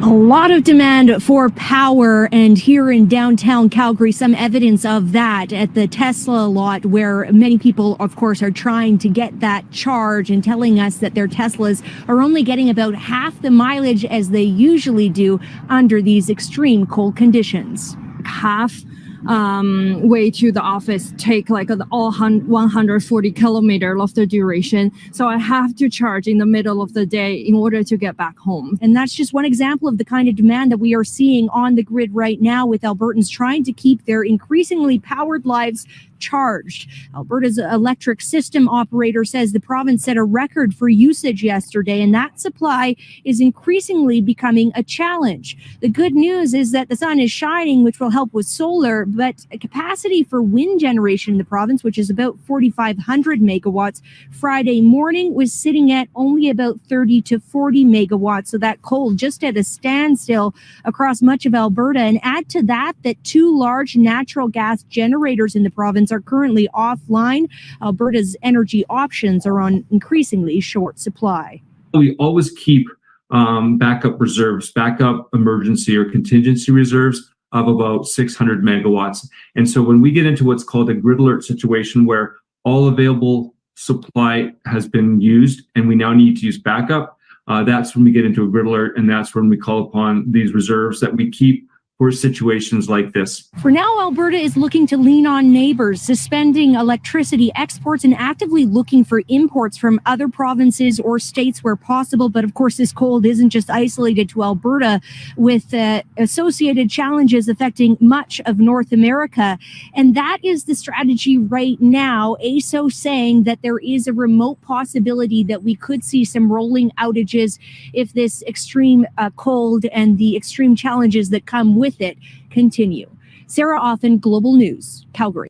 A lot of demand for power, and here in downtown Calgary, some evidence of that at the Tesla lot, where many people, of course, are trying to get that charge and telling us that their Teslas are only getting about half the mileage as they usually do under these extreme cold conditions. Half way to the office take like all 140 kilometer of the duration, so I have to charge in the middle of the day in order to get back home. And that's just one example of the kind of demand that we are seeing on the grid right now, with Albertans trying to keep their increasingly powered lives charged. Alberta's electric system operator says the province set a record for usage yesterday, and that supply is increasingly becoming a challenge. The good news is that the sun is shining, which will help with solar, but capacity for wind generation in the province, which is about 4,500 megawatts, Friday morning was sitting at only about 30 to 40 megawatts. So that coal just at a standstill across much of Alberta. And add to that two large natural gas generators in the province are currently offline. Alberta's energy options are on increasingly short supply. We always keep backup reserves, backup emergency or contingency reserves of about 600 megawatts. And so when we get into what's called a grid alert situation, where all available supply has been used and we now need to use backup, that's when we get into a grid alert, and that's when we call upon these reserves that we keep for situations like this. For now, Alberta is looking to lean on neighbors, suspending electricity exports and actively looking for imports from other provinces or states where possible. But of course, this cold isn't just isolated to Alberta, with associated challenges affecting much of North America. And that is the strategy right now. AESO saying that there is a remote possibility that we could see some rolling outages if this extreme cold and the extreme challenges that come with it continue. Sarah Offen, Global News, Calgary.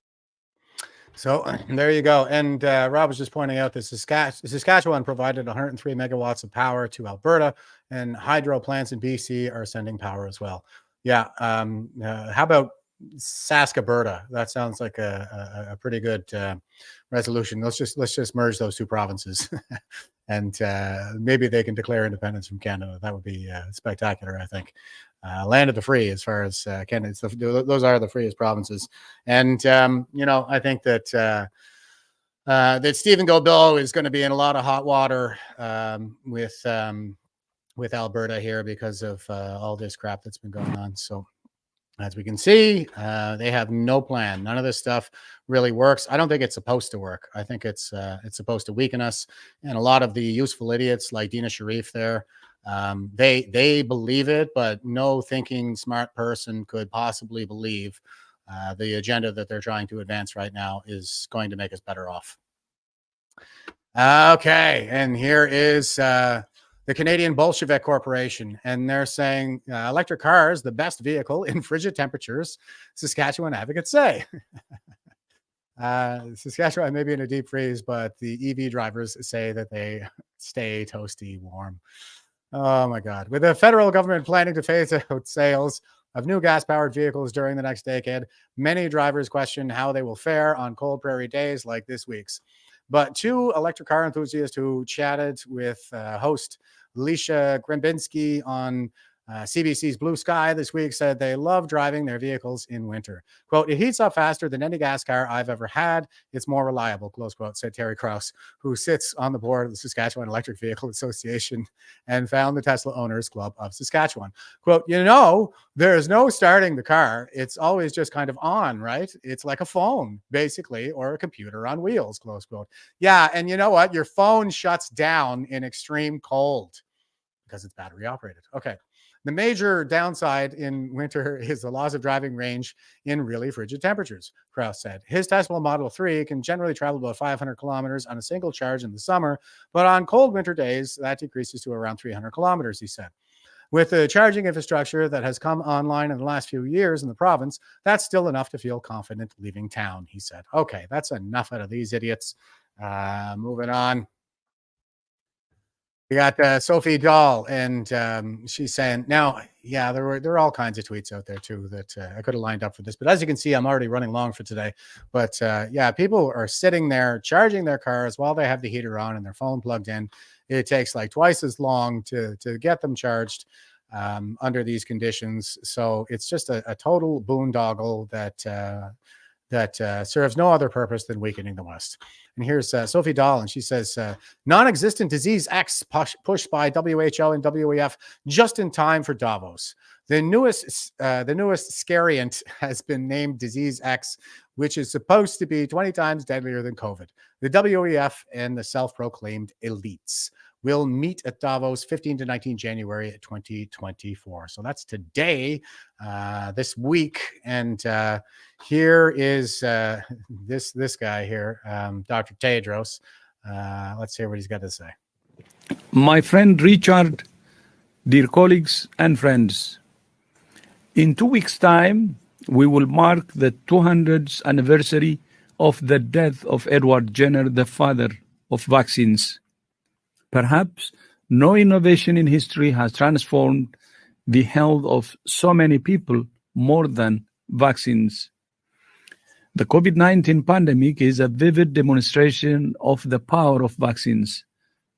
So there you go. And Rob was just pointing out that Saskatchewan provided 103 megawatts of power to Alberta, and hydro plants in BC are sending power as well. Yeah. How about Sask-Alberta? That sounds like a pretty good resolution. Let's just merge those two provinces. And maybe they can declare independence from Canada. That would be spectacular, I think. Land of the free, as far as Canada. Those are the freest provinces. And, I think that that Stephen Godbout is going to be in a lot of hot water with Alberta here because of all this crap that's been going on. So as we can see, they have no plan. None of this stuff really works. I don't think it's supposed to work. I think it's supposed to weaken us. And a lot of the useful idiots like Dina Sharif there, they believe it, but no thinking smart person could possibly believe the agenda that they're trying to advance right now is going to make us better off. Okay, and here is the Canadian Bolshevik Corporation, and they're saying electric cars, the best vehicle in frigid temperatures, Saskatchewan advocates say. Saskatchewan may be in a deep freeze, but the EV drivers say that they stay toasty warm. Oh my God. With the federal government planning to phase out sales of new gas-powered vehicles during the next decade, many drivers question how they will fare on cold prairie days like this week's. But two electric car enthusiasts who chatted with host Leisha Grembinski on CBC's Blue Sky this week said they love driving their vehicles in winter. Quote, it heats up faster than any gas car I've ever had. It's more reliable, close quote, said Terry Krause, who sits on the board of the Saskatchewan Electric Vehicle Association and found the Tesla Owners Club of Saskatchewan. Quote, there is no starting the car. It's always just kind of on, right? It's like a phone, basically, or a computer on wheels, close quote. Yeah, and you know what? Your phone shuts down in extreme cold because it's battery operated. Okay. The major downside in winter is the loss of driving range in really frigid temperatures, Krause said. His Tesla Model 3 can generally travel about 500 kilometers on a single charge in the summer, but on cold winter days, that decreases to around 300 kilometers, he said. With the charging infrastructure that has come online in the last few years in the province, that's still enough to feel confident leaving town, he said. Okay, that's enough out of these idiots. Moving on. We got Sophie Dahl, and she's saying, now, yeah, there are all kinds of tweets out there, too, that I could have lined up for this. But as you can see, I'm already running long for today. But, yeah, people are sitting there charging their cars while they have the heater on and their phone plugged in. It takes like twice as long to get them charged under these conditions. So it's just a total boondoggle that serves no other purpose than weakening the West. And here's Sophie Dahl, and she says, non-existent disease X pushed by WHO and WEF just in time for Davos. The newest scariant has been named Disease X, which is supposed to be 20 times deadlier than COVID. The WEF and the self-proclaimed elites will meet at Davos 15 to 19 January 2024. So that's today, this week. And here is this guy here, Dr. Tedros. Let's hear what he's got to say. My friend Richard, dear colleagues and friends, in 2 weeks' time, we will mark the 200th anniversary of the death of Edward Jenner, the father of vaccines. Perhaps no innovation in history has transformed the health of so many people more than vaccines. The COVID-19 pandemic is a vivid demonstration of the power of vaccines,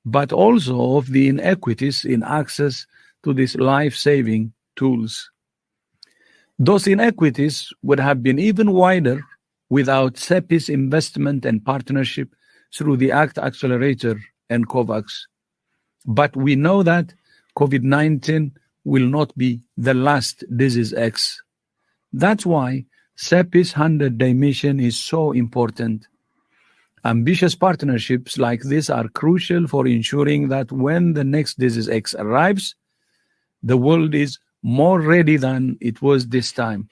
but also of the inequities in access to these life-saving tools. Those inequities would have been even wider without CEPI's investment and partnership through the ACT Accelerator and COVAX. But we know that COVID-19 will not be the last disease X. That's why CEPI's 100-day mission is so important. Ambitious partnerships like this are crucial for ensuring that when the next disease X arrives, the world is more ready than it was this time.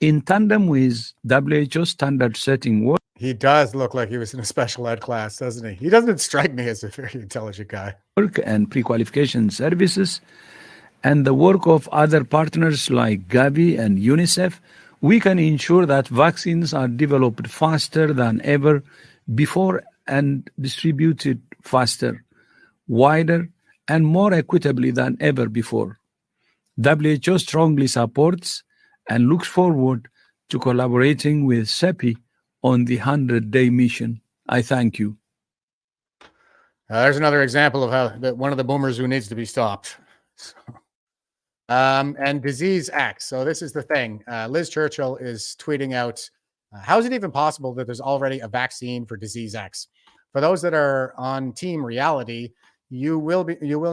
In tandem with WHO standard-setting work, he does look like he was in a special ed class, doesn't he? He doesn't strike me as a very intelligent guy. And pre-qualification services, and the work of other partners like Gavi and UNICEF, we can ensure that vaccines are developed faster than ever before and distributed faster, wider, and more equitably than ever before. WHO strongly supports and looks forward to collaborating with CEPI on the 100-day mission. I thank you. There's another example of how one of the boomers who needs to be stopped. And Disease X. So this is the thing. Liz Churchill is tweeting out, how is it even possible that there's already a vaccine for Disease X? For those that are on Team Reality, you will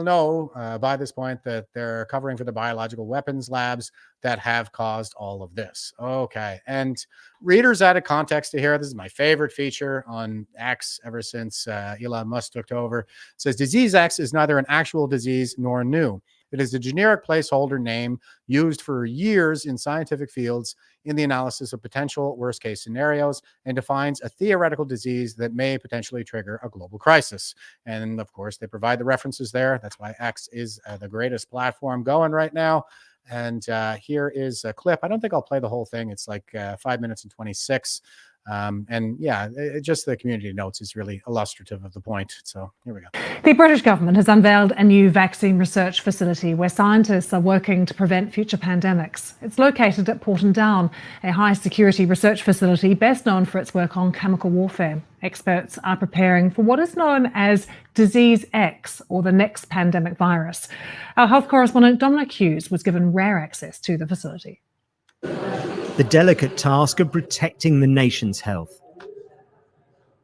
know by this point that they're covering for the biological weapons labs that have caused all of this. Okay. And readers added context to here. This is my favorite feature on X ever since Elon Musk took over. It says Disease X is neither an actual disease nor new. It is a generic placeholder name used for years in scientific fields in the analysis of potential worst-case scenarios and defines a theoretical disease that may potentially trigger a global crisis. And, of course, they provide the references there. That's why X is the greatest platform going right now. And here is a clip. I don't think I'll play the whole thing. It's like 5 minutes and 26. And yeah, just the community notes is really illustrative of the point. So here we go. The British government has unveiled a new vaccine research facility where scientists are working to prevent future pandemics. It's located at Portendown, a high-security research facility best known for its work on chemical warfare. Experts are preparing for what is known as Disease X, or the next pandemic virus. Our health correspondent Dominic Hughes was given rare access to the facility. The delicate task of protecting the nation's health.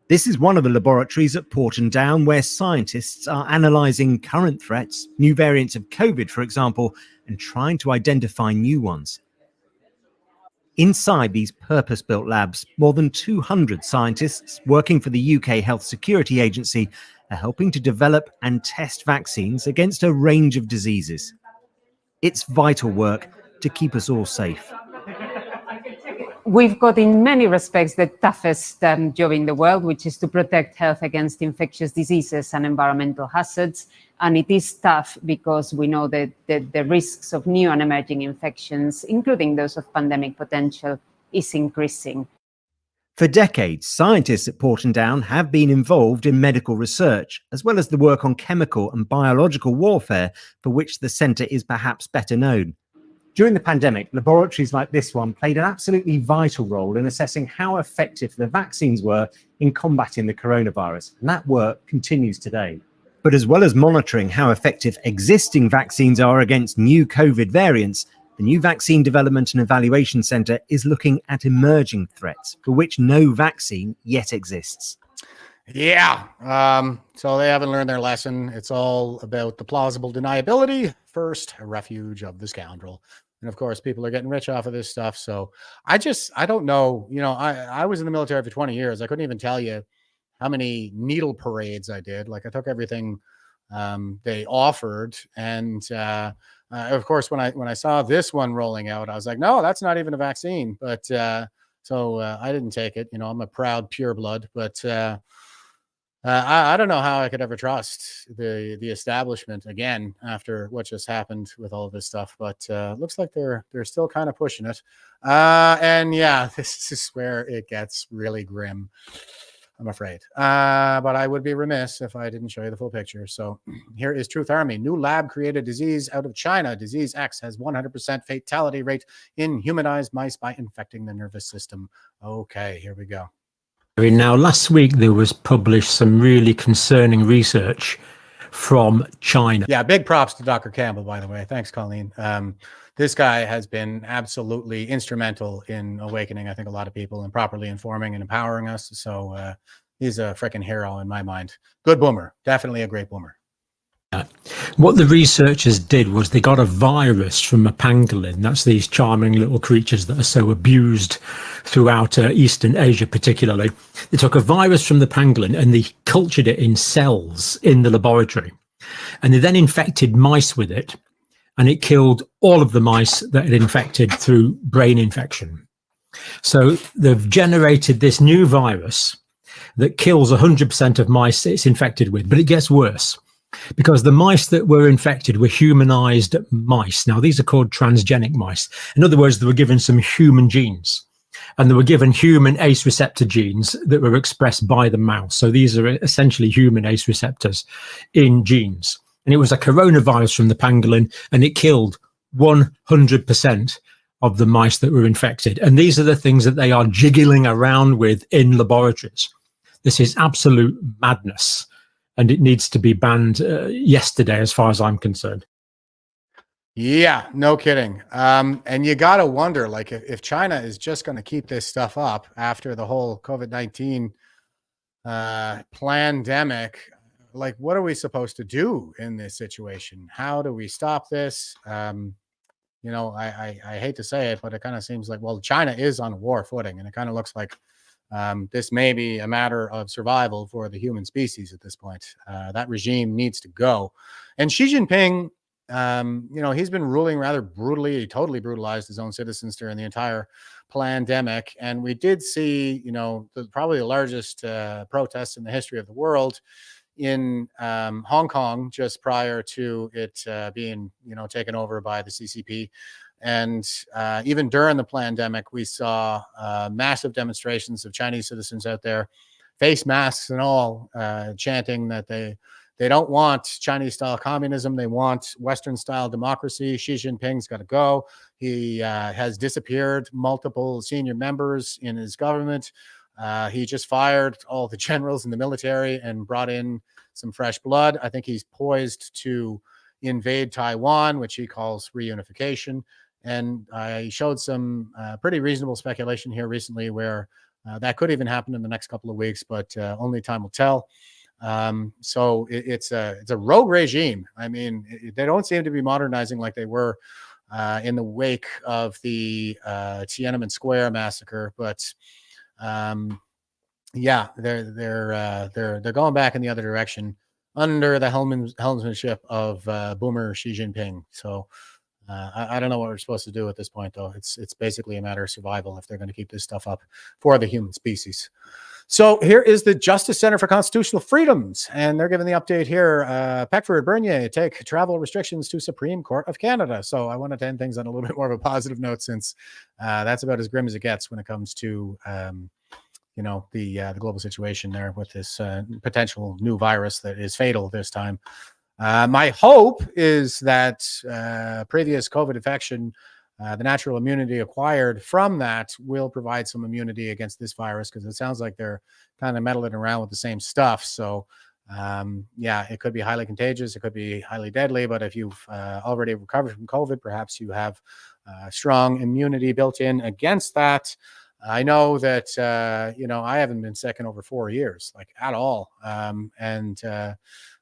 This is one of the laboratories at Portendown where scientists are analysing current threats, new variants of COVID, for example, and trying to identify new ones. Inside these purpose-built labs, more than 200 scientists working for the UK Health Security Agency are helping to develop and test vaccines against a range of diseases. It's vital work to keep us all safe. We've got, in many respects, the toughest job in the world, which is to protect health against infectious diseases and environmental hazards. And it is tough because we know that the risks of new and emerging infections, including those of pandemic potential, is increasing. For decades, scientists at Portendown have been involved in medical research, as well as the work on chemical and biological warfare, for which the centre is perhaps better known. During the pandemic, laboratories like this one played an absolutely vital role in assessing how effective the vaccines were in combating the coronavirus, and that work continues today. But as well as monitoring how effective existing vaccines are against new COVID variants, the new Vaccine Development and Evaluation Centre is looking at emerging threats for which no vaccine yet exists. Yeah. So they haven't learned their lesson. It's all about the plausible deniability. First, a refuge of the scoundrel. And of course, people are getting rich off of this stuff. So I don't know. You know, I was in the military for 20 years. I couldn't even tell you how many needle parades I did. Like I took everything they offered. And of course, when I saw this one rolling out, I was like, no, that's not even a vaccine. But so I didn't take it. You know, I'm a proud pureblood, but I don't know how I could ever trust the establishment again after what just happened with all of this stuff. But looks like they're still kind of pushing it. And yeah, this is where it gets really grim, I'm afraid. But I would be remiss if I didn't show you the full picture. So here is Truth Army. New lab created disease out of China. Disease X has 100% fatality rate in humanized mice by infecting the nervous system. Okay, here we go. Now, last week there was published some really concerning research from China. Yeah, big props to Dr. Campbell, by the way. Thanks, Colleen. This guy has been absolutely instrumental in awakening, I think, a lot of people and properly informing and empowering us. So he's a freaking hero in my mind. Good boomer. Definitely a great boomer. What the researchers did was they got a virus from a pangolin. That's these charming little creatures that are so abused throughout Eastern Asia, particularly. They took a virus from the pangolin and they cultured it in cells in the laboratory. And they then infected mice with it. And it killed all of the mice that had infected through brain infection. So they've generated this new virus that kills 100% of mice it's infected with, but it gets worse. Because the mice that were infected were humanized mice. Now, these are called transgenic mice. In other words, they were given some human genes. And they were given human ACE receptor genes that were expressed by the mouse. So these are essentially human ACE receptors in genes. And it was a coronavirus from the pangolin, and it killed 100% of the mice that were infected. And these are the things that they are jiggling around with in laboratories. This is absolute madness. And it needs to be banned yesterday, as far as I'm concerned. Yeah, no kidding. And you got to wonder, like, if China is just going to keep this stuff up after the whole COVID-19 pandemic, like, what are we supposed to do in this situation? How do we stop this? You know, I hate to say it, but it kind of seems like, well, China is on war footing, and it kind of looks like this may be a matter of survival for the human species at this point. That regime needs to go. And Xi Jinping, you know, he's been ruling rather brutally. He totally brutalized his own citizens during the entire pandemic. And we did see, you know, probably the largest protests in the history of the world in Hong Kong just prior to it being, you know, taken over by the CCP. And even during the pandemic, we saw massive demonstrations of Chinese citizens out there, face masks and all, chanting that they don't want Chinese-style communism. They want Western-style democracy. Xi Jinping's got to go. He has disappeared multiple senior members in his government. He just fired all the generals in the military and brought in some fresh blood. I think he's poised to invade Taiwan, which he calls reunification. And I showed some pretty reasonable speculation here recently where that could even happen in the next couple of weeks, but only time will tell. So it's a rogue regime. I mean, they don't seem to be modernizing like they were in the wake of the Tiananmen Square massacre, but yeah, they're going back in the other direction under the helmsmanship of Boomer Xi Jinping. So I don't know what we're supposed to do at this point, though. It's basically a matter of survival if they're going to keep this stuff up for the human species. So here is the Justice Center for Constitutional Freedoms, and they're giving the update here. Peckford, Bernier take travel restrictions to Supreme Court of Canada. So I wanted to end things on a little bit more of a positive note, since that's about as grim as it gets when it comes to the global situation there with this potential new virus that is fatal this time. My hope is that previous COVID infection, the natural immunity acquired from that, will provide some immunity against this virus, because it sounds like they're kind of meddling around with the same stuff. So yeah, it could be highly contagious, it could be highly deadly, but if you've already recovered from COVID, perhaps you have strong immunity built in against that. I know that I haven't been sick in over 4 years, like at all, and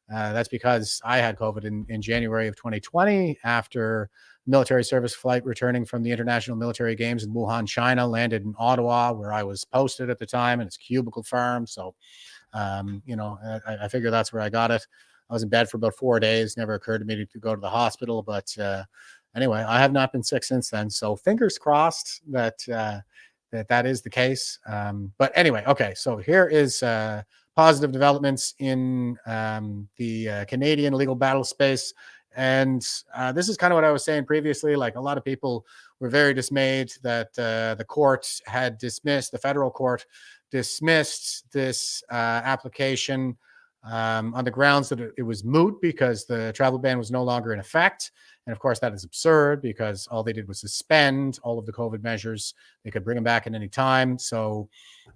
that's because I had COVID in January of 2020 after military service flight returning from the International Military Games in Wuhan, China, landed in Ottawa, where I was posted at the time, and it's cubicle farm. So, I figure that's where I got it. I was in bed for about 4 days. Never occurred to me to go to the hospital. But anyway, I have not been sick since then. So fingers crossed that that is the case. But anyway, okay. So here is positive developments in the Canadian legal battle space. And this is kind of what I was saying previously. Like, a lot of people were very dismayed that the federal court dismissed this application on the grounds that it was moot because the travel ban was no longer in effect. And of course, that is absurd, because all they did was suspend all of the COVID measures. They could bring them back at any time. So,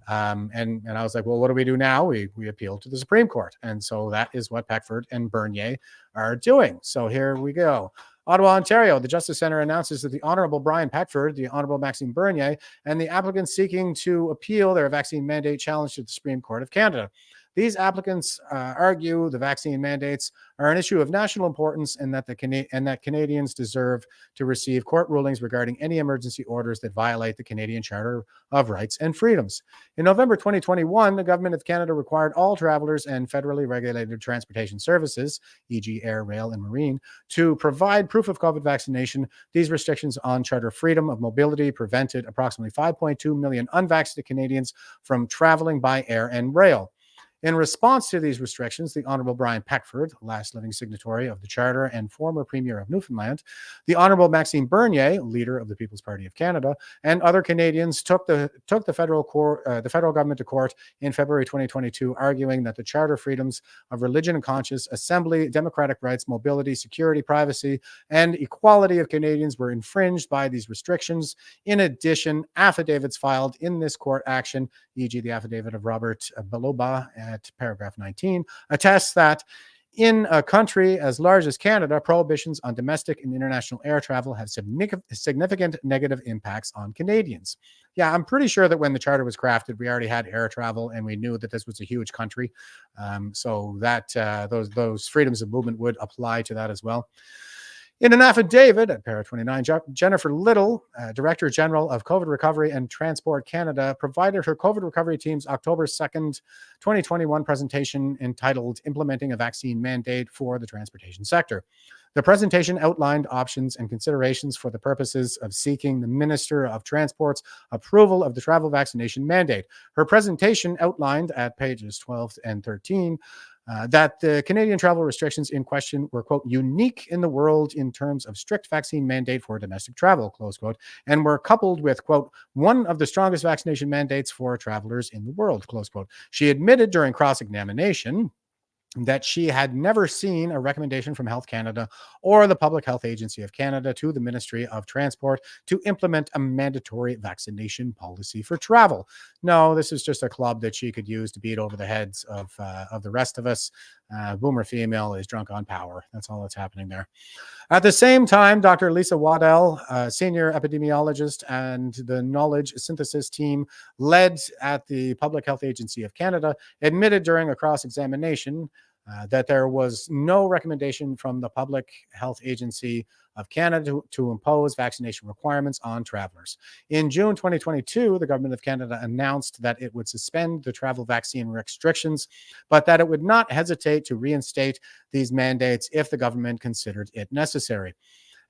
and I was like, well, what do we do now? We appeal to the Supreme Court. And so that is what Peckford and Bernier are doing. So here we go. Ottawa, Ontario, the Justice Centre announces that the Honourable Brian Peckford, the Honourable Maxime Bernier, and the applicants seeking to appeal their vaccine mandate challenge to the Supreme Court of Canada. These applicants argue the vaccine mandates are an issue of national importance, and that Canadians deserve to receive court rulings regarding any emergency orders that violate the Canadian Charter of Rights and Freedoms. In November 2021, the Government of Canada required all travelers and federally regulated transportation services, e.g. air, rail, and marine, to provide proof of COVID vaccination. These restrictions on charter freedom of mobility prevented approximately 5.2 million unvaccinated Canadians from traveling by air and rail. In response to these restrictions, the Honourable Brian Peckford, last living signatory of the Charter and former Premier of Newfoundland, the Honourable Maxime Bernier, leader of the People's Party of Canada, and other Canadians took the federal government to court in February 2022, arguing that the Charter freedoms of religion and conscience, assembly, democratic rights, mobility, security, privacy, and equality of Canadians were infringed by these restrictions. In addition, affidavits filed in this court action, e.g. the affidavit of Robert Baloba at paragraph 19, attests that in a country as large as Canada, prohibitions on domestic and international air travel have significant negative impacts on Canadians. Yeah, I'm pretty sure that when the Charter was crafted, we already had air travel, and we knew that this was a huge country. So that those freedoms of movement would apply to that as well. In an affidavit at para 29, Jennifer Little, Director General of COVID Recovery and Transport Canada, provided her COVID recovery team's October 2nd, 2021 presentation entitled Implementing a Vaccine Mandate for the Transportation Sector. The presentation outlined options and considerations for the purposes of seeking the Minister of Transport's approval of the travel vaccination mandate. Her presentation outlined at pages 12 and 13 that the Canadian travel restrictions in question were, quote, unique in the world in terms of strict vaccine mandate for domestic travel, close quote, and were coupled with, quote, one of the strongest vaccination mandates for travelers in the world, close quote. She admitted during cross-examination that she had never seen a recommendation from Health Canada or the Public Health Agency of Canada to the Ministry of Transport to implement a mandatory vaccination policy for travel. No, this is just a club that she could use to beat over the heads of the rest of us. Boomer female is drunk on power. That's all that's happening there. At the same time, Dr. Lisa Waddell, senior epidemiologist and the knowledge synthesis team led at the Public Health Agency of Canada, admitted during a cross-examination that there was no recommendation from the Public Health Agency of Canada to impose vaccination requirements on travelers. In June 2022, the Government of Canada announced that it would suspend the travel vaccine restrictions, but that it would not hesitate to reinstate these mandates if the government considered it necessary.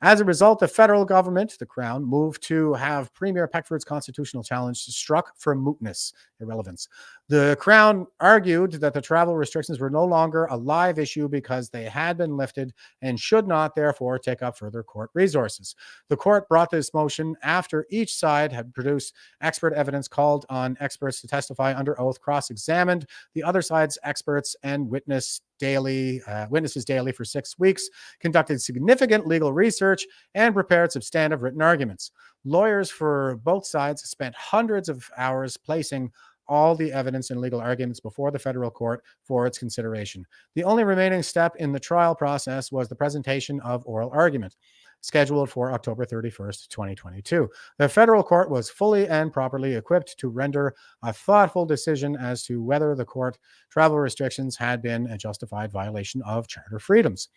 As a result, the federal government, the Crown, moved to have Premier Peckford's constitutional challenge struck for mootness, irrelevance. The Crown argued that the travel restrictions were no longer a live issue because they had been lifted and should not, therefore, take up further court resources. The court brought this motion after each side had produced expert evidence, called on experts to testify under oath, cross-examined the other side's experts, and witnesses daily for 6 weeks, conducted significant legal research, and prepared substantive written arguments. Lawyers for both sides spent hundreds of hours placing all the evidence and legal arguments before the federal court for its consideration. The only remaining step in the trial process was the presentation of oral argument, scheduled for October 31st, 2022. The federal court was fully and properly equipped to render a thoughtful decision as to whether the court travel restrictions had been a justified violation of charter freedoms.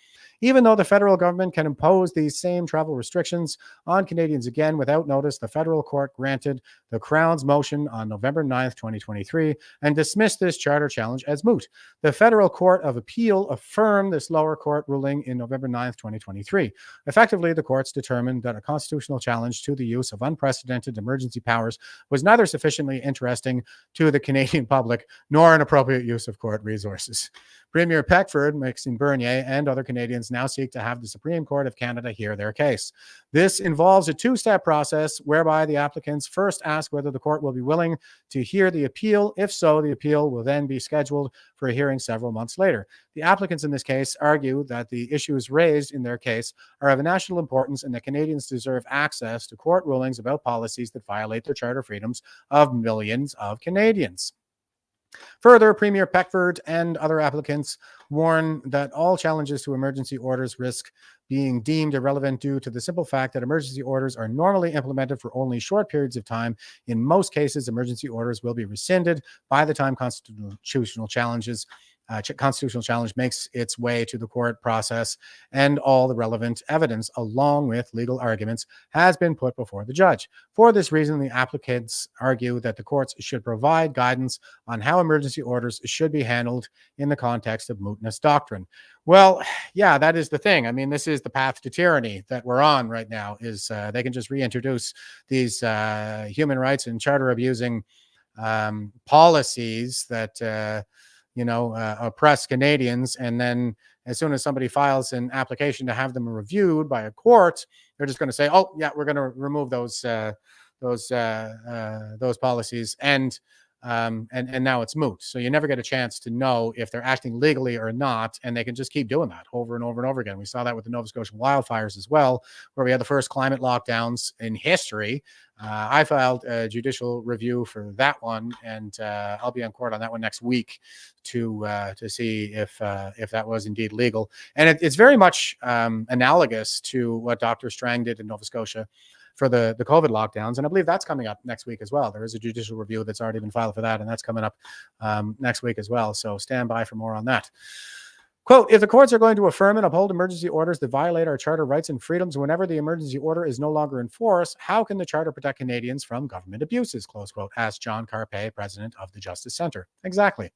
Even though the federal government can impose these same travel restrictions on Canadians again without notice, the federal court granted the Crown's motion on November 9th, 2023, and dismissed this charter challenge as moot. The Federal Court of Appeal affirmed this lower court ruling in November 9th, 2023. Effectively, the courts determined that a constitutional challenge to the use of unprecedented emergency powers was neither sufficiently interesting to the Canadian public nor an appropriate use of court resources. Premier Peckford, Maxime Bernier, and other Canadians now seek to have the Supreme Court of Canada hear their case. This involves a two-step process whereby the applicants first ask whether the court will be willing to hear the appeal. If so, the appeal will then be scheduled for a hearing several months later. The applicants in this case argue that the issues raised in their case are of national importance and that Canadians deserve access to court rulings about policies that violate the charter freedoms of millions of Canadians. Further, Premier Peckford and other applicants warn that all challenges to emergency orders risk being deemed irrelevant due to the simple fact that emergency orders are normally implemented for only short periods of time. In most cases, emergency orders will be rescinded by the time constitutional challenge makes its way to the court process, and all the relevant evidence, along with legal arguments, has been put before the judge. For this reason, the applicants argue that the courts should provide guidance on how emergency orders should be handled in the context of mootness doctrine. Well, yeah, that is the thing. I mean, this is the path to tyranny that we're on right now, is they can just reintroduce these human rights and charter abusing policies that oppress Canadians, and then as soon as somebody files an application to have them reviewed by a court, they're just going to say, "Oh, yeah, we're going to remove those policies," and now it's moot. So you never get a chance to know if they're acting legally or not, and they can just keep doing that over and over and over again. We saw that with the Nova Scotia wildfires as well, where we had the first climate lockdowns in history. I filed a judicial review for that one, and I'll be on court on that one next week to see if that was indeed legal. And it's very much analogous to what Dr. Strang did in Nova Scotia for the COVID lockdowns. And I believe that's coming up next week as well. There is a judicial review that's already been filed for that, and that's coming up next week as well. So stand by for more on that. Quote, if the courts are going to affirm and uphold emergency orders that violate our charter rights and freedoms whenever the emergency order is no longer in force, how can the charter protect Canadians from government abuses? Close quote, asked John Carpe, president of the Justice Centre. Exactly.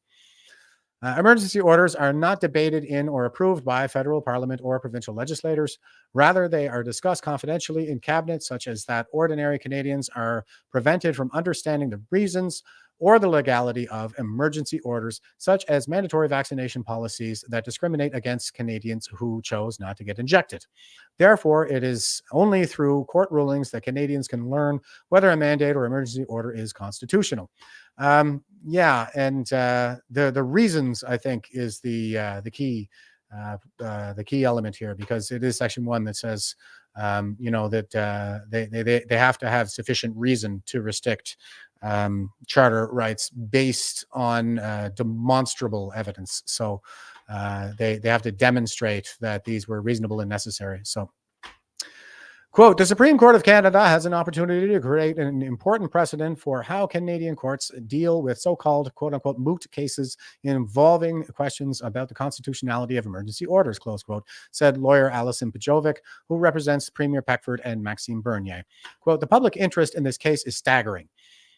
Emergency orders are not debated in or approved by federal parliament or provincial legislators. Rather, they are discussed confidentially in cabinet, such as that ordinary Canadians are prevented from understanding the reasons or the legality of emergency orders, such as mandatory vaccination policies that discriminate against Canadians who chose not to get injected. Therefore, it is only through court rulings that Canadians can learn whether a mandate or emergency order is constitutional. The reasons, I think, is the key element here, because it is Section 1 that says, that they have to have sufficient reason to restrict charter rights based on demonstrable evidence. So they have to demonstrate that these were reasonable and necessary. So, quote, the Supreme Court of Canada has an opportunity to create an important precedent for how Canadian courts deal with so-called, quote unquote, moot cases involving questions about the constitutionality of emergency orders, close quote, said lawyer Alison Pejovic, who represents Premier Peckford and Maxime Bernier. Quote, the public interest in this case is staggering.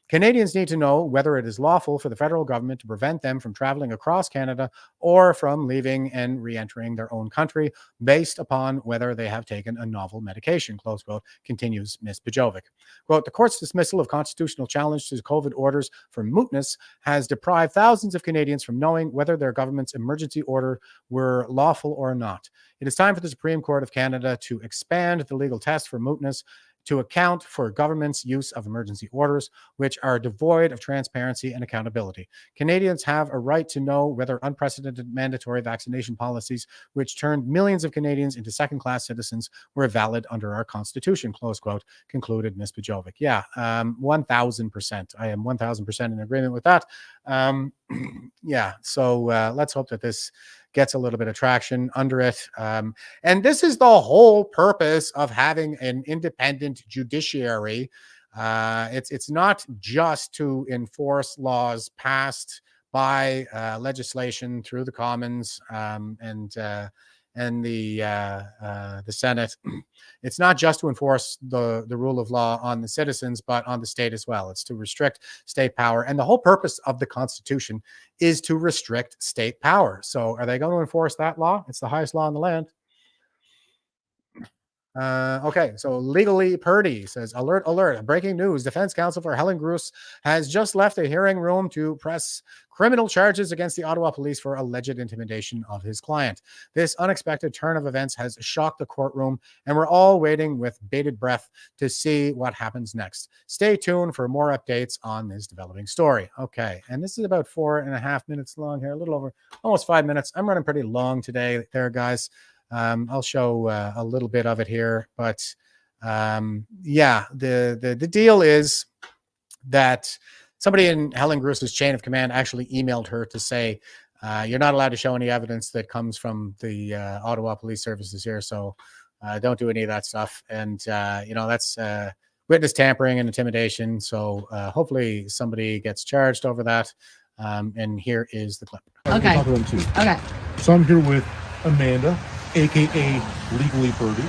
Canadians need to know whether it is lawful for the federal government to prevent them from traveling across Canada or from leaving and re-entering their own country based upon whether they have taken a novel medication, close quote, continues Ms. Pejovic. Quote, the court's dismissal of constitutional challenge to COVID orders for mootness has deprived thousands of Canadians from knowing whether their government's emergency order were lawful or not. It is time for the Supreme Court of Canada to expand the legal test for mootness to account for government's use of emergency orders, which are devoid of transparency and accountability. Canadians have a right to know whether unprecedented mandatory vaccination policies, which turned millions of Canadians into second-class citizens, were valid under our Constitution, close quote, concluded Ms. Pejovic. Yeah, 1,000%. I am 1,000% in agreement with that. So let's hope that this gets a little bit of traction under it. And this is the whole purpose of having an independent judiciary. It's not just to enforce laws passed by legislation through the Commons and the Senate. It's not just to enforce the rule of law on the citizens, but on the state as well. It's to restrict state power. And the whole purpose of the Constitution is to restrict state power. So are they going to enforce that law? It's the highest law in the land. Okay, so Legally Purdy says, alert, alert, breaking news. Defense counsel for Helen Grus has just left the hearing room to press criminal charges against the Ottawa police for alleged intimidation of his client. This unexpected turn of events has shocked the courtroom, and we're all waiting with bated breath to see what happens next. Stay tuned for more updates on this developing story. Okay, and this is about 4.5 minutes long here, a little over, almost 5 minutes. I'm running pretty long today there, guys. I'll show a little bit of it here, but the deal is that somebody in Helen Grus's chain of command actually emailed her to say, you're not allowed to show any evidence that comes from the Ottawa Police Services here, so don't do any of that stuff. And, that's witness tampering and intimidation, so hopefully somebody gets charged over that. And here is the clip. Okay. Okay. So I'm here with Amanda, aka Legally Purdy.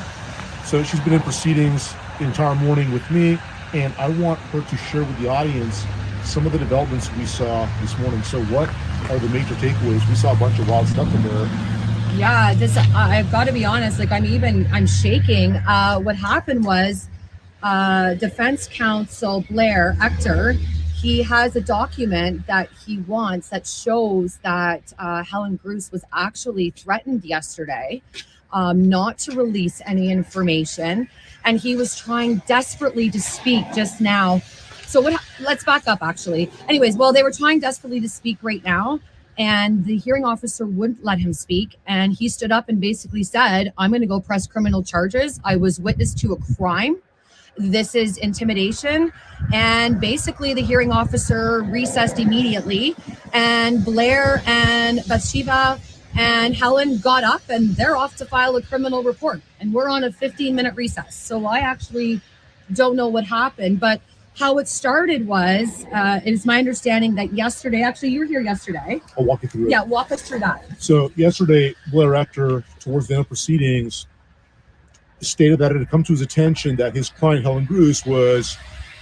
So she's been in proceedings the entire morning with me, and I want her to share with the audience some of the developments we saw this morning. So what are the major takeaways? We saw a bunch of wild stuff in there. Yeah, I've got to be honest, I'm shaking. What happened was Defense Counsel Blair Ector, he has a document that he wants that shows that Helen Grus was actually threatened yesterday not to release any information. And he was trying desperately to speak just now. So let's back up, actually. Anyways, they were trying desperately to speak right now. And the hearing officer wouldn't let him speak. And he stood up and basically said, I'm going to go press criminal charges. I was witness to a crime. This is intimidation. And basically the hearing officer recessed immediately, and Blair and Bathsheba and Helen got up and they're off to file a criminal report. And we're on a 15-minute recess. So I actually don't know what happened, but how it started was, it is my understanding that yesterday, actually you were here yesterday. I'll walk you through it. Yeah, walk us through that. So yesterday, Blair Ector, towards the end of proceedings, stated that it had come to his attention that his client, Helen Grus, was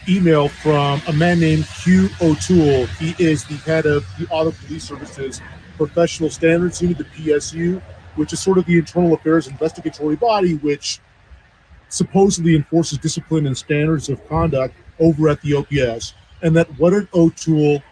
emailed from a man named Hugh O'Toole. He is the head of the Ottawa Police Services Professional Standards Unit, the PSU, which is sort of the internal affairs investigatory body, which supposedly enforces discipline and standards of conduct over at the OPS. And that what did O'Toole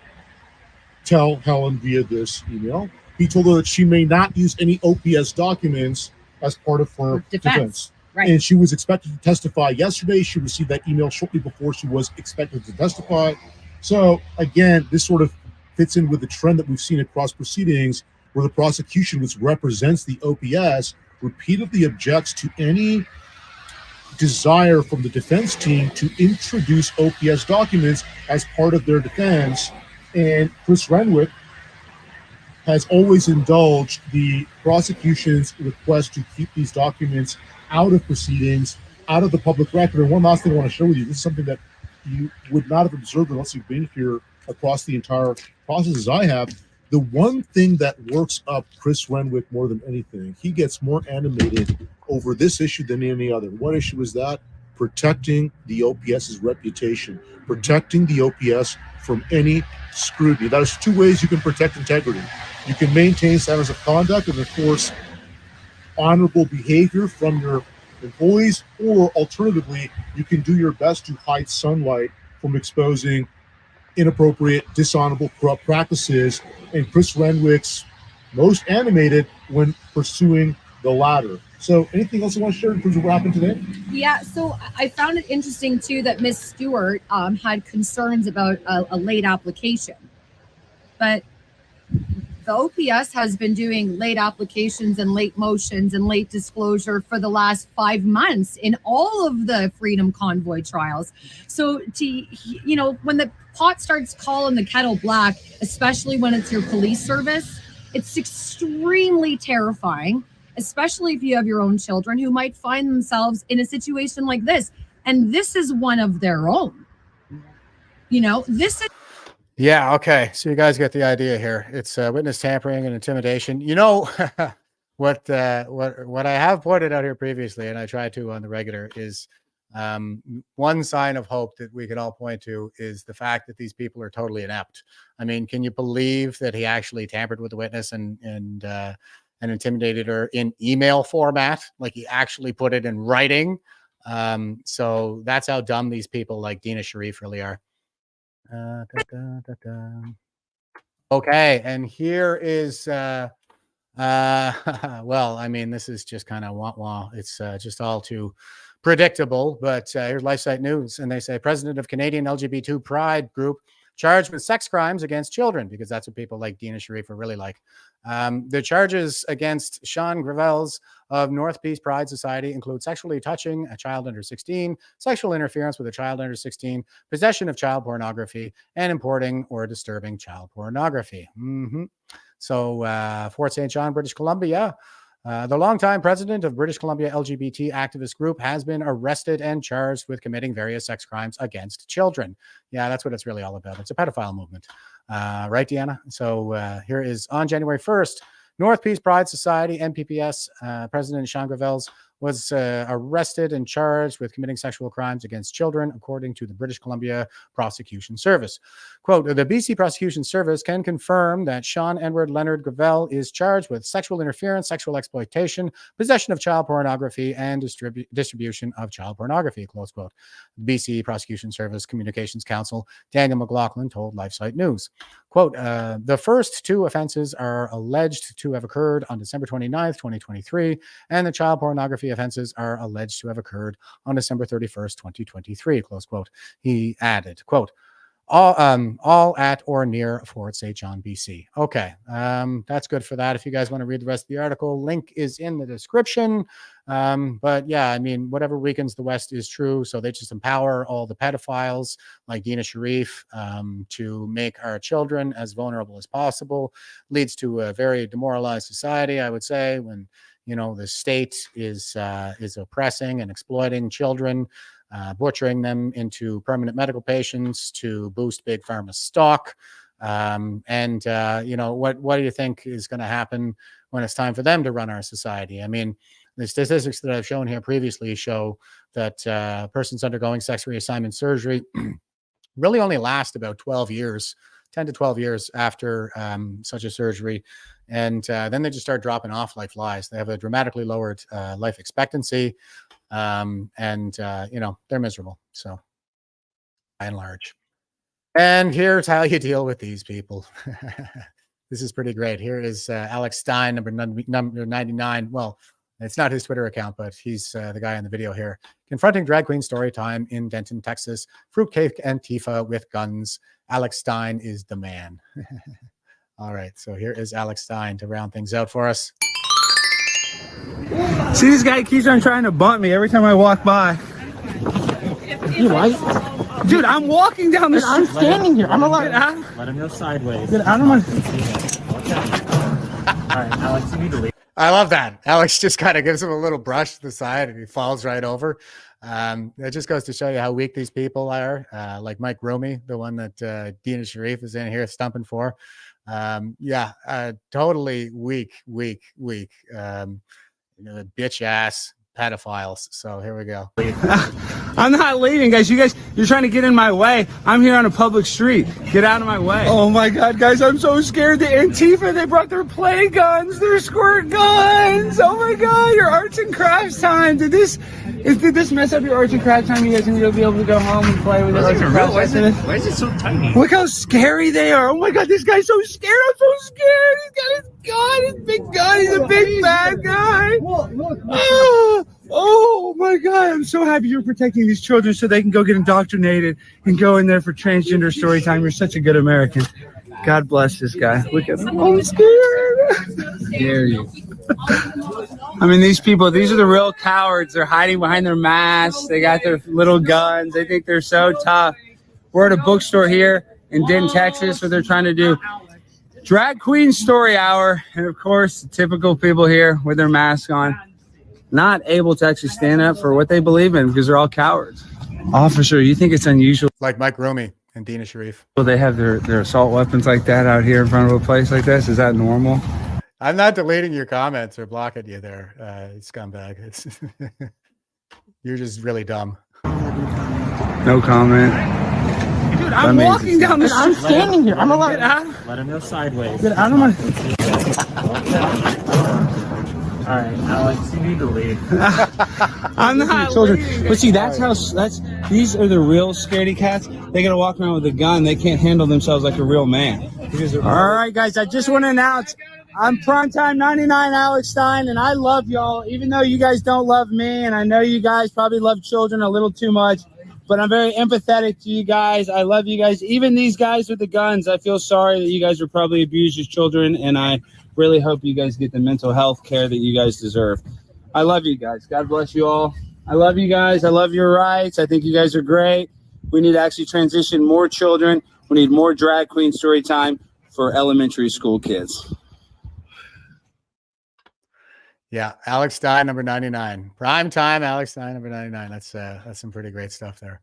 tell Helen via this email. He told her that she may not use any OPS documents as part of her defense. Right. And she was expected to testify yesterday. She received that email shortly before she was expected to testify. So again, this sort of fits in with the trend that we've seen across proceedings where the prosecution, which represents the OPS, repeatedly objects to any desire from the defense team to introduce OPS documents as part of their defense. And Chris Renwick has always indulged the prosecution's request to keep these documents out of proceedings, out of the public record. And one last thing I want to share with you, this is something that you would not have observed unless you've been here across the entire process as I have. The one thing that works up Chris Renwick more than anything, he gets more animated over this issue than any other. What issue is that? Protecting the OPS's reputation, protecting the OPS from any scrutiny. There's two ways you can protect integrity. You can maintain standards of conduct and, of course, honorable behavior from your employees, or alternatively, you can do your best to hide sunlight from exposing inappropriate, dishonorable, corrupt practices. And Chris Renwick's most animated when pursuing the latter. So anything else you want to share in terms of what happened today? Yeah, so I found it interesting too that Miss Stewart had concerns about a late application. But the OPS has been doing late applications and late motions and late disclosure for the last 5 months in all of the Freedom Convoy trials. So when the pot starts calling the kettle black, especially when it's your police service, it's extremely terrifying, especially if you have your own children who might find themselves in a situation like this. And this is one of their own. This is. Yeah. Okay. So you guys get the idea here. It's witness tampering and intimidation. What I have pointed out here previously, and I try to on the regular, is one sign of hope that we can all point to is the fact that these people are totally inept. I mean, can you believe that he actually tampered with the witness and intimidated her in email format? Like, he actually put it in writing. So that's how dumb these people like Dina Sharif really are. Okay, and here is well, I mean, this is just kind of wah-wah. It's just all too predictable, but here's LifeSite News, and they say President of Canadian LGBT Pride group charged with sex crimes against children, because that's what people like Dina Sharif are really like. The charges against Sean Gravels of North Peace Pride Society include sexually touching a child under 16, sexual interference with a child under 16, possession of child pornography, and importing or disturbing child pornography. So Fort St. John, British Columbia, the longtime president of British Columbia LGBT activist group has been arrested and charged with committing various sex crimes against children. Yeah, that's what it's really all about. It's a pedophile movement. Right, Deanna? So here is on January 1st, North Peace Pride Society, NPPS, President Sean Gravels was arrested and charged with committing sexual crimes against children, according to the British Columbia Prosecution Service. Quote, the BC Prosecution Service can confirm that Sean Edward Leonard Gravel is charged with sexual interference, sexual exploitation, possession of child pornography, and distribution of child pornography, close quote. BC Prosecution Service Communications Counsel Daniel McLaughlin told LifeSite News. Quote, the first two offenses are alleged to have occurred on December 29th, 2023, and the child pornography offenses are alleged to have occurred on December 31st, 2023, close quote. He added, quote, all at or near Fort St. John, BC. Okay, that's good for that. If you guys want to read the rest of the article, link is in the description. But yeah, I mean, whatever weakens the West is true. So they just empower all the pedophiles like Dina Sharif to make our children as vulnerable as possible. Leads to a very demoralized society, I would say, when the state is oppressing and exploiting children, butchering them into permanent medical patients to boost big pharma stock. What do you think is going to happen when it's time for them to run our society? I mean, the statistics that I've shown here previously show that persons undergoing sex reassignment surgery really only last about 12 years, 10 to 12 years after such a surgery. And then they just start dropping off like flies. They have a dramatically lowered life expectancy. They're miserable. So by and large. And here's how you deal with these people. This is pretty great. Here is Alex Stein, number 99. Well, it's not his Twitter account, but he's the guy in the video here. Confronting drag queen story time in Denton, Texas. Fruitcake Antifa with guns. Alex Stein is the man. All right, so here is Alex Stein to round things out for us. See, this guy keeps on trying to bump me every time I walk by. You right? Dude, I'm walking down the street. I'm standing here. I'm allowed. Let him go sideways. Get out of my... All right, Alex, you need to leave. I love that. Alex just kind of gives him a little brush to the side and he falls right over. It just goes to show you how weak these people are. Like Mike Romy, the one that Dina Sharif is in here stumping for. Totally weak. Bitch ass pedophiles. So here we go. I'm not leaving, guys. You're trying to get in my way. I'm here on a public street. Get out of my way. Oh my God, guys, I'm so scared. The Antifa, they brought their play guns, their squirt guns. Oh my God, your arts and crafts time. Did this mess up your arts and crafts time? You guys gonna be able to go home and play with your arts and crafts? Why is it so tiny? Look how scary they are. Oh my God, this guy's so scared. I'm so scared. He's got his gun, his big gun. He's a big bad guy. Oh my God, I'm so happy you're protecting these children so they can go get indoctrinated and go in there for transgender story time. You're such a good American. God bless this guy. Look at him. I'm scared. Dare you. I mean, these are the real cowards. They're hiding behind their masks. They got their little guns. They think they're so tough. We're at a bookstore here in Denton, Texas, where they're trying to do drag queen story hour. And of course, the typical people here with their masks on, not able to actually stand up for what they believe in because they're all cowards. Officer, you think it's unusual? Like Mike Romy and Dina Sharif. They have their assault weapons like that out here in front of a place like this? Is that normal? I'm not deleting your comments or blocking you there, scumbag. You're just really dumb. No comment. Dude, I'm walking down the street. I'm standing here. I'm allowed. Let him go sideways. Get out of my... All right, Alex, you need to leave. I'm not leaving. But see, these are the real scaredy cats. They gotta walk around with a gun. They can't handle themselves like a real man. All right, guys, I just want to announce I'm Primetime 99 Alex Stein, and I love y'all, even though you guys don't love me, and I know you guys probably love children a little too much, but I'm very empathetic to you guys. I love you guys. Even these guys with the guns, I feel sorry that you guys were probably abused as children, and I really hope you guys get the mental health care that you guys deserve. I love you guys. God bless you all. I love you guys. I love your rights. I think you guys are great. We need to actually transition more children. We need more drag queen story time for elementary school kids. Yeah, Alex Stein, number 99. Prime time, Alex Stein, number 99. That's some pretty great stuff there.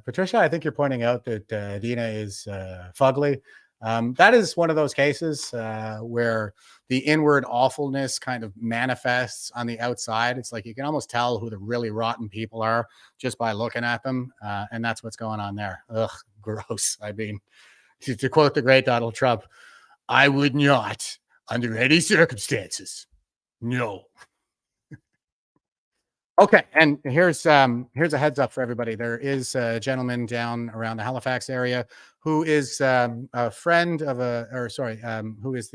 Patricia, I think you're pointing out that Dina is fugly. That is one of those cases where the inward awfulness kind of manifests on the outside. It's like you can almost tell who the really rotten people are just by looking at them. And that's what's going on there. Ugh, gross. I mean, to quote the great Donald Trump, I would not, under any circumstances, no. Okay, and here's a heads up for everybody. There is a gentleman down around the Halifax area who is a friend of who is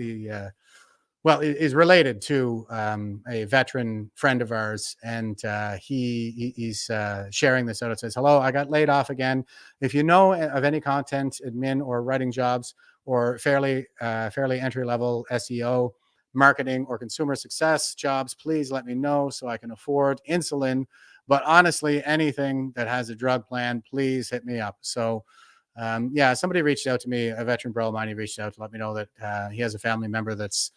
is related to a veteran friend of ours, and he's sharing this out. It says, "Hello, I got laid off again. If you know of any content, admin, or writing jobs, or fairly entry-level SEO, marketing, or consumer success jobs, please let me know so I can afford insulin. But honestly, anything that has a drug plan, please hit me up." So somebody reached out to me, a veteran bro of mine. He reached out to let me know that he has a family member that's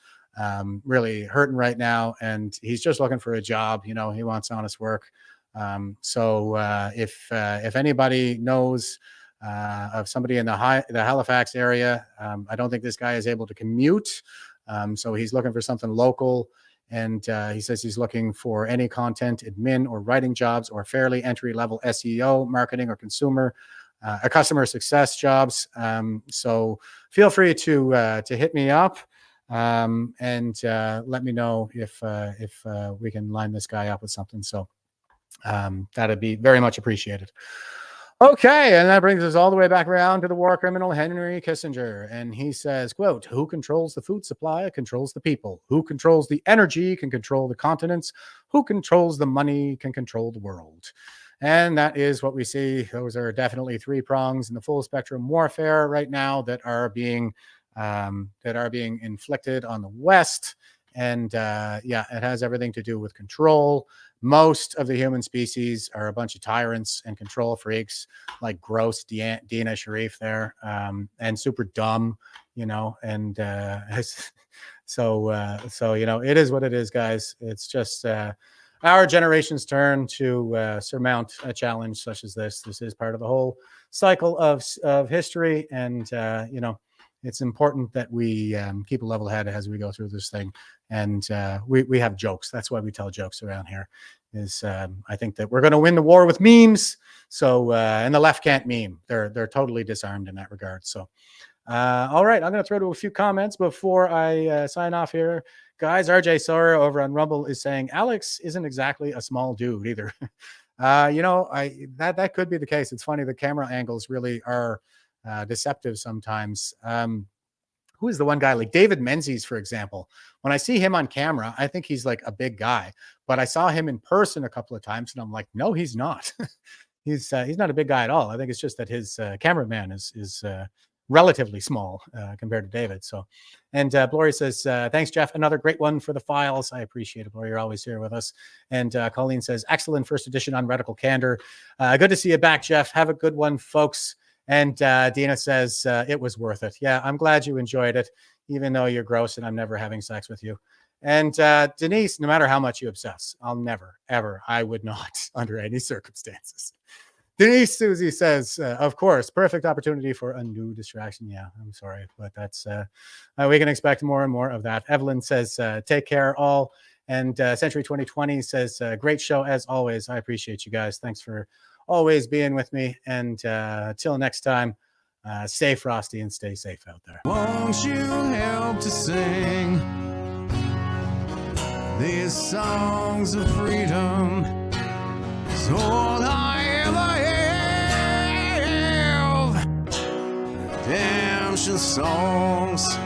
really hurting right now, and he's just looking for a job. He wants honest work. If anybody knows of somebody in the Halifax area, I don't think this guy is able to commute. So he's looking for something local, and he says he's looking for any content admin or writing jobs, or fairly entry-level SEO, marketing, or customer success jobs. So feel free to hit me up and let me know if we can line this guy up with something. So that'd be very much appreciated. Okay, and that brings us all the way back around to the war criminal Henry Kissinger. And he says, quote, who controls the food supply controls the people. Who controls the energy can control the continents. Who controls the money can control the world. And that is what we see. Those are definitely three prongs in the full spectrum warfare right now that are being inflicted on the West. And yeah, it has everything to do with control. Most of the human species are a bunch of tyrants and control freaks, like gross Dina Sharif there, and super dumb, you know. And so you know, it is what it is, guys. It's just our generation's turn to surmount a challenge such as this. This is part of the whole cycle of history, and you know, it's important that we keep a level head as we go through this thing. And we have jokes. That's why we tell jokes around here. Is I think that we're going to win the war with memes. So and the left can't meme. They're totally disarmed in that regard. So all right, I'm going to throw to a few comments before I sign off here, guys. RJ Sawyer over on Rumble is saying Alex isn't exactly a small dude either. You know, that could be the case. It's funny, the camera angles really are deceptive sometimes. Who is the one guy, like David Menzies, for example? When I see him on camera, I think he's like a big guy, but I saw him in person a couple of times and I'm like, no, he's not. He's not a big guy at all. I think it's just that his cameraman is relatively small compared to David. So, and Gloria says, thanks, Jeff. Another great one for the files. I appreciate it, Gloria. You're always here with us. And Colleen says, excellent first edition on Radical Candor. Good to see you back, Jeff. Have a good one, folks. And Dina says, it was worth it. Yeah, I'm glad you enjoyed it, even though you're gross and I'm never having sex with you. And Denise, no matter how much you obsess, I'll never, ever, I would not, under any circumstances. Denise Susie says, of course, perfect opportunity for a new distraction. Yeah, I'm sorry, but that's, we can expect more and more of that. Evelyn says, take care all. And Century 2020 says, great show as always. I appreciate you guys. Thanks for always being with me. And till next time, stay frosty and stay safe out there. Won't you help to sing these songs of freedom? It's all I ever have. Redemption songs.